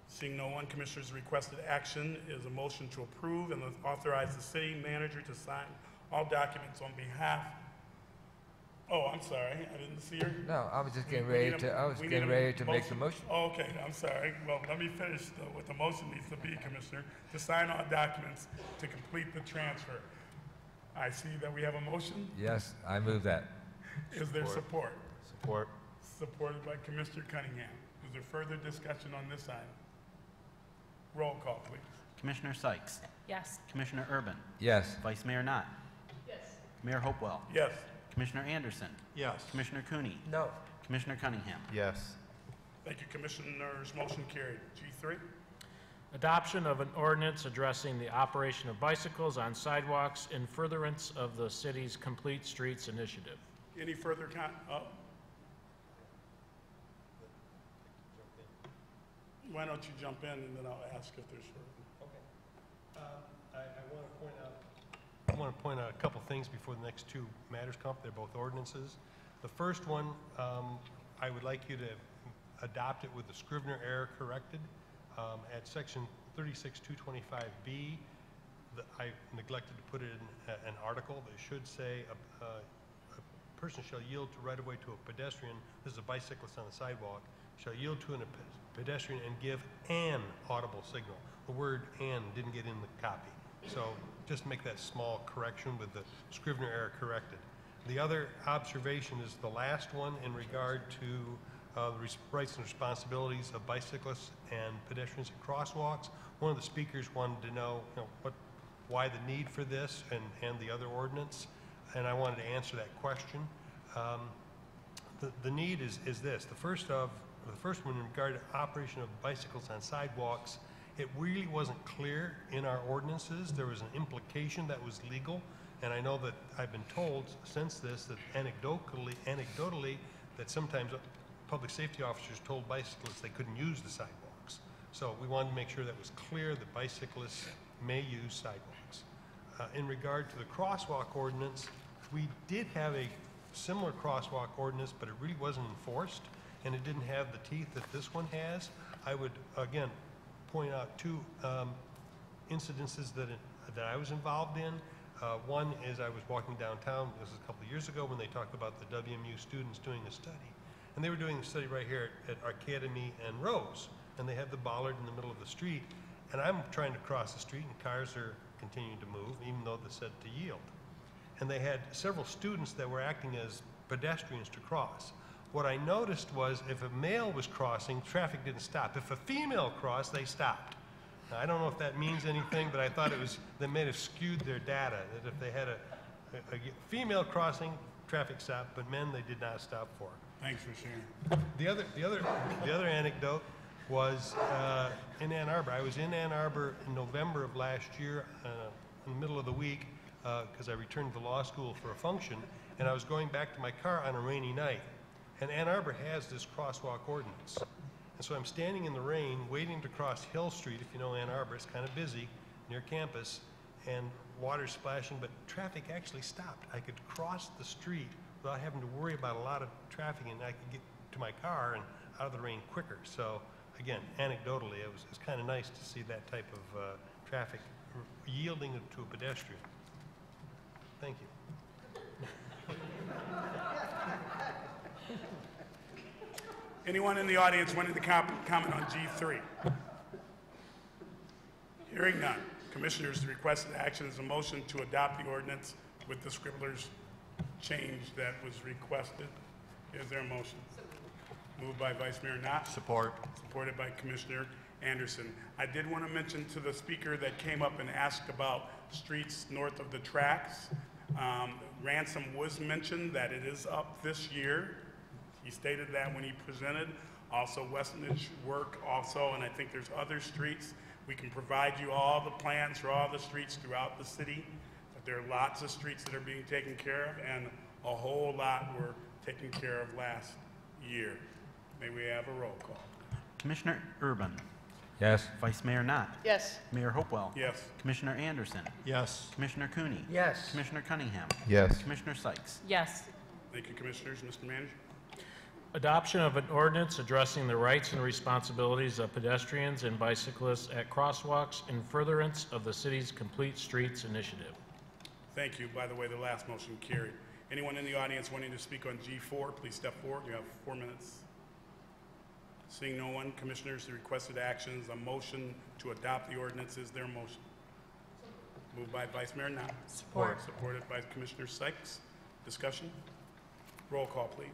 Seeing no one, Commissioners, requested action is a motion to approve and authorize the city manager to sign all documents on behalf. Oh, I'm sorry, I didn't see her. No, I was just getting ready to make the motion. Oh, okay, I'm sorry. Well, let me finish what the motion needs to be, Commissioner, to sign all documents to complete the transfer. I see that we have a motion. Yes, I move that. Is there support? Support. Supported by Commissioner Cunningham. Is there further discussion on this item? Roll call, please. Commissioner Sykes. Yes. Commissioner Urban. Yes. Vice Mayor Knott. Yes. Mayor Hopewell. Yes. Commissioner Anderson. Yes. Commissioner Cooney. No. Commissioner Cunningham. Yes. Thank you, Commissioners. Motion carried. G3. Adoption of an ordinance addressing the operation of bicycles on sidewalks in furtherance of the city's Complete Streets initiative. Any further Why don't you jump in and then I'll ask if there's further. Okay. I want to point out a couple things before the next two matters come up. They're both ordinances. The first one, I would like you to adopt it with the Scrivener error corrected. At section 36225B, I neglected to put it in an article that should say a person shall yield to right-of-way to a pedestrian. This is a bicyclist on the sidewalk. Shall yield to a pedestrian and give an audible signal. The word "and" didn't get in the copy. So just make that small correction with the Scrivener error corrected. The other observation is the last one in regard to the rights and responsibilities of bicyclists and pedestrians at crosswalks. One of the speakers wanted to know, why the need for this and the other ordinance, and I wanted to answer that question. The need is this. The first one in regard to operation of bicycles on sidewalks It really wasn't clear in our ordinances. There was an implication that was legal, and I know that I've been told since this that anecdotally that sometimes public safety officers told bicyclists they couldn't use the sidewalks. So we wanted to make sure that was clear that bicyclists may use sidewalks. In regard to the crosswalk ordinance, we did have a similar crosswalk ordinance, but it really wasn't enforced, and it didn't have the teeth that this one has. I would, again, point out two incidences that I was involved in. One is I was walking downtown, this is a couple of years ago, when they talked about the WMU students doing a study. And they were doing the study right here at Academy and Rose, and they had the bollard in the middle of the street. And I'm trying to cross the street, and cars are continuing to move, even though they said to yield. And they had several students that were acting as pedestrians to cross. What I noticed was if a male was crossing, traffic didn't stop. If a female crossed, they stopped. Now, I don't know if that means anything, but I thought they may have skewed their data, that if they had a female crossing, traffic stopped, but men they did not stop for. Thanks for sharing. The other anecdote was in Ann Arbor. I was in Ann Arbor in November of last year, in the middle of the week, because I returned to law school for a function, and I was going back to my car on a rainy night. And Ann Arbor has this crosswalk ordinance. And so I'm standing in the rain waiting to cross Hill Street. If you know Ann Arbor, it's kind of busy near campus, and water's splashing, but traffic actually stopped. I could cross the street without having to worry about a lot of traffic, and I could get to my car and out of the rain quicker. So again, anecdotally, it was kind of nice to see that type of traffic yielding to a pedestrian. Thank you. Anyone in the audience wanting to comment on G3? Hearing none. Commissioners, the requested action is a motion to adopt the ordinance with the scribbler's change that was requested. Is there a motion? Moved by Vice Mayor Knott. Support. Supported by Commissioner Anderson. I did want to mention to the speaker that came up and asked about streets north of the tracks. Ransom was mentioned that it is up this year. He stated that when he presented. Also, Westonage work also, and I think there's other streets. We can provide you all the plans for all the streets throughout the city, but there are lots of streets that are being taken care of, and a whole lot were taken care of last year. May we have a roll call? Commissioner Urban. Yes. Vice Mayor Knott. Yes. Mayor Hopewell. Yes. Commissioner Anderson. Yes. Commissioner Cooney. Yes. Commissioner Cunningham. Yes. Commissioner Sykes. Yes. Thank you, Commissioners. Mr. Manager? Adoption of an ordinance addressing the rights and responsibilities of pedestrians and bicyclists at crosswalks in furtherance of the city's Complete Streets initiative. Thank you. By the way, the last motion carried. Anyone in the audience wanting to speak on G4, please step forward. You have 4 minutes. Seeing no one, Commissioners, the requested action is a motion to adopt the ordinance. Is there a motion? Moved by Vice Mayor Knott. Support. Supported by Commissioner Sykes. Discussion? Roll call, please.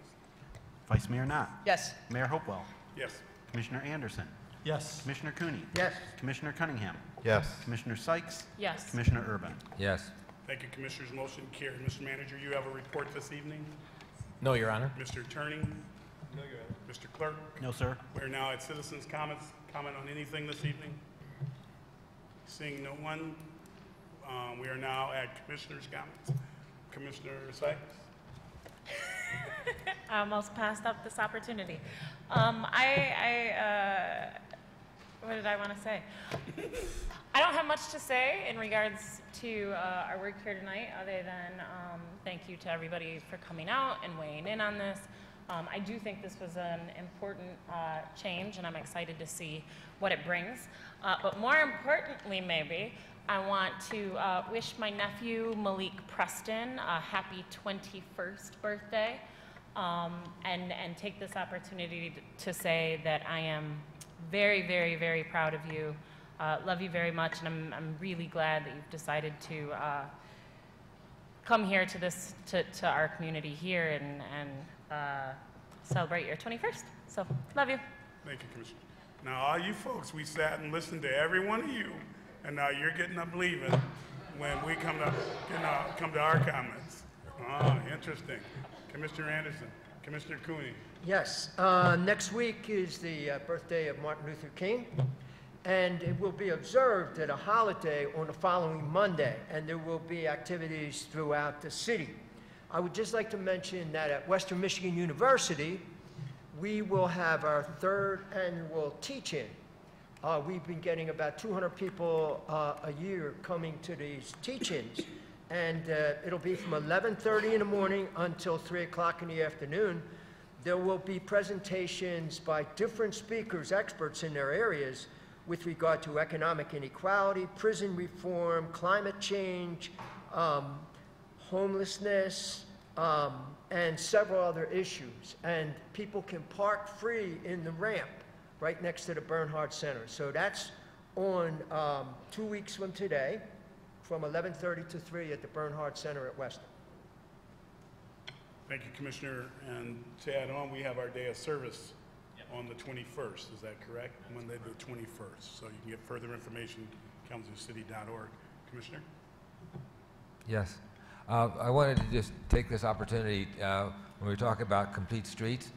Vice Mayor Knott. Yes. Mayor Hopewell. Yes. Commissioner Anderson. Yes. Commissioner Cooney. Yes. Commissioner Cunningham. Yes. Commissioner Sykes. Yes. Commissioner Urban. Yes. Thank you, Commissioners. Motion carried. Mr. Manager, you have a report this evening? No, Your Honor. Mr. Attorney? No, Your Honor. Mr. Clerk? No, sir. We're now at citizens' comments. Comment on anything this evening? Seeing no one, we are now at Commissioners' comments. Commissioner Sykes? I almost passed up this opportunity. What did I want to say? I don't have much to say in regards to our work here tonight, other than thank you to everybody for coming out and weighing in on this. I do think this was an important change, and I'm excited to see what it brings. But more importantly, maybe, I want to wish my nephew, Malik Preston, a happy 21st birthday, and take this opportunity to say that I am very, very, very proud of you. Love you very much, and I'm really glad that you've decided to come here to our community here and celebrate your 21st. So, love you. Thank you, Commissioner. Now, all you folks, we sat and listened to every one of you, and now you're getting up leaving when we come to our comments. Oh, interesting. Commissioner Anderson, Commissioner Cooney. Yes. Next week is the birthday of Martin Luther King. and it will be observed at a holiday on the following Monday, and there will be activities throughout the city. I would just like to mention that at Western Michigan University, we will have our 3rd annual teach-in. We've been getting about 200 people a year coming to these teach-ins, and it'll be from 11:30 in the morning until 3 o'clock in the afternoon. There will be presentations by different speakers, experts in their areas, with regard to economic inequality, prison reform, climate change, homelessness, and several other issues. And people can park free in the ramp right next to the Bernhard Center. So that's on 2 weeks from today, from 11:30 to 3 at the Bernhard Center at Weston. Thank you, Commissioner. And to add on, we have our day of service on the 21st. Is that correct? Monday the 21st. So you can get further information, kalamazooCity.org. Commissioner? Yes. I wanted to just take this opportunity when we talk about complete streets,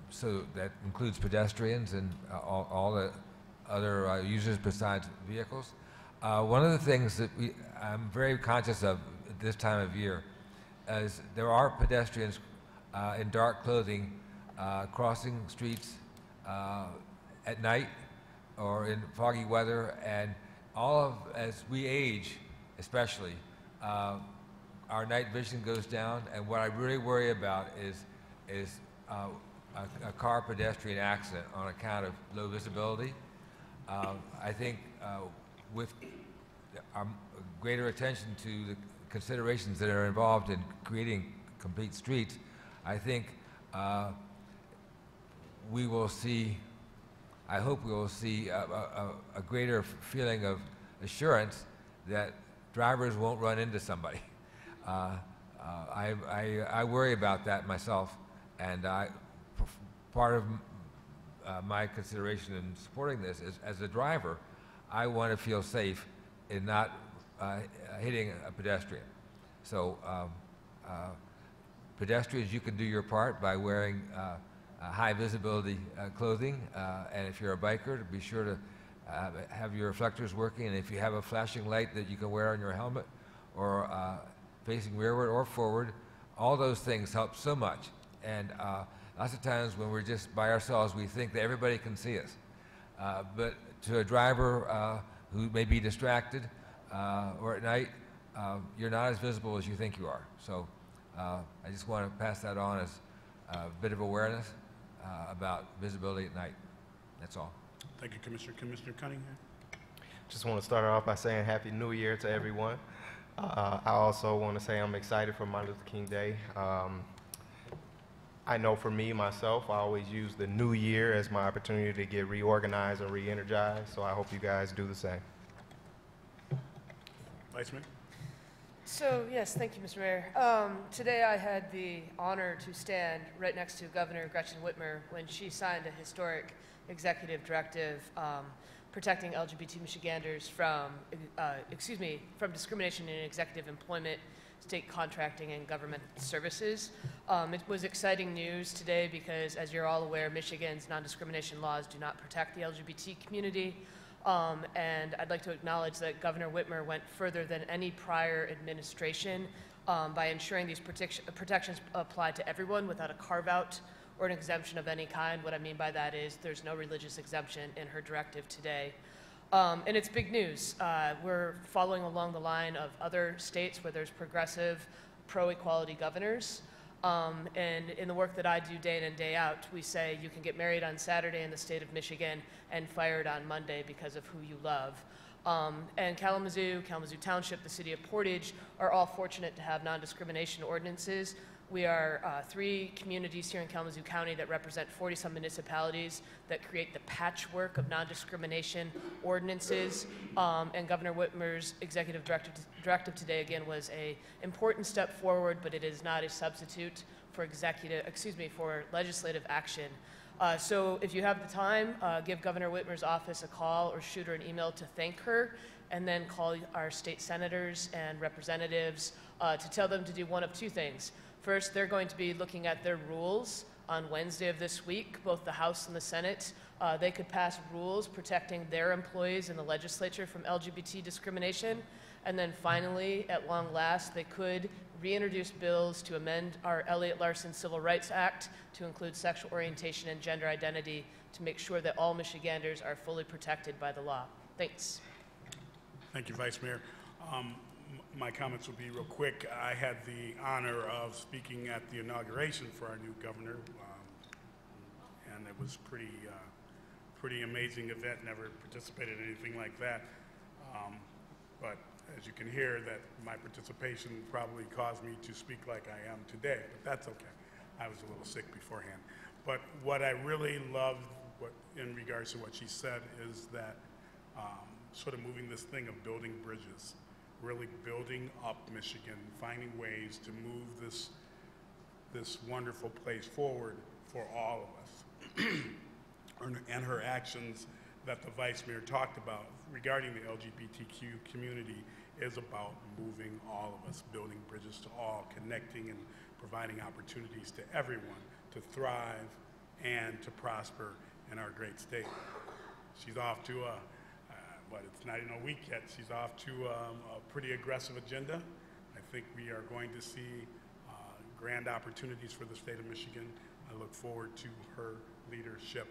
so that includes pedestrians and all the other users besides vehicles. One of the things that I'm very conscious of at this time of year is there are pedestrians in dark clothing crossing streets at night or in foggy weather, and as we age especially, our night vision goes down, and what I really worry about is a car pedestrian accident on account of low visibility. I think with greater attention to the considerations that are involved in creating complete streets, I think we will see, I hope we will see a greater feeling of assurance that drivers won't run into somebody. I worry about that myself, and part of my consideration in supporting this is, as a driver, I want to feel safe in not hitting a pedestrian. So pedestrians, you can do your part by wearing high visibility clothing, and if you're a biker, to be sure to have your reflectors working, and if you have a flashing light that you can wear on your helmet, or facing rearward or forward, all those things help so much. And lots of times when we're just by ourselves, we think that everybody can see us. But to a driver who may be distracted or at night, you're not as visible as you think you are. So I just want to pass that on as a bit of awareness about visibility at night. That's all. Thank you, Commissioner. Commissioner Cunningham? Just want to start off by saying Happy New Year to everyone. I also want to say I'm excited for Martin Luther King Day. I know for me, myself, I always use the new year as my opportunity to get reorganized and re-energized, so I hope you guys do the same. Vice Mayor? So, yes, thank you, Mr. Mayor. Today I had the honor to stand right next to Governor Gretchen Whitmer when she signed a historic executive directive protecting LGBT Michiganders from discrimination in executive employment, state contracting, and government services. It was exciting news today because, as you're all aware, Michigan's non-discrimination laws do not protect the LGBT community. And I'd like to acknowledge that Governor Whitmer went further than any prior administration by ensuring these protections apply to everyone without a carve-out or an exemption of any kind. What I mean by that is there's no religious exemption in her directive today. And it's big news. We're following along the line of other states where there's progressive, pro-equality governors. And in the work that I do day in and day out, we say you can get married on Saturday in the state of Michigan and fired on Monday because of who you love. And Kalamazoo Township, the city of Portage are all fortunate to have non-discrimination ordinances. We are 3 communities here in Kalamazoo County that represent 40-some municipalities that create the patchwork of non-discrimination ordinances. And Governor Whitmer's executive directive today, again, was an important step forward, but it is not a substitute for legislative action. So if you have the time, give Governor Whitmer's office a call or shoot her an email to thank her, and then call our state senators and representatives to tell them to do one of 2 things. First, they're going to be looking at their rules on Wednesday of this week, both the House and the Senate, they could pass rules protecting their employees in the legislature from LGBT discrimination. And then finally, at long last, they could reintroduce bills to amend our Elliott Larson Civil Rights Act to include sexual orientation and gender identity to make sure that all Michiganders are fully protected by the law. Thanks. Thank you, Vice Mayor. My comments will be real quick. I had the honor of speaking at the inauguration for our new governor, and it was pretty amazing event. Never participated in anything like that. But as you can hear, that my participation probably caused me to speak like I am today, but that's okay. I was a little sick beforehand. But what I really loved in regards to what she said is that sort of moving this thing of building bridges, really building up Michigan, finding ways to move this wonderful place forward for all of us. And her actions that the Vice Mayor talked about regarding the LGBTQ community is about moving all of us, building bridges to all, connecting and providing opportunities to everyone to thrive and to prosper in our great state. She's off to but it's not even a week yet. She's off to a pretty aggressive agenda. I think we are going to see grand opportunities for the state of Michigan. I look forward to her leadership.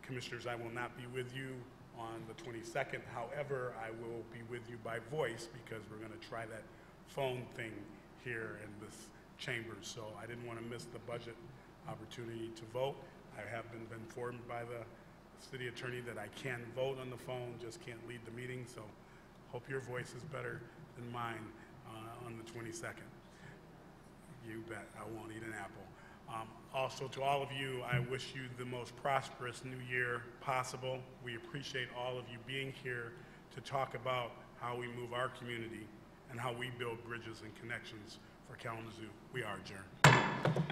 Commissioners, I will not be with you on the 22nd. However, I will be with you by voice because we're going to try that phone thing here in this chamber. So I didn't want to miss the budget opportunity to vote. I have been informed by the city attorney that I can vote on the phone, just can't lead the meeting. So hope your voice is better than mine on the 22nd. You bet, I won't eat an apple. Also, to all of you, I wish you the most prosperous new year possible. We appreciate all of you being here to talk about how we move our community and how we build bridges and connections for Kalamazoo. We are adjourned.